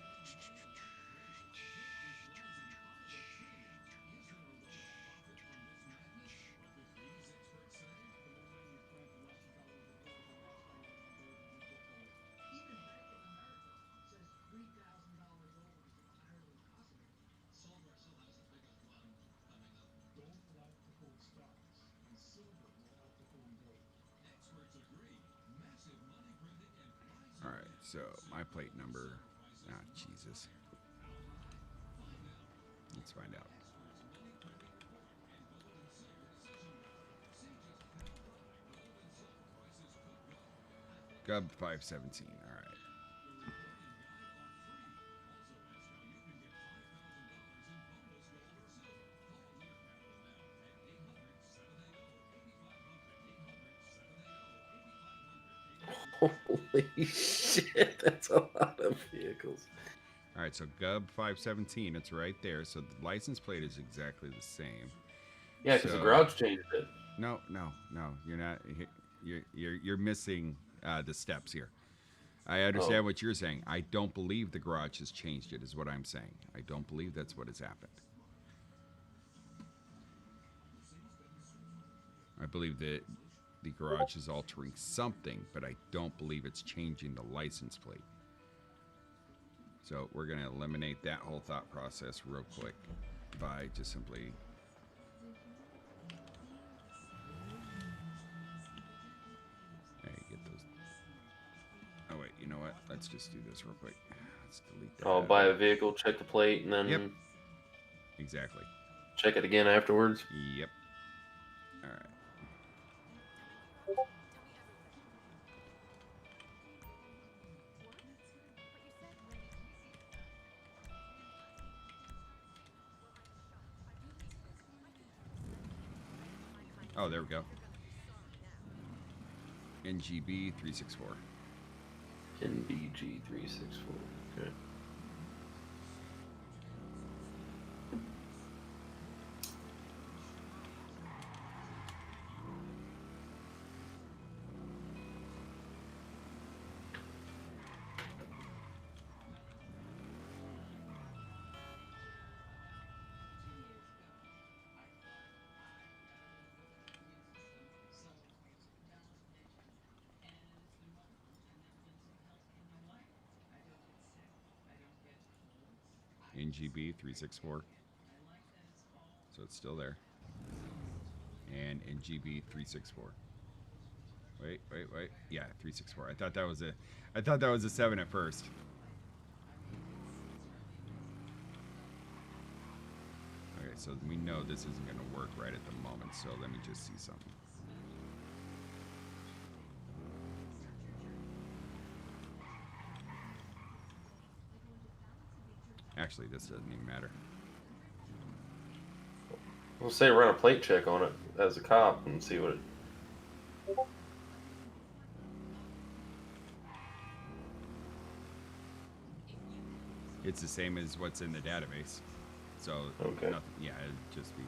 All right, so my plate number. Jesus. Let's find out. Gub 517. All right. Holy shit, that's a lot of vehicles. All right, so Gub 517. It's right there. So the license plate is exactly the same. Yeah, because So- the garage changed it. No. You're not. You're missing the steps here. I understand what you're saying. I don't believe the garage has changed it, is what I'm saying. I don't believe that's what has happened. I believe that the garage is altering something, but I don't believe it's changing the license plate. So we're going to eliminate that whole thought process real quick by just simply... Hey, get those... Oh, wait, you know what? Let's just do this real quick. Let's delete that. I'll buy a vehicle, check the plate, and then Yep. Exactly. check it again afterwards. Yep. All right. Oh, there we go. NGB 364. NBG 364. Okay. NGB 364. So it's still there. And NGB 364. Wait. Yeah, 364. I thought that was a 7 at first. Okay, so we know this isn't going to work right at the moment, so let me just see something. Actually, this doesn't even matter. We'll say run a plate check on it as a cop and see what it. It's the same as what's in the database. So Okay. nothing. Yeah, it'd just be.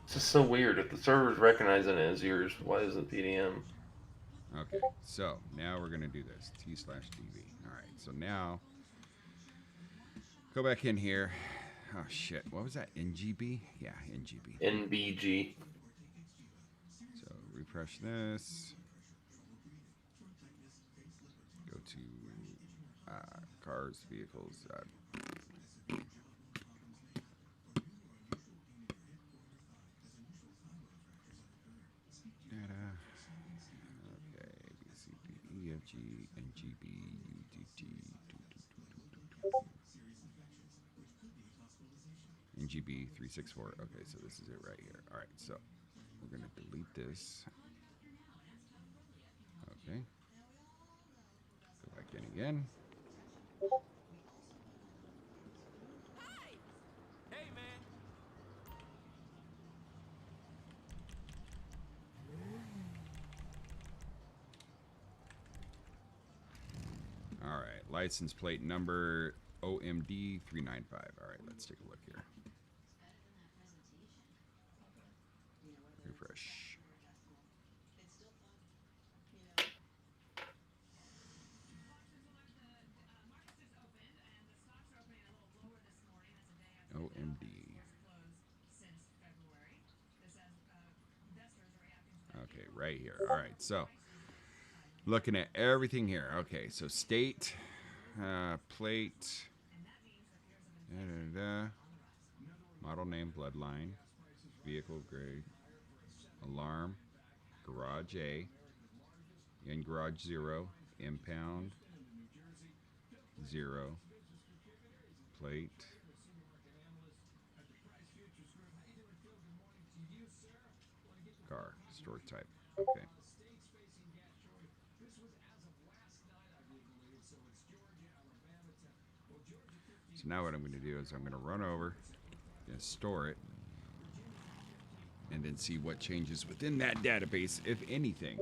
It's just so weird. If the server's recognizing it as yours, why isn't PDM? Okay, so now we're gonna do this T/DV. All right, so now go back in here. Oh shit, what was that? NGB? Yeah, NGB. NBG. So refresh this. Go to cars, vehicles. Data. Okay, A, B, C, D, E, F, G, N, G, B, U, D, T, NGB 364. Okay, so this is it right here. All right, so we're gonna delete this. Okay, go back in again. All right, license plate number OMD 395. All right, let's take a look here. Refresh. OMD. Okay, right here. All right, so looking at everything here. Okay, so state, plate, model name, bloodline, vehicle grade, alarm, garage A, in garage 0, impound 0, plate, car, store type. Okay. So now what I'm going to do is I'm going to run over, going to store it, and then see what changes within that database, if anything.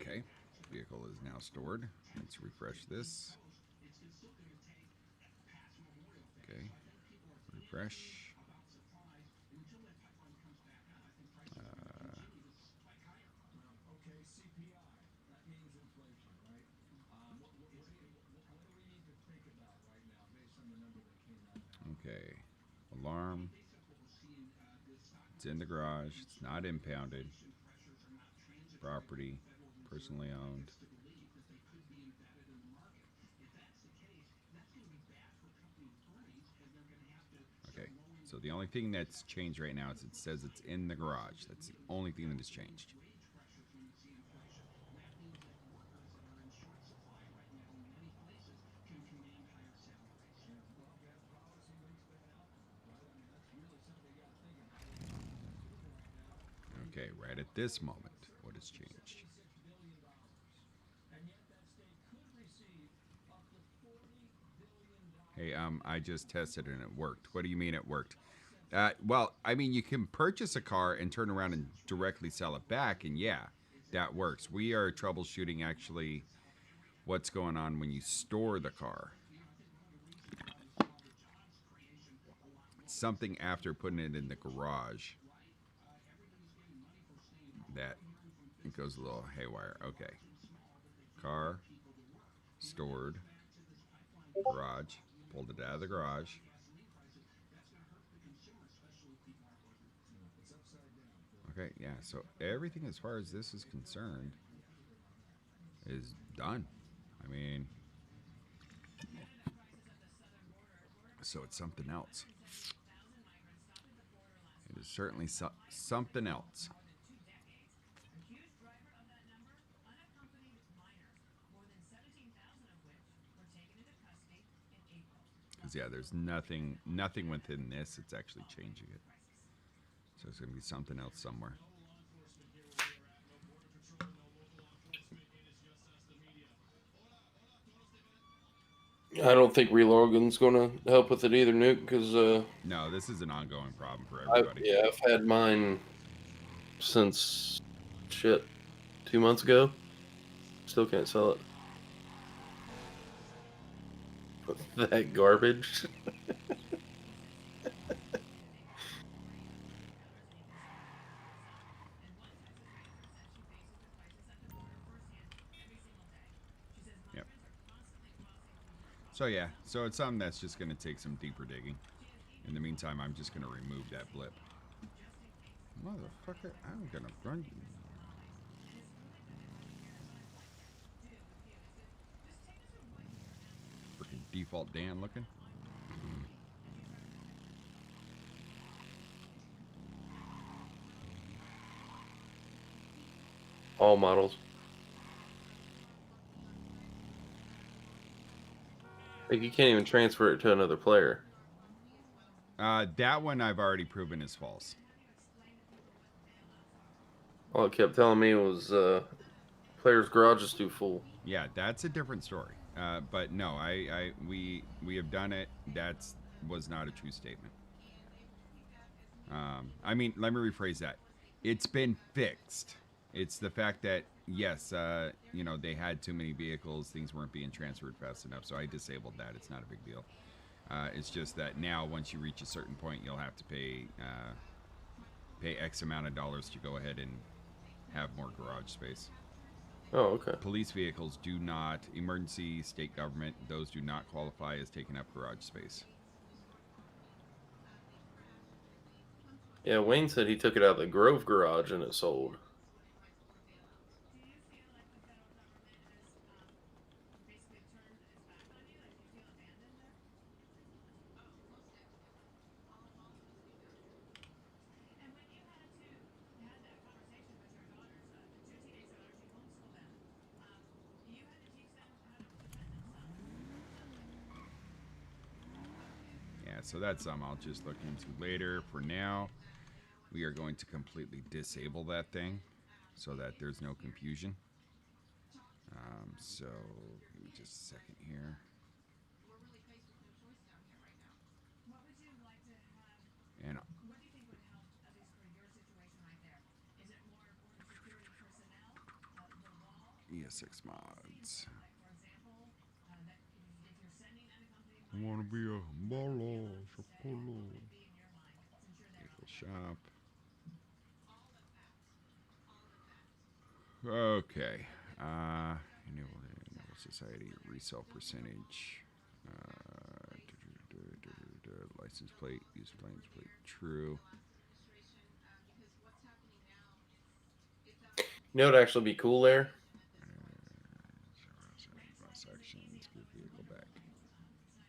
Okay, vehicle is now stored. Let's refresh this. Okay, refresh. Okay, alarm. It's in the garage. It's not impounded. Property, personally owned. Okay, so the only thing that's changed right now is it says it's in the garage. That's the only thing that has changed. Okay, right at this moment, what has changed? Hey, I just tested and it worked. What do you mean it worked? Well, I mean, you can purchase a car and turn around and directly sell it back, and yeah, that works. We are troubleshooting actually what's going on when you store the car. Something after putting it in the garage that it goes a little haywire. Okay. Car, stored, garage, pulled it out of the garage. Okay, yeah, so everything as far as this is concerned is done. I mean, so it's something else. It is certainly something else. because yeah, there's nothing within this. It's actually changing it. So it's gonna be something else somewhere. I don't think relogging's going to help with it either, Nuke, because No, this is an ongoing problem for everybody. I've had mine since 2 months ago. Still can't sell it. That garbage. Yep. So yeah, so it's something that's just gonna take some deeper digging. In the meantime, I'm just gonna remove that blip. Motherfucker, I'm gonna run. Freaking default Dan looking. All models. Like, you can't even transfer it to another player. That one I've already proven is false. All it kept telling me was player's garage is too full. Yeah, that's a different story. But no, we have done it. That's was not a true statement. I mean, let me rephrase that. It's been fixed. It's the fact that yes, you know, they had too many vehicles. Things weren't being transferred fast enough, so I disabled that. It's not a big deal. It's just that now, once you reach a certain point, you'll have to pay X amount of dollars to go ahead and have more garage space. Oh, okay. Police vehicles do not, emergency, state government, those do not qualify as taking up garage space. Yeah, Wayne said he took it out of the Grove garage and it sold. Yeah, so that's something I'll just look into later. For now, we are going to completely disable that thing so that there's no confusion. So, give me just a second here. And ESX mods. I want to be a bolo, chocolo. Vehicle shop. Okay. Enable society resale percentage. License plate, use license plate, true. You know what would actually be cool there? Sections, give vehicle back.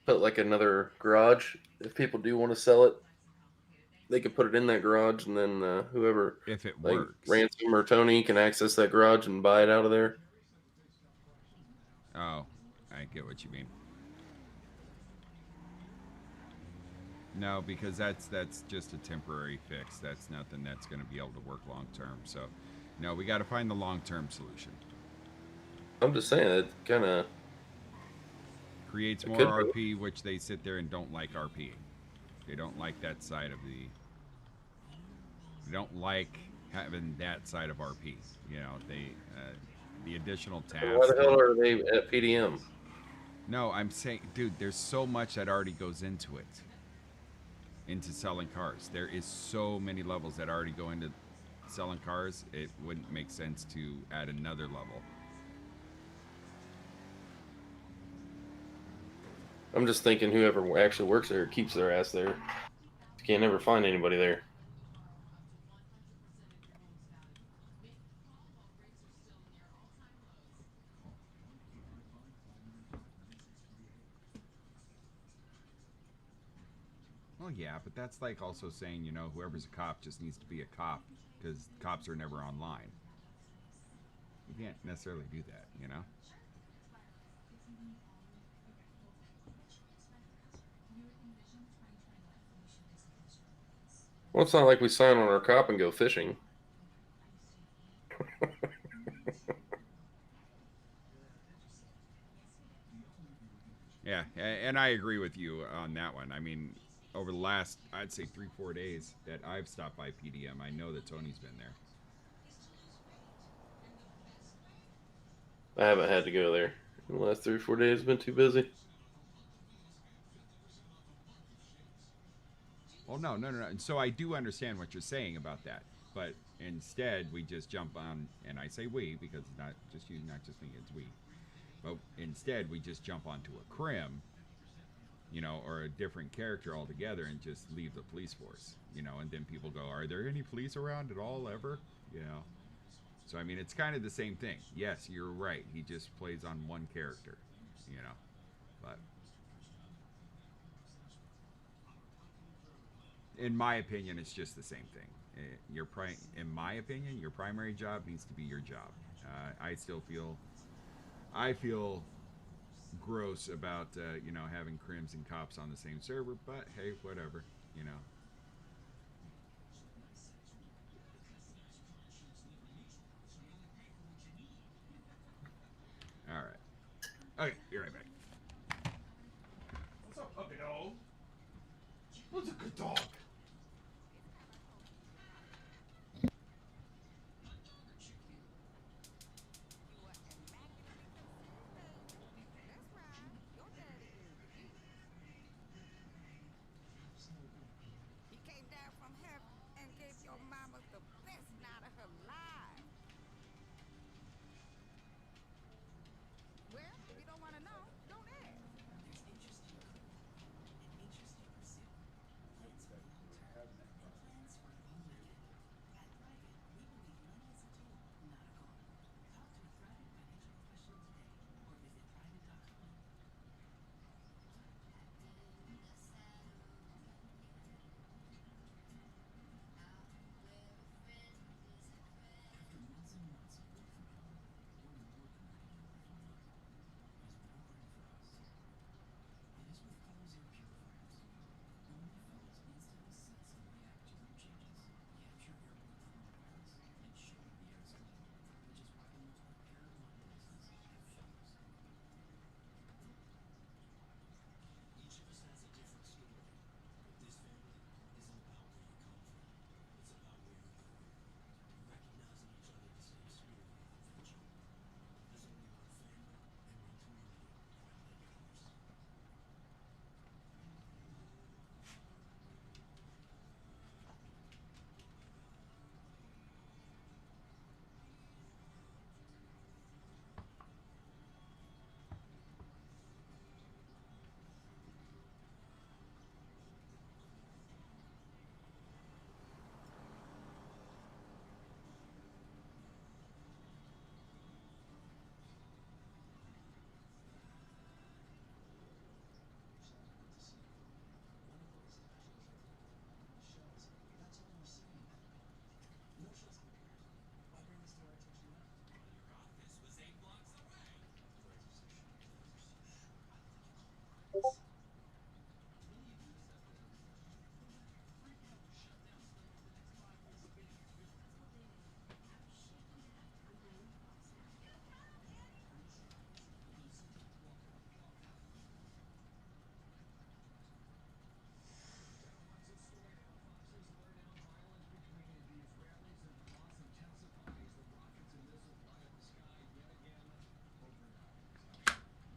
Put like another garage. If people do want to sell it, they could put it in that garage, and then whoever, If it like works. Ransom or Tony, can access that garage and buy it out of there. Oh, I get what you mean. No, because that's just a temporary fix. That's nothing that's going to be able to work long term. So, no, we got to find the long term solution. I'm just saying it kind of Creates more RP, which they sit there and don't like RPing. They don't like that side of the. They don't like having that side of RP. You know, they the additional tasks. Why the hell are they at PDM? No, I'm saying, dude, there's so much that already goes into it. Into selling cars. There is so many levels that already go into selling cars. It wouldn't make sense to add another level. I'm just thinking whoever actually works there keeps their ass there. You can't never find anybody there. Well, yeah, but that's like also saying, you know, whoever's a cop just needs to be a cop because cops are never online. You can't necessarily do that, you know? Well, it's not like we sign on our cop and go fishing. Yeah, and I agree with you on that one. I mean, over the last, I'd say 3-4 days that I've stopped by PDM, I know that Tony's been there. I haven't had to go there in the last 3 or 4 days. Been too busy. Well, no. And so I do understand what you're saying about that, but instead we just jump on, and I say we because it's not just you, not just me, it's we. But instead we just jump onto a crim, or a different character altogether, and just leave the police force, and then people go, "Are there any police around at all ever?" So I mean, it's kind of the same thing. Yes, you're right. He just plays on one character, but in my opinion, it's just the same thing. In my opinion, your primary job needs to be your job. I feel gross about having crims and cops on the same server, but hey, whatever, you know. All right. Okay, be right back. What's up, puppy dog? What's a good dog? He came down from heaven and gave your mama the best night of her life. Well, if you don't want to know, don't ask.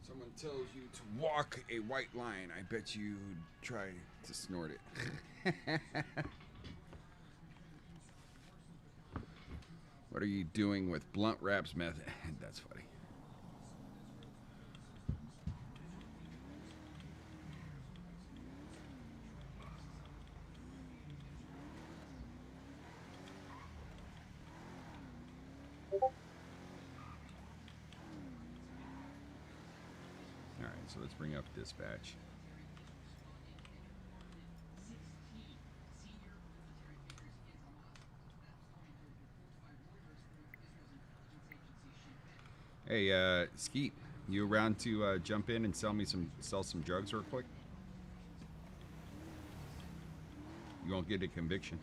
Someone tells you to walk a white line, I bet you try to snort it. What are you doing with blunt wraps method? That's funny. All right, so let's bring up dispatch. Hey, Skeet, you around to jump in and sell some drugs real quick? You won't get a conviction.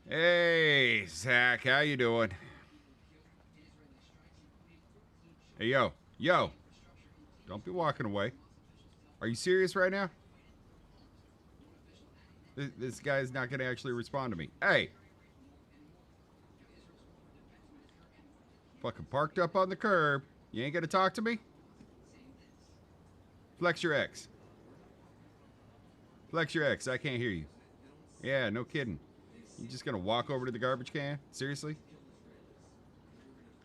Hey, Zach, how you doing? Hey, yo, don't be walking away. Are you serious right now? This guy's not gonna actually respond to me. Hey, fucking parked up on the curb. You ain't gonna talk to me? Flex your X. Flex your X. I can't hear you. Yeah, no kidding. You just gonna walk over to the garbage can? Seriously?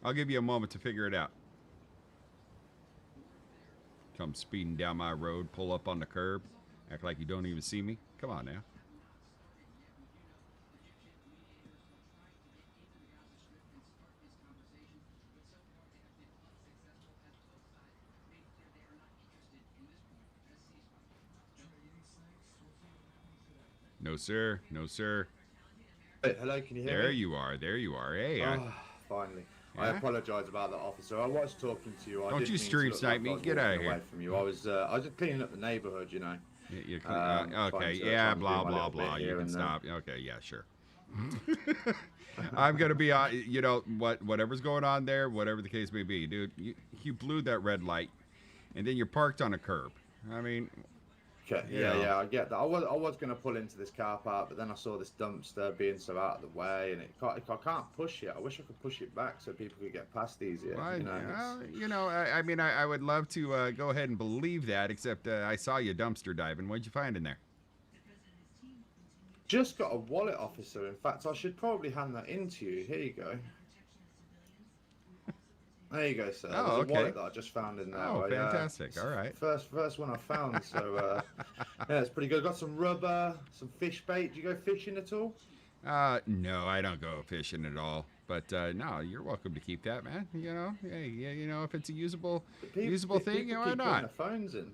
I'll give you a moment to figure it out. Come speeding down my road, pull up on the curb, act like you don't even see me. Come on now. No, sir. No, sir. Hey, hello, can you hear There me? you are. There you are. Hey, Finally. Yeah? I apologise about that, officer. I was talking to you. I Don't didn't you mean stream to look snipe like me. I was Get outta walking here. away from you. I was just cleaning up the neighbourhood, you know. okay, trying yeah, to do blah, my blah, little bit blah. You here can and there. stop. Okay, yeah, sure. I'm going to be, you know, whatever's going on there, whatever the case may be. Dude, you blew that red light, and then you're parked on a curb. I mean, Okay, you yeah, know. yeah, I get that. I was going to pull into this car park, but then I saw this dumpster being so out of the way, and I can't push it. I wish I could push it back so people could get past easier. Well, You know, it's you know, I mean, I would love to go ahead and believe that, except I saw you dumpster diving. What'd you find in there? just got a wallet, officer. In fact, I should probably hand that in to you. Here you go. There you go, sir. Oh, There's a okay. wallet that I just found in there. Oh, fantastic. It's All right. First one I found. So yeah, it's pretty good. Got some rubber, some fish bait. Do you go fishing at all? No, I don't go fishing at all. But no, you're welcome to keep that, man. You know, hey, yeah, you know, if it's a usable thing, People why keep putting not? their phones in.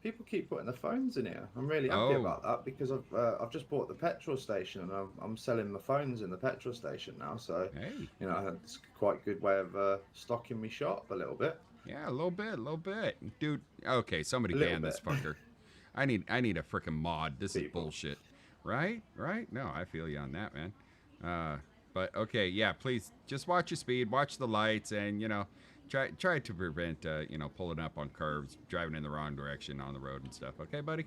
People keep putting their phones in here. I'm really happy Oh. about that because I've just bought the petrol station and I'm selling my phones in the petrol station now. So Hey, you know it's quite a good way of stocking me shop a little bit. yeah, a little bit, dude. Okay, somebody A little ban this bit. fucker. I need a freaking mod. This is People. bullshit. Right? No, I feel you on that, man. But okay, yeah, please just watch your speed, watch the lights, and you know, try to prevent you know, pulling up on curves, driving in the wrong direction on the road and stuff. Okay, buddy?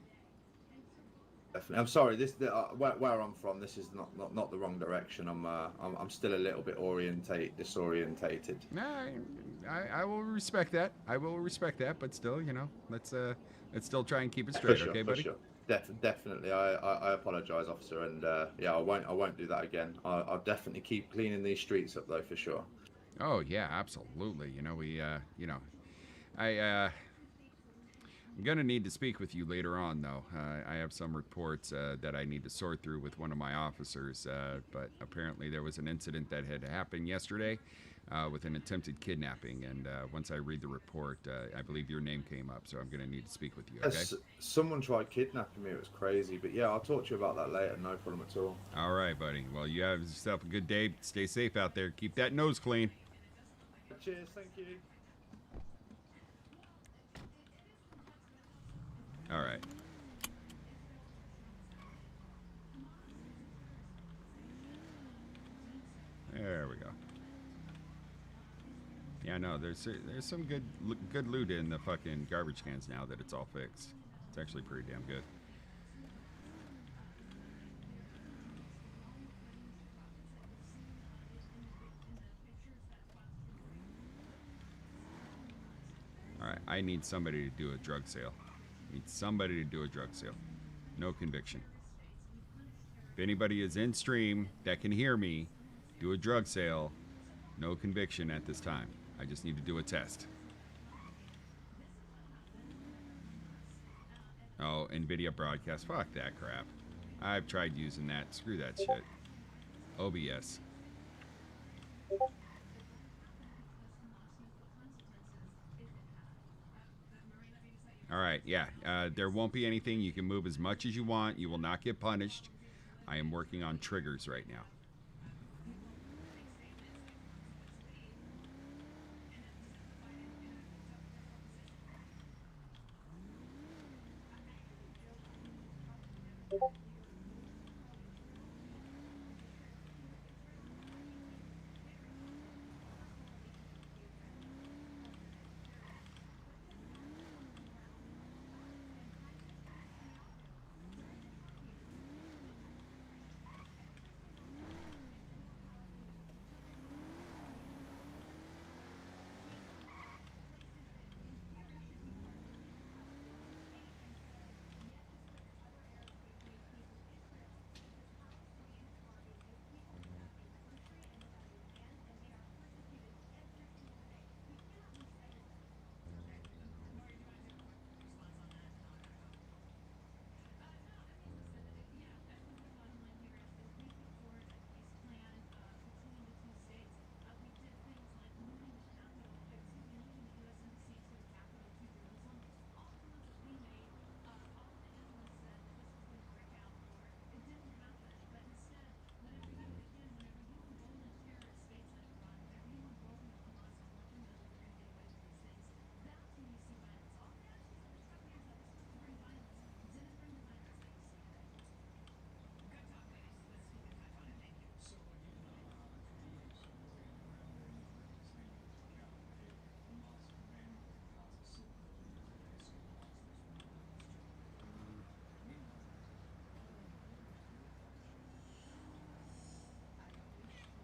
Definitely. I'm sorry. Where I'm from, this is not the wrong direction. I'm still a little bit disorientated. Nah, I will respect that. I will respect that, but still, you know, let's still try and keep it straight, okay, buddy? For sure. Definitely. I apologise, officer, and yeah, I won't do that again. I'll definitely keep cleaning these streets up though, for sure. Oh yeah, absolutely. You know, you know, I'm gonna need to speak with you later on, though. I have some reports that I need to sort through with one of my officers, but apparently there was an incident that had happened yesterday with an attempted kidnapping, and once I read the report, I believe your name came up, so I'm gonna need to speak with you. Okay? Someone tried kidnapping me. It was crazy, but yeah, I'll talk to you about that later. No problem at all. All right, buddy. Well, you have yourself a good day. Stay safe out there. Keep that nose clean. Cheers. Thank you. All right. There we go. Yeah, no, there's some good loot in the fucking garbage cans now that it's all fixed. It's actually pretty damn good. All right, I need somebody to do a drug sale. No conviction. If anybody is in stream that can hear me, do a drug sale. No conviction at this time. I just need to do a test. Oh, NVIDIA broadcast. Fuck that crap. I've tried using that. Screw that shit. OBS. right, yeah. There won't be anything. You can move as much as you want. You will not get punished. I am working on triggers right now.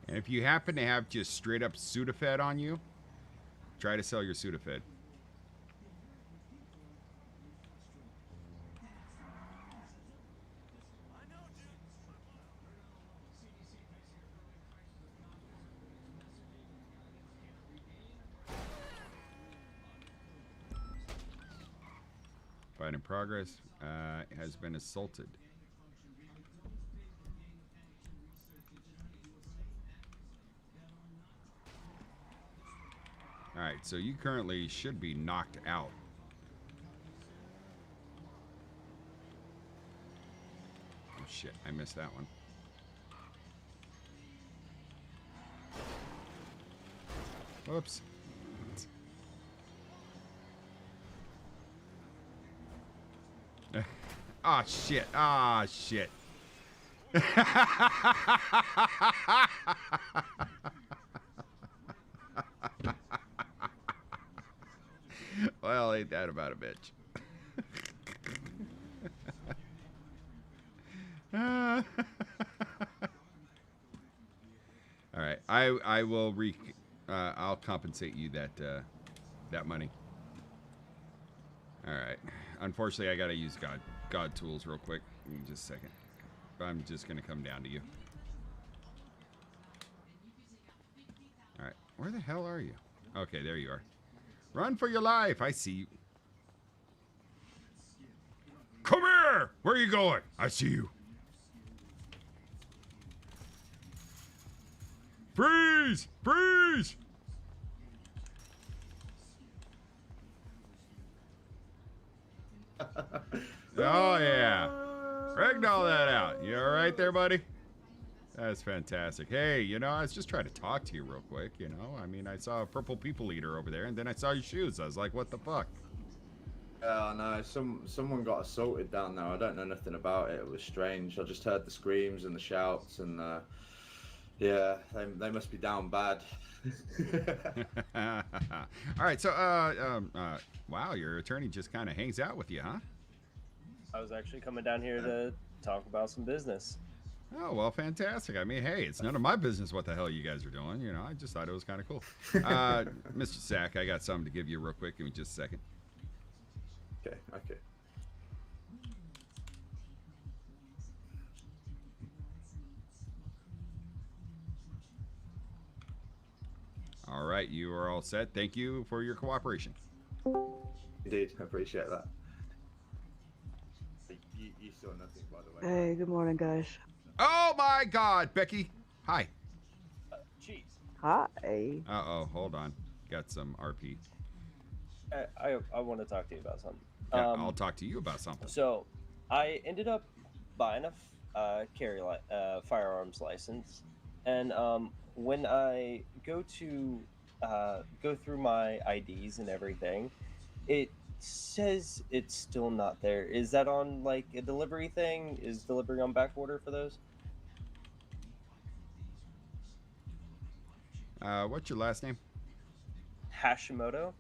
And if you happen to have just straight up Sudafed on you, try to sell your Sudafed. Fight in progress has been assaulted. Alright, so you currently should be knocked out. Oh shit, I missed that one. Whoops. Ah, shit. Ah, shit. Well, ain't that about a bitch? All right, I will I'll compensate you that money. All right. Unfortunately, I gotta use God tools real quick. Give me just a second. I'm just gonna come down to you. All right. Where the hell are you? Okay, there you are. Run for your life. I see you. Come here! Where are you going? I see you. Freeze! Freeze! Oh, yeah. Ragdoll that out. You all right there, buddy? That's fantastic. Hey, you know, I was just trying to talk to you real quick, you know? I mean, I saw a purple people eater over there, and then I saw your shoes. I was like, what the fuck? No, someone got assaulted down there. I don't know nothing about it. It was strange. I just heard the screams and the shouts, and yeah, they must be down bad. All right, so wow, your attorney just kind of hangs out with you, huh? I was actually coming down here to talk about some business. Oh, well, fantastic. I mean, hey, it's none of my business what the hell you guys are doing. You know, I just thought it was kind of cool. Mr. Sack, I got something to give you real quick. Give me just a second. Okay. All right, you are all set. Thank you for your cooperation. Indeed, I appreciate that. You saw nothing, by the way. Hey, good morning, guys. Oh, my God, Becky. Hi. Jeez. Hi. Uh-oh, hold on. Got some RP. I want to talk to you about something. Yeah, I'll talk to you about something. So, I ended up buying a firearms license, and when I go through my IDs and everything, it says it's still not there. Is that on like a delivery thing? Is delivery on back order for those? What's your last name? Hashimoto.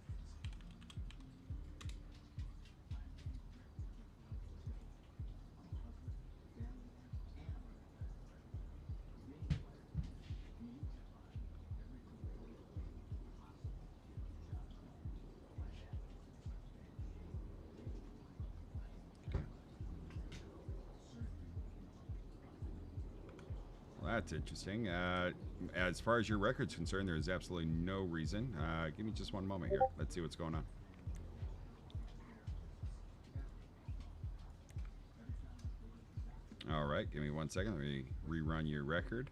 Well, that's interesting. As far as your record's concerned, there is absolutely no reason. Give me just one moment here. Let's see what's going on. All right, give me 1 second. Let me rerun your record.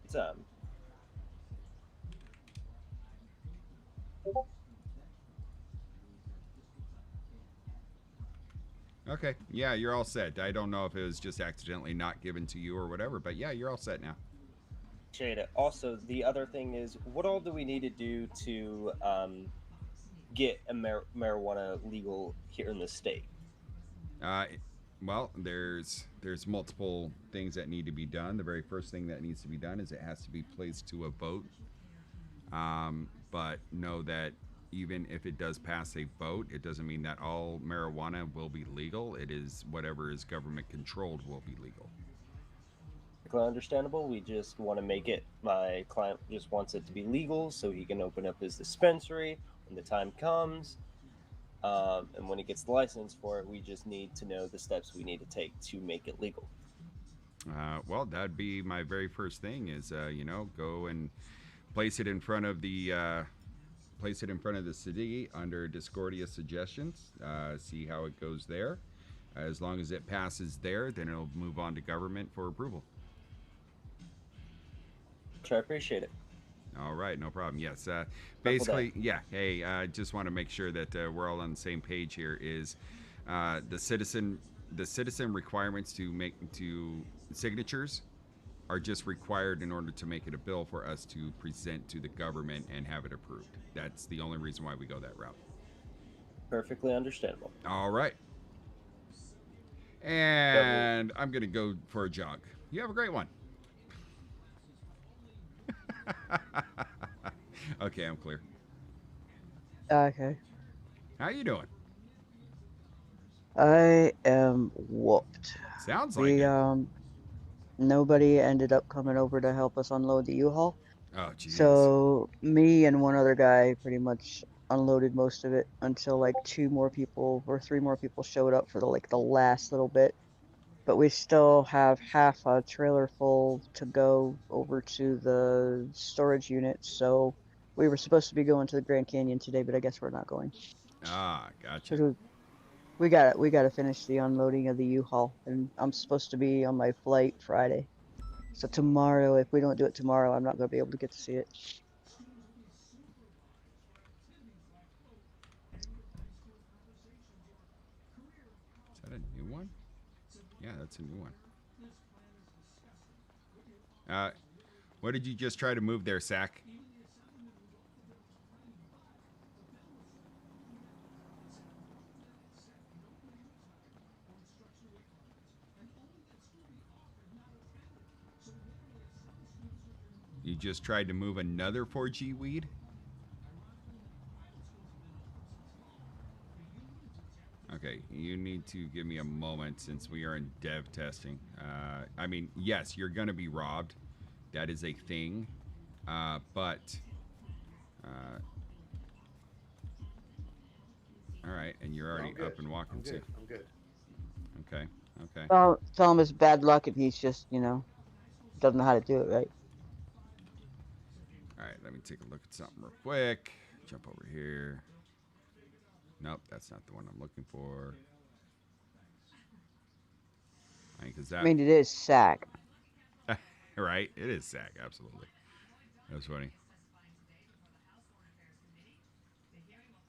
It's Okay, yeah, you're all set. I don't know if it was just accidentally not given to you or whatever, but yeah, you're all set now. appreciate it. Also, the other thing is, what all do we need to do to get marijuana legal here in the state? Uh, well, there's multiple things that need to be done. The very first thing that needs to be done is it has to be placed to a vote. But know that even if it does pass a vote, it doesn't mean that all marijuana will be legal. It is whatever is government controlled will be legal. Understandable. We just want to make it. My client just wants it to be legal so he can open up his dispensary when the time comes. And when he gets the license for it, we just need to know the steps we need to take to make it legal. Well, that'd be my very first thing is go and place it in front of the city under Discordia suggestions. See how it goes there. As long as it passes there, then it'll move on to government for approval. Sure, I appreciate it. All right, no problem. Yes, basically, yeah. Hey, I just want to make sure that we're all on the same page here. Is the citizen requirements to signatures are just required in order to make it a bill for us to present to the government and have it approved. That's the only reason why we go that route. Perfectly understandable. All right. And I'm going to go for a jog. You have a great one. Okay, I'm clear. Okay. How you doing? I am whooped. Sounds like it. Nobody ended up coming over to help us unload the U-Haul. Oh, jeez. So me and one other guy pretty much unloaded most of it until like 3 more people showed up for the last little bit. But we still have half a trailer full to go over to the storage unit. So we were supposed to be going to the Grand Canyon today, but I guess we're not going. Ah, gotcha. So we gotta finish the unloading of the U-Haul, and I'm supposed to be on my flight Friday. So tomorrow, if we don't do it tomorrow, I'm not gonna be able to get to see it. Is that a new one? Yeah, that's a new one. What did you just try to move there, Sack? You just tried to move another 4G weed? Okay, you need to give me a moment since we are in dev testing. I mean, yes, you're going to be robbed. That is a thing. But... all right, and you're already up and walking too. I'm good. Okay, okay. Well, tell him it's bad luck, and he's just, doesn't know how to do it right. All right, let me take a look at something real quick. Jump over here. Nope, that's not the one I'm looking for. I mean, it is Sack. Right, it is Sack, absolutely. That was funny.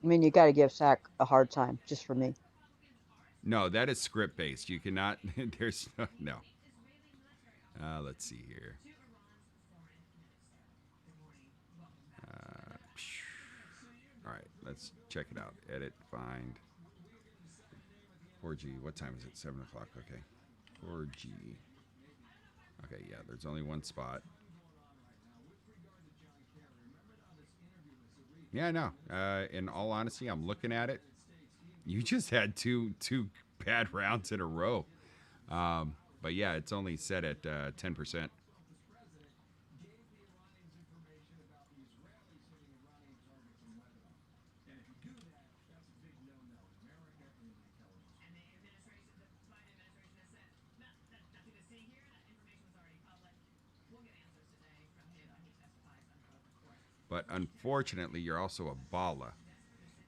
I mean, you got to give Sack a hard time, just for me. No, that is script based. You cannot. There's no. Let's see here. All right, let's check it out. Edit, find. 4G. What time is it? 7 o'clock. Okay. 4G. Okay, yeah, there's only one spot. Yeah, no. In all honesty, I'm looking at it. You just had two bad rounds in a row. But yeah, it's only set at 10%. But unfortunately, you're also a bala.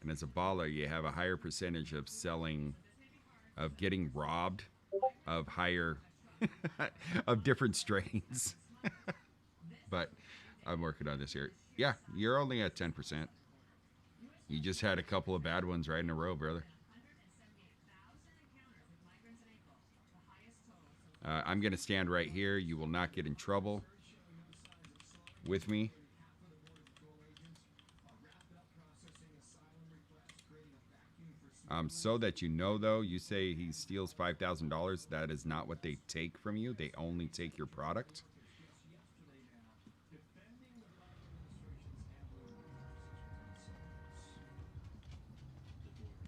And as a bala, you have a higher percentage of getting robbed of higher, of different strains. But I'm working on this here. Yeah, you're only at 10%. You just had a couple of bad ones right in a row, brother. I'm going to stand right here. You will not get in trouble with me. So that you know, though, you say he steals $5,000. That is not what they take from you. They only take your product.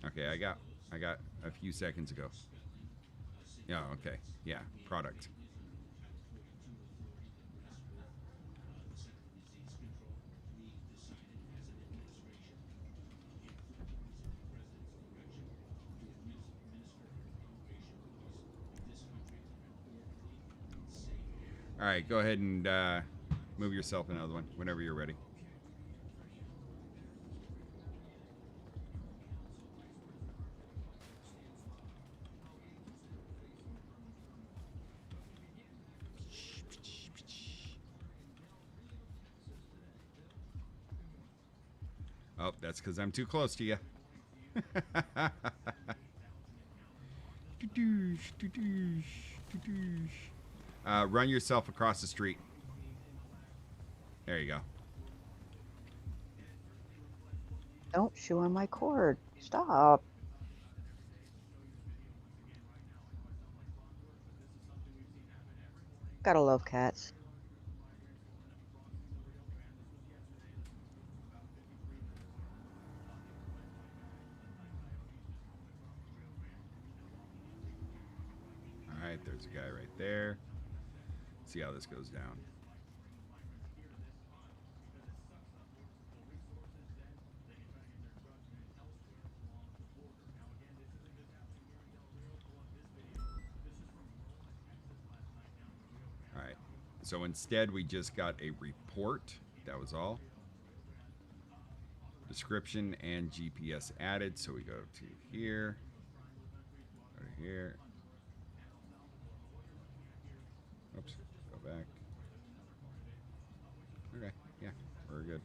Okay, I got a few seconds ago. Yeah, okay. Yeah, product. All right, go ahead and move yourself another one whenever you're ready. Oh, that's because I'm too close to you. Run yourself across the street. There you go. Don't chew on my cord. Stop. Gotta love cats. All right, there's a guy right there. See how this goes down. All right. So instead, we just got a report. That was all. Description and GPS added. So we go to here. Go to here. Oops. Go back. Okay. Yeah. We're good.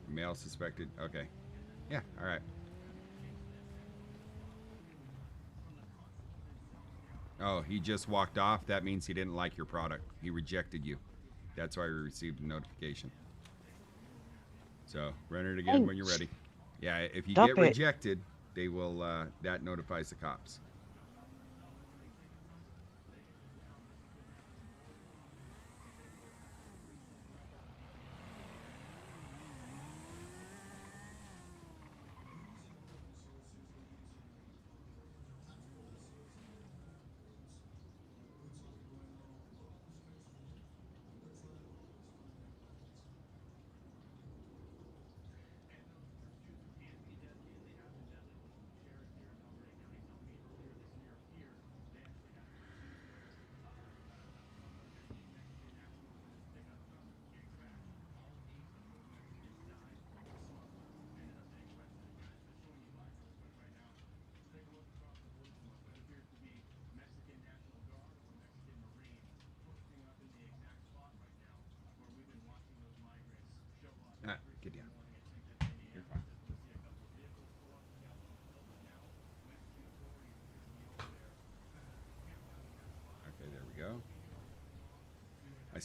Male suspected. Okay. Yeah. All right. Oh, he just walked off. That means he didn't like your product. He rejected you. That's why we received a notification. So run it again when you're ready. Yeah, if you Stop get it. rejected, they will. That notifies the cops.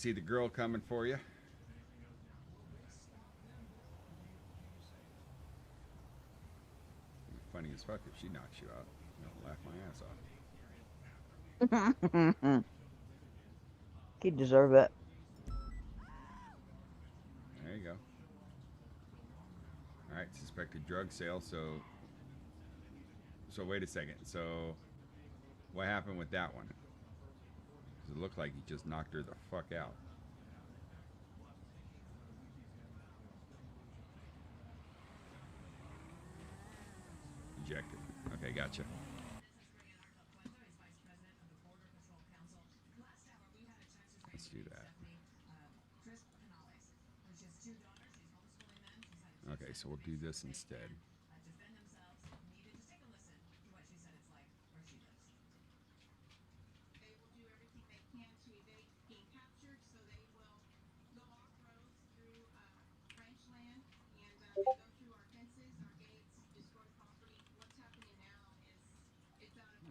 see the girl coming for you. Funny as fuck if she knocks you out. I'll laugh my ass off. He'd deserve it. There you go. All right, suspected drug sale. So wait a second. So what happened with that one? 'Cause it looked like he just knocked her the fuck out. Ejected. Okay, gotcha. Let's do that. Okay, so we'll do this instead.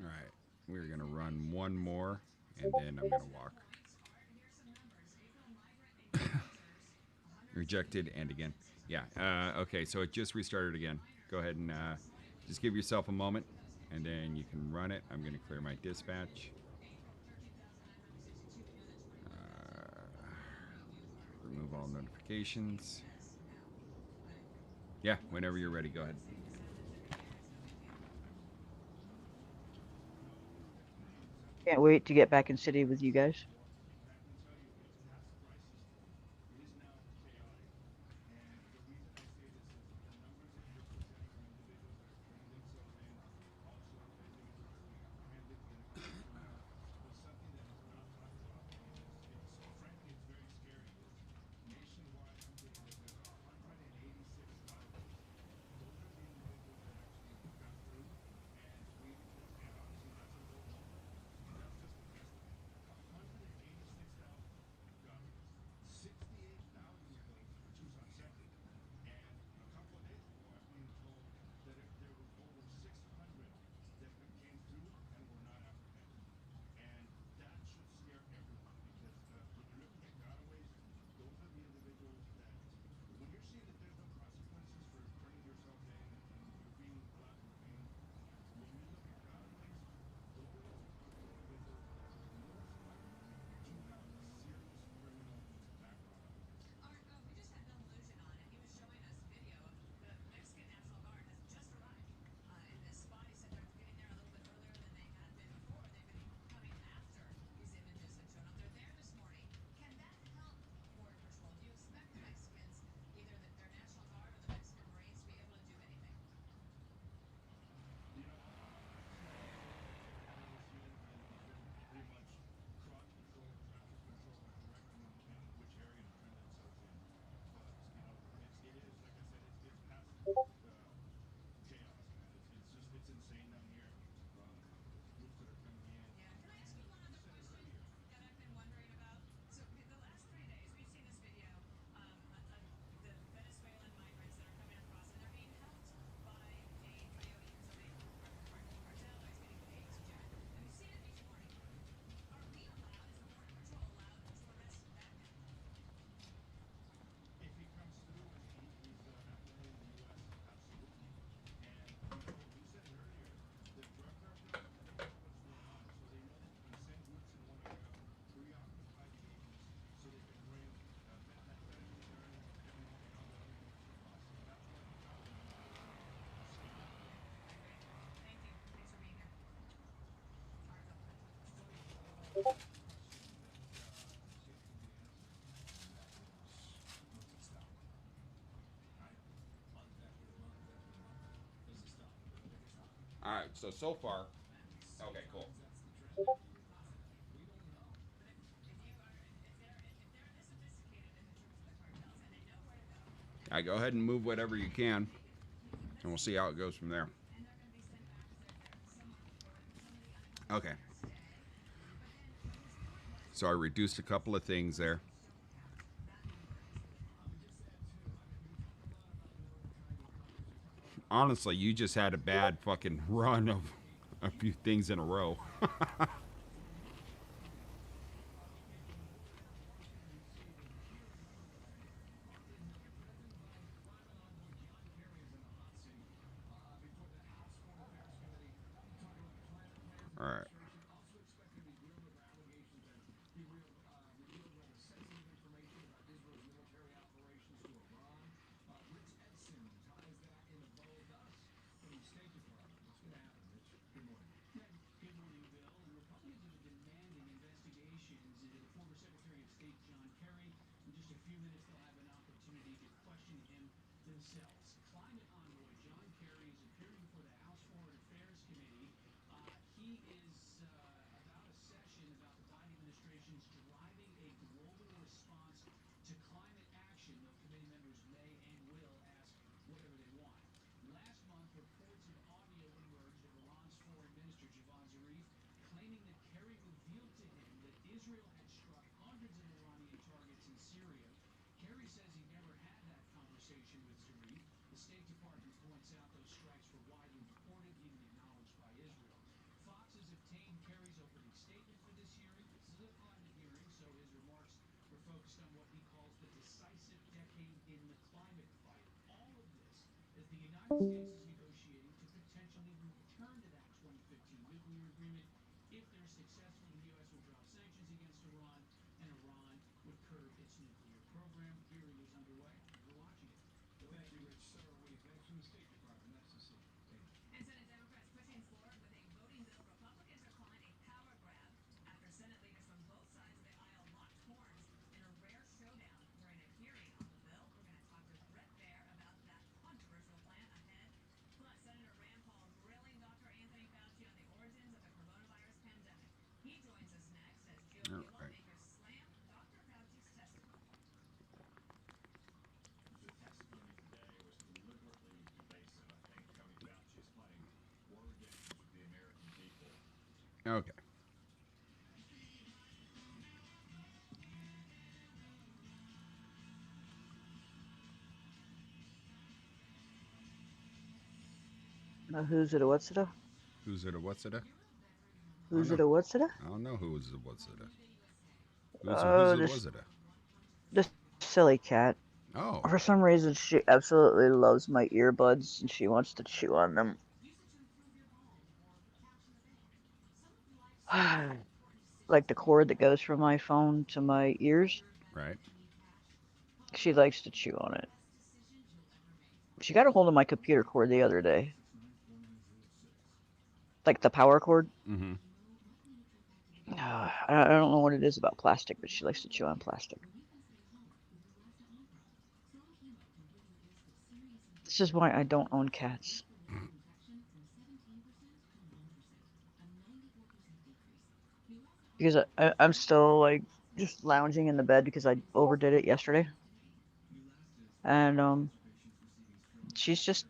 All right, we're gonna run one more, and then I'm gonna walk. Rejected and again. Yeah. Okay, so it just restarted again. Go ahead and just give yourself a moment, and then you can run it. I'm gonna clear my dispatch. Remove all notifications. Yeah, whenever you're ready, go ahead. Can't wait to get back in city with you guys. All right, so far, okay, cool. All right, go ahead and move whatever you can, and we'll see how it goes from there. Okay. So I reduced a couple of things there. Honestly, you just had a bad fucking run of a few things in a row. All right. Okay. Who's it? A what's it? A? Who's it? A what's it? A? I don't Who's know. it? A what's it? A? I don't know who is it. What's it? A? Who's Oh, it? Was it? A? this silly cat. Oh. For some reason, she absolutely loves my earbuds and she wants to chew on them. Like the cord that goes from my phone to my ears. Right. She likes to chew on it. She got a hold of my computer cord the other day, like the power cord. Mm-hmm. I don't know what it is about plastic, but she likes to chew on plastic. This is why I don't own cats. Because I'm still like just lounging in the bed because I overdid it yesterday. And she's just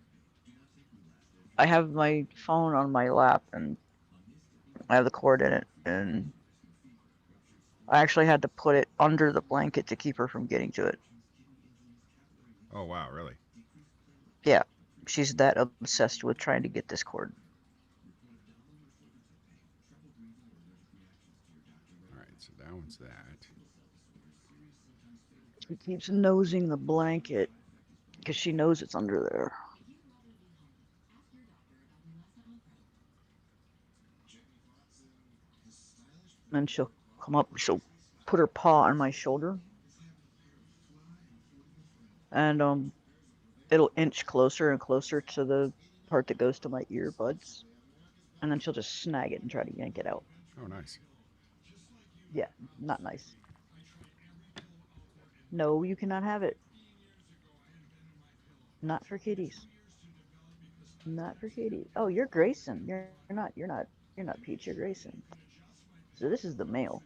I have my phone on my lap and I have the cord in it and I actually had to put it under the blanket to keep her from getting to it. Oh wow, really? Yeah, she's that obsessed with trying to get this cord. All right. So that one's that. She keeps nosing the blanket because she knows it's under there. And she'll come up, she'll put her paw on my shoulder, and it'll inch closer and closer to the part that goes to my earbuds, and then she'll just snag it and try to yank it out. Oh, nice. Yeah, not nice. No, you cannot have it. Not for kitties. Not for kitties. Oh, you're Grayson. You're not Peach. You're Grayson. So this is the male.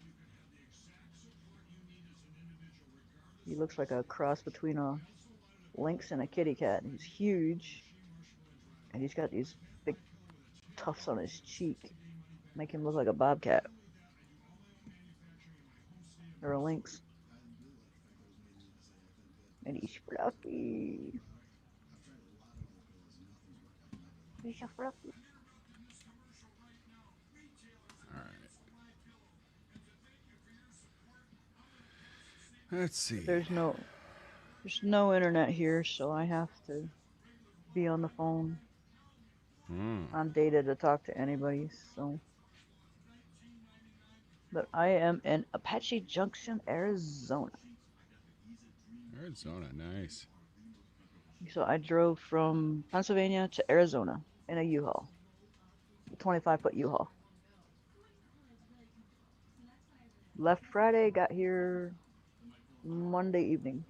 He looks like a cross between a lynx and a kitty cat. He's huge, and he's got these big tufts on his cheek, make him look like a bobcat or a lynx. And he's fluffy. He's so fluffy. All right. Let's see. There's no there's no internet here, so I have to be on the phone Hmm. on data to talk to anybody. So, but I am in Apache Junction, Arizona. Arizona, nice. So I drove from Pennsylvania to Arizona in a U-Haul, a 25-foot U-Haul. Left Friday, got here Monday evening.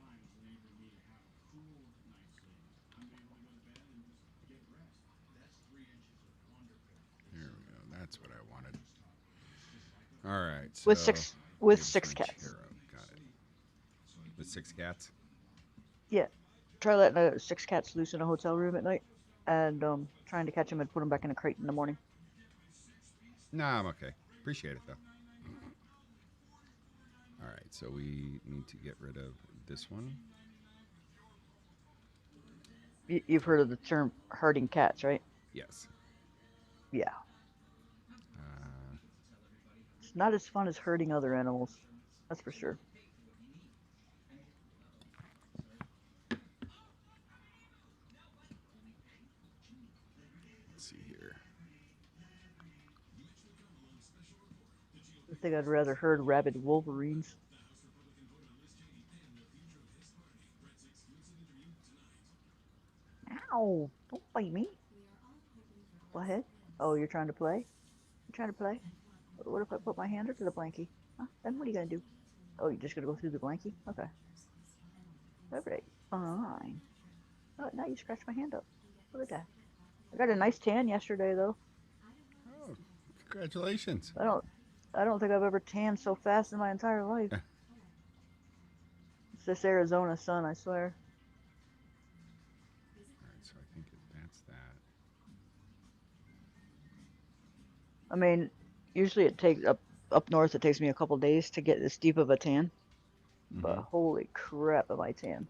That's what I wanted. All right, so with Davis six cats. Ranchero, got it. With 6 cats. Yeah, try letting 6 cats loose in a hotel room at night, and trying to catch them and put them back in a crate in the morning. Nah, I'm okay. Appreciate it though. All right, so we need to get rid of this one. You've heard of the term herding cats, right? Yes. Yeah, Uh, it's not as fun as herding other animals. That's for sure. let's see here. I think I'd rather herd rabid wolverines. Ow! Don't bite me. Go ahead. Oh, you're trying to play? You're trying to play? What if I put my hand under the blankie? Huh? Then what are you gonna do? Oh, you're just gonna go through the blankie? Okay. All right. Fine. Oh, now you scratched my hand up. Look at that. I got a nice tan yesterday though. Oh, congratulations. I don't I don't think I've ever tanned so fast in my entire life. All It's this Arizona sun, I swear. right, so I think that's that. I mean, usually it takes up north it takes me a couple days to get this deep of a tan. But Mm-hmm. holy crap am I tan.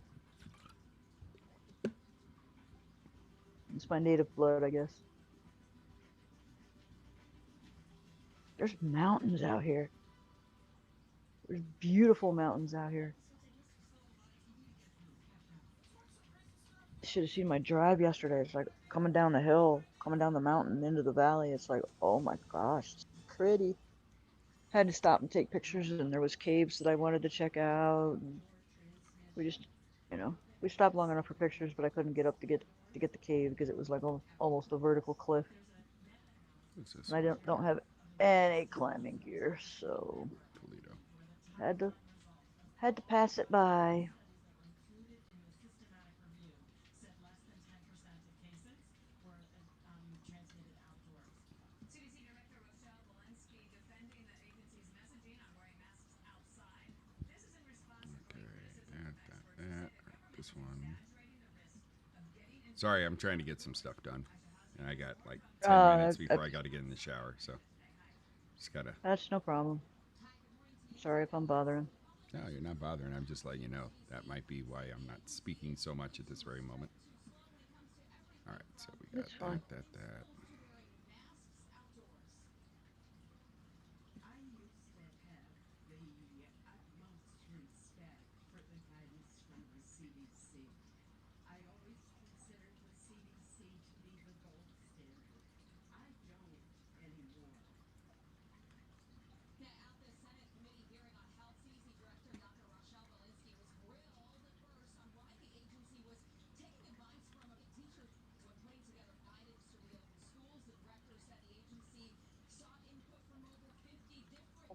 It's my native blood, I guess. There's mountains out here. There's beautiful mountains out here. Should have seen my drive yesterday. It's like coming down the hill, coming down the mountain into the valley. It's like, oh my gosh, it's pretty. Had to stop and take pictures, and there was caves that I wanted to check out. And we just, we stopped long enough for pictures, but I couldn't get up to get the cave because it was like almost a vertical cliff, What's this and I one? don't have any climbing gear, so Toledo. had to had to pass it by. Okay, that. This one. Sorry, I'm trying to get some stuff done. And I got like 10 minutes before I got to get in the shower, so just gotta. That's no problem. Sorry if I'm bothering. No, you're not bothering. I'm just letting you know. That might be why I'm not speaking so much at this very moment. All right, so we got It's fine. that.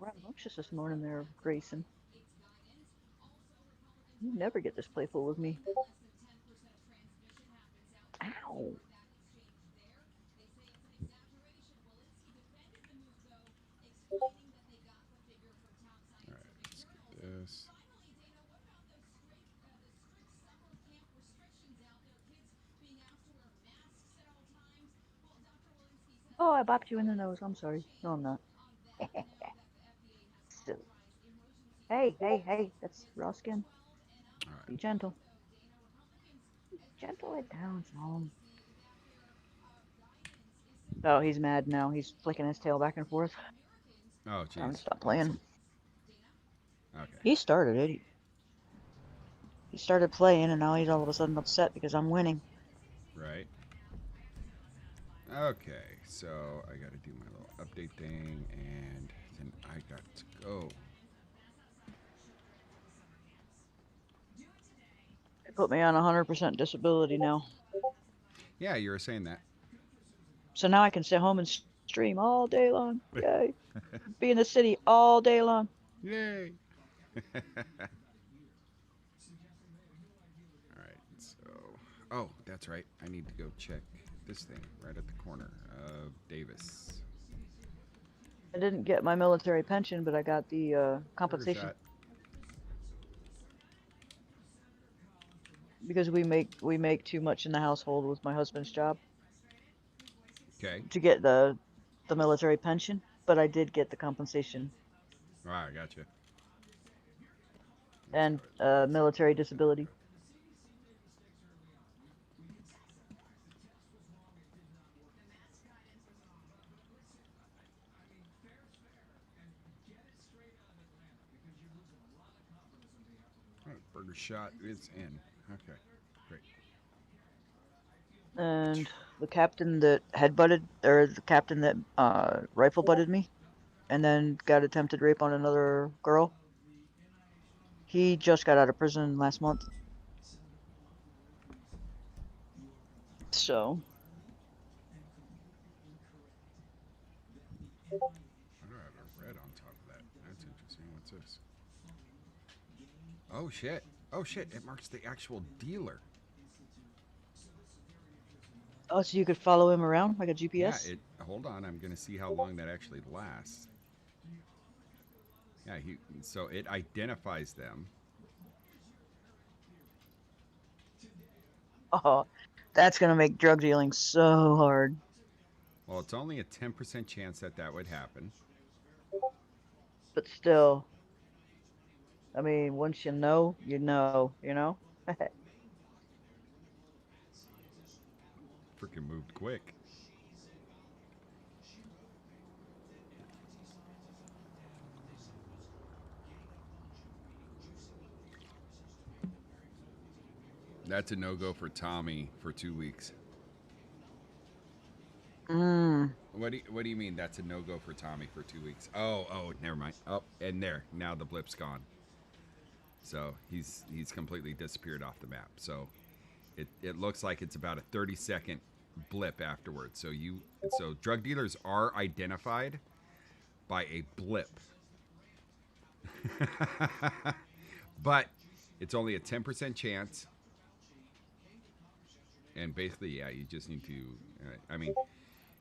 Rambunctious this morning there, Grayson. You never get this playful with me. Ow. All right, let's get this. Oh, I bopped you in the nose. I'm sorry. No, I'm not. Silly. Hey, hey, hey. That's raw skin. All right. Be gentle. Gentle it down, Psalm. Oh, he's mad now. He's flicking his tail back and forth. Oh, Time to jeez. stop playing. Okay. He started it. He started playing, and now he's all of a sudden upset because I'm winning. Right. Okay, so I got to do my little update thing, and then I got to go. They put me on 100% disability now. Yeah, you were saying that. So now I can sit home and stream all day long. Yay. Be in the city all day long. Yay! All right, so. Oh, that's right. I need to go check this thing right at the corner of Davis. I didn't get my military pension, but I got the Burger compensation shot. because we make too much in the household with my husband's job Okay. to get the military pension, but I did get the compensation All right, I gotcha. Let's and go ahead. military disability. All right, burger shot is in. Okay, great. And the captain that headbutted, or the captain that rifle butted me, and then got attempted rape on another girl. He just got out of prison last month. So, I don't have a red on top of that. That's interesting. What's this? Oh shit. Oh shit. It marks the actual dealer. oh, so you could follow him around like a Yeah. GPS? It. Hold on. I'm gonna see how long that actually lasts. Yeah. He. So it identifies them. Oh, that's gonna make drug dealing so hard. Well, it's only a 10% chance that that would happen. But still, I mean, once you know, you know, you know? Freaking moved quick. That's a no go for Tommy for 2 weeks. Mm. What do you mean that's a no go for Tommy for 2 weeks? Oh, never mind. Oh, and there. Now the blip's gone. So he's completely disappeared off the map. So it looks like it's about a 30-second blip afterwards. So drug dealers are identified by a blip. But it's only a 10% chance. And basically, yeah, you just need to. I mean,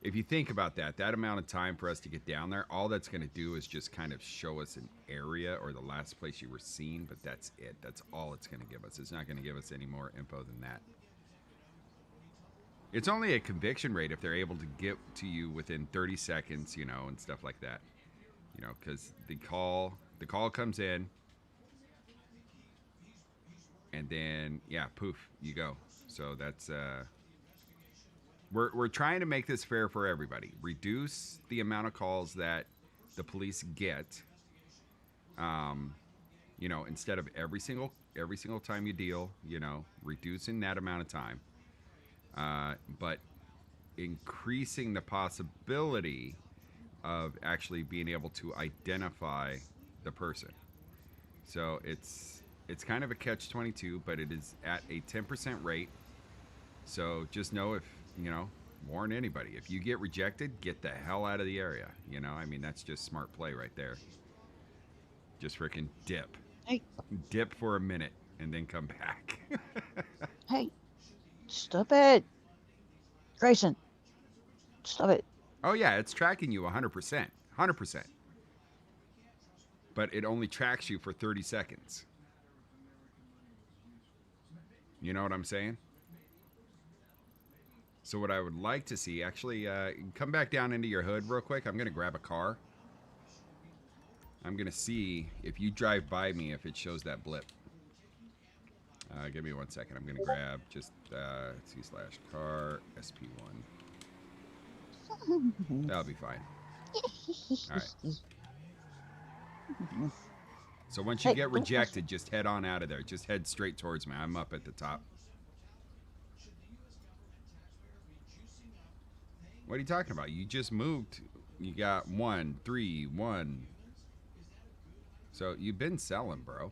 if you think about that, that amount of time for us to get down there, all that's going to do is just kind of show us an area or the last place you were seen, but that's it. That's all it's going to give us. It's not going to give us any more info than that. It's only a conviction rate if they're able to get to you within 30 seconds, and stuff like that. Because the call comes in, and then yeah, poof, you go. So that's we're trying to make this fair for everybody. Reduce the amount of calls that the police get. Instead of every single time you deal, reducing that amount of time, but increasing the possibility of actually being able to identify the person. So it's kind of a catch-22, but it is at a 10% rate. So just know if warn anybody. If you get rejected, get the hell out of the area. I mean, that's just smart play right there. Just freaking dip. Hey, Dip for a minute and then come back. hey, stop it. Grayson, stop it. Oh yeah, it's tracking you 100%. 100%. But it only tracks you for 30 seconds. You know what I'm saying? So what I would like to see, actually, come back down into your hood real quick. I'm going to grab a car. I'm going to see if you drive by me if it shows that blip. Give me 1 second. I'm going to grab just C/car SP1. That'll be fine. All right. So once you Hey, get don't mess rejected, just head on out of there. Just head straight towards me. I'm up at the top. What are you talking about? You just moved. You got 1, 3, 1. So you've been selling, bro.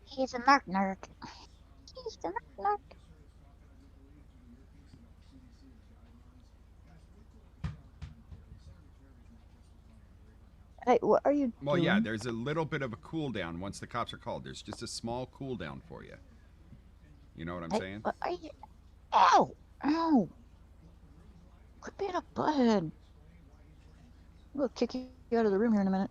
He's a nerd. He's a nerd. Hey, what are you Well, doing? yeah, there's a little bit of a cooldown once the cops are called. There's just a small cooldown for you. You know what I'm Hey, saying? what are you? Ow! Ow! Quit being a butthead. I'm gonna kick you out of the room here in a minute.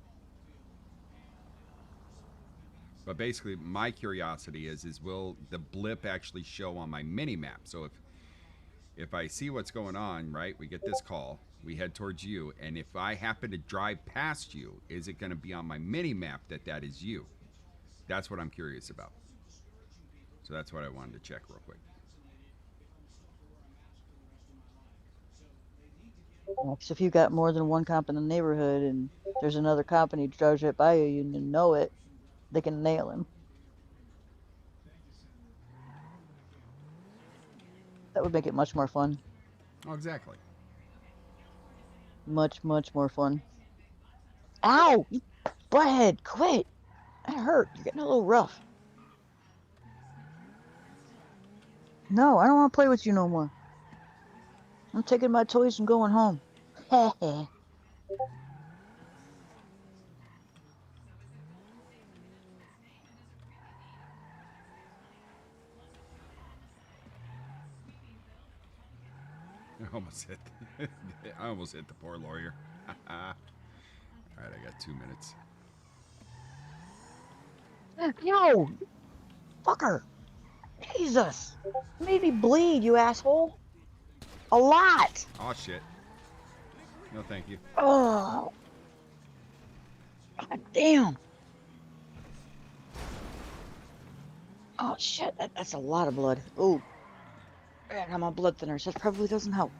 But basically, my curiosity is will the blip actually show on my mini map? So if I see what's going on, right, we get this call, we head towards you, and if I happen to drive past you, is it going to be on my mini map that is you? That's what I'm curious about. So that's what I wanted to check real quick. Because if you got more than one cop in the neighborhood and there's another cop and he drives right by you, you know it, they can nail him. That would make it much more fun. Oh, exactly. Much, much more fun. Ow! You butthead, quit! That hurt. You're getting a little rough. No, I don't want to play with you no more. I'm taking my toys and going home. Heh. I almost hit. I almost hit the poor lawyer. All right, I got 2 minutes. Yo! Fucker! Jesus! You made me bleed, you asshole! A lot! Oh shit. No, thank you. Oh! God damn! Oh shit, that's a lot of blood. Oh. And I'm on blood thinners. That probably doesn't help.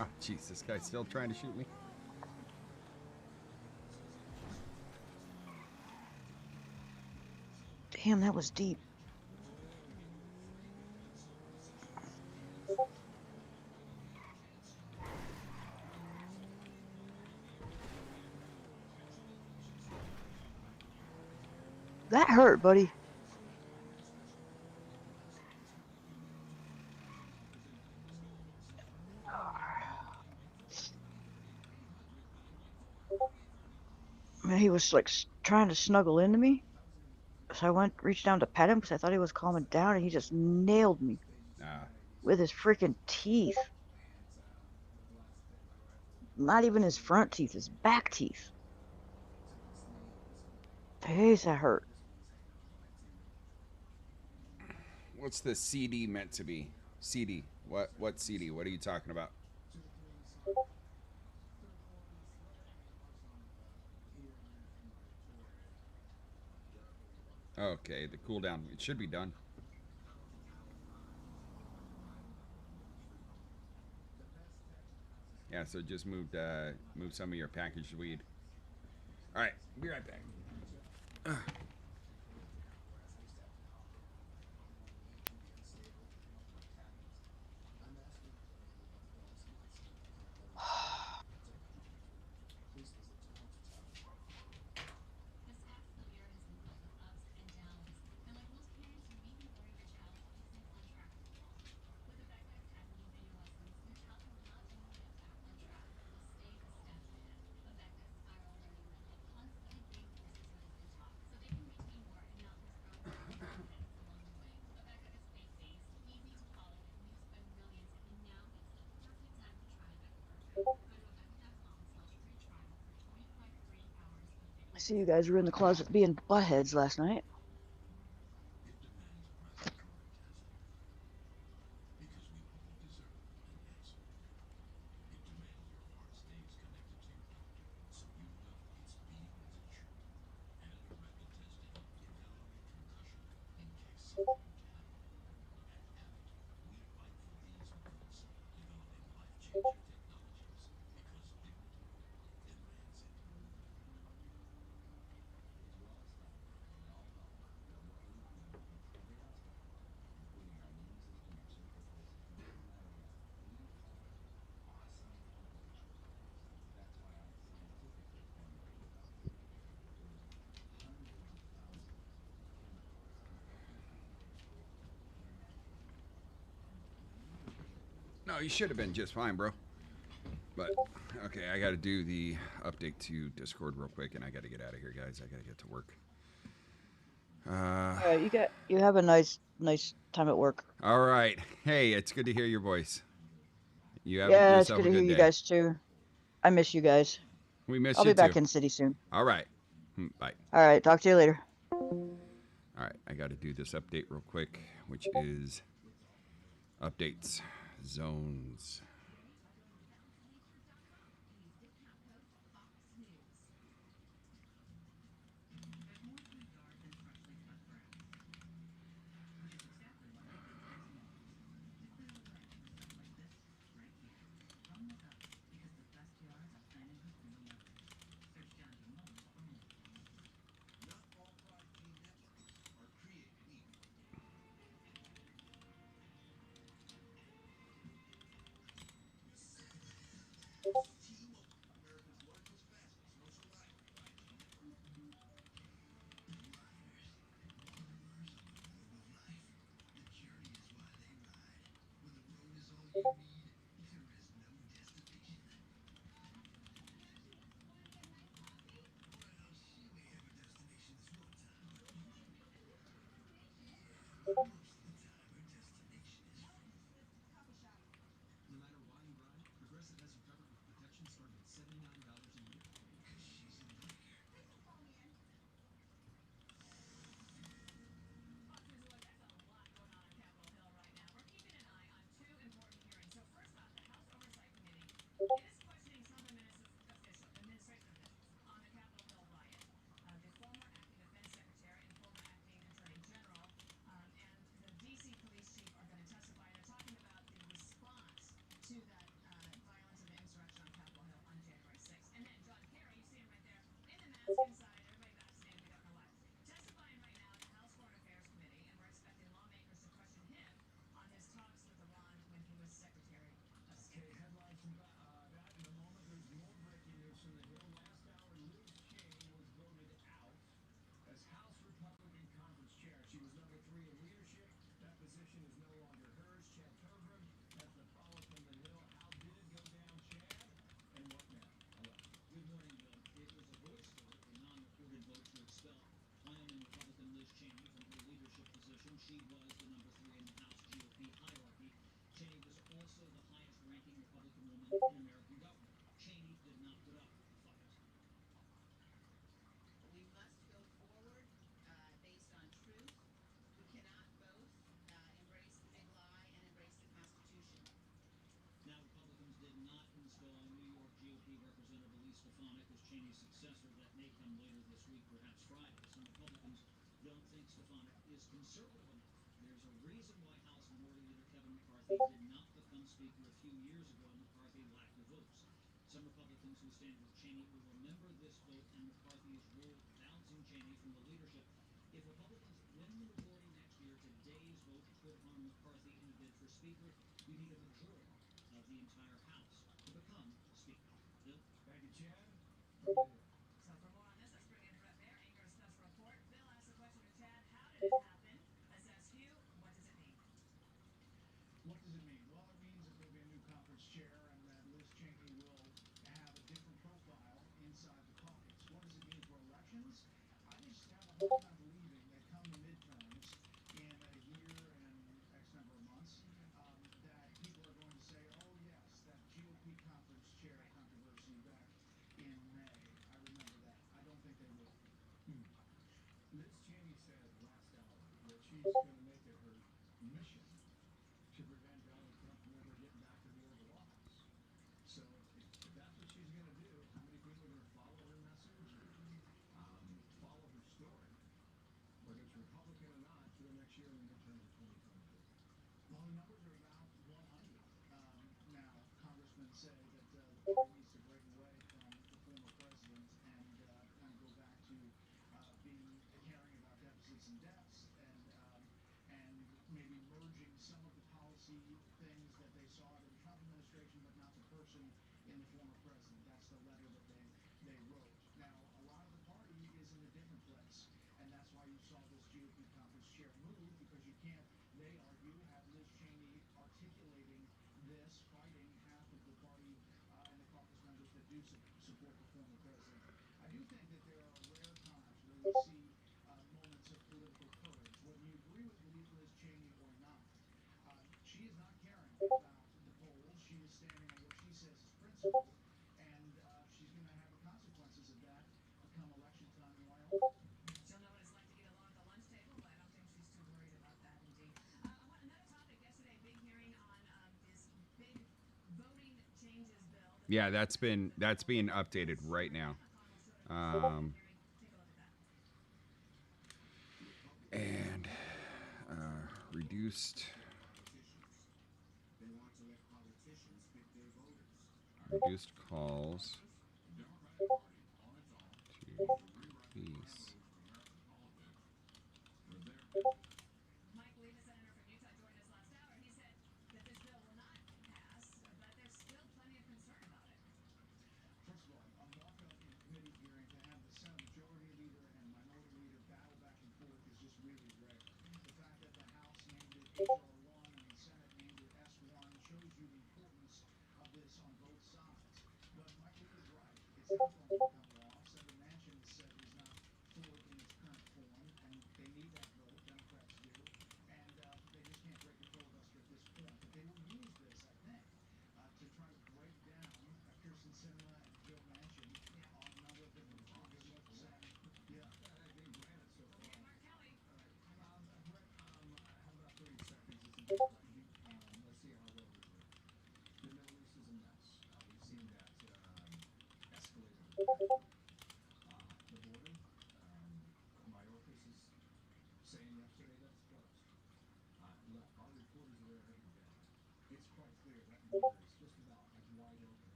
Oh, jeez, this guy's still trying to shoot me. Damn, that was deep. That hurt, buddy. Man, he was like trying to snuggle into me. So I reached down to pet him because I thought he was calming down, and he just nailed me with his freaking teeth. Not even his front teeth, his back teeth. Jeez, that hurt. What's the CD meant to be? CD. What CD? What are you talking about? Okay, the cooldown. It should be done. Yeah, so just move some of your packaged weed. All right, be right back. I see you guys were in the closet being buttheads last night. No, you should have been just fine, bro. But okay, I got to do the update to Discord real quick, and I got to get out of here, guys. I got to get to work. All right, you have a nice time at work. All right. Hey, it's good to hear your voice. You have Yeah, it's yourself good a to hear good you day. guys too. I miss you guys. We miss I'll you be back too. in city soon. All right. Bye. All right, talk to you later. All right, I got to do this update real quick, which is updates, zones. Yeah, that's being updated right now. Um, and reduced reduced calls to police.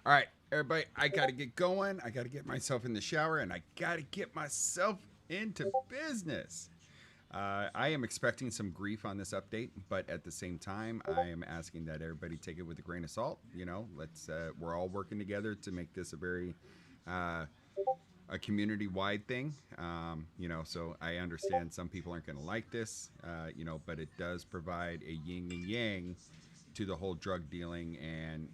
All right, everybody, I got to get going. I got to get myself in the shower and I got to get myself into business. I am expecting some grief on this update, but at the same time, I am asking that everybody take it with a grain of salt. You know, let's we're all working together to make this a very uh, a community-wide thing. You know, so I understand some people aren't going to like this. You know, but it does provide a yin and yang to the whole drug dealing and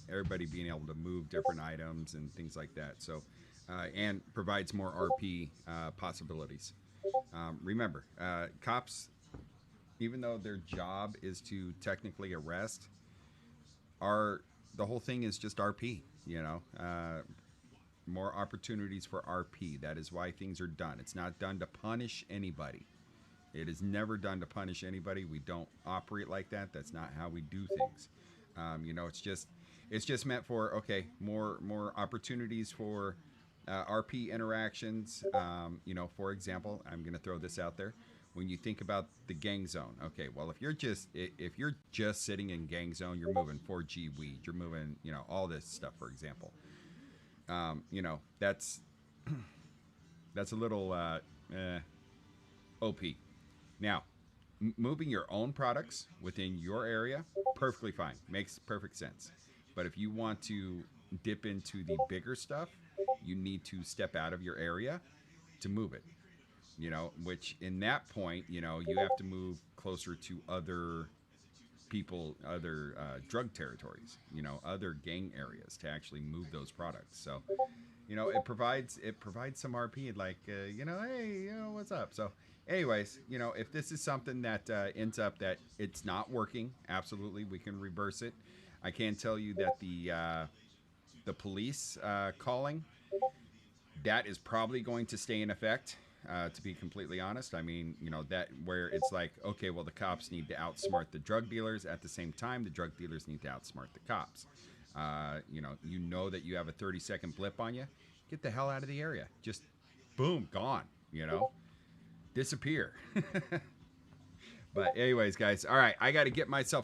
everybody being able to move different items and things like that. So, and provides more RP possibilities. Remember, cops, even though their job is to technically arrest, are the whole thing is just RP. You know, more opportunities for RP. That is why things are done. It's not done to punish anybody. It is never done to punish anybody. We don't operate like that. That's not how we do things. You know, it's just meant for okay, more opportunities for RP interactions. You know, for example, I'm going to throw this out there. When you think about the gang zone, okay, well, if you're just sitting in gang zone, you're moving 4G weed, you're moving, you know, all this stuff. For example, you know, that's a little OP. Now, moving your own products within your area, perfectly fine. Makes perfect sense. But if you want to dip into the bigger stuff, you need to step out of your area to move it. You know, which in that point, you know, you have to move closer to other people, other drug territories, you know, other gang areas to actually move those products. So, you know, it provides some RP, like you know, hey, you know, what's up? So, anyways, you know, if this is something that ends up that it's not working, absolutely, we can reverse it. I can tell you that the police calling, that is probably going to stay in effect. To be completely honest, I mean, you know, that where it's like, okay, well, the cops need to outsmart the drug dealers. At the same time, the drug dealers need to outsmart the cops. You know that you have a 30-second blip on you. Get the hell out of the area. Just boom, gone. You know, disappear. But anyways, guys, all right, I got to get myself to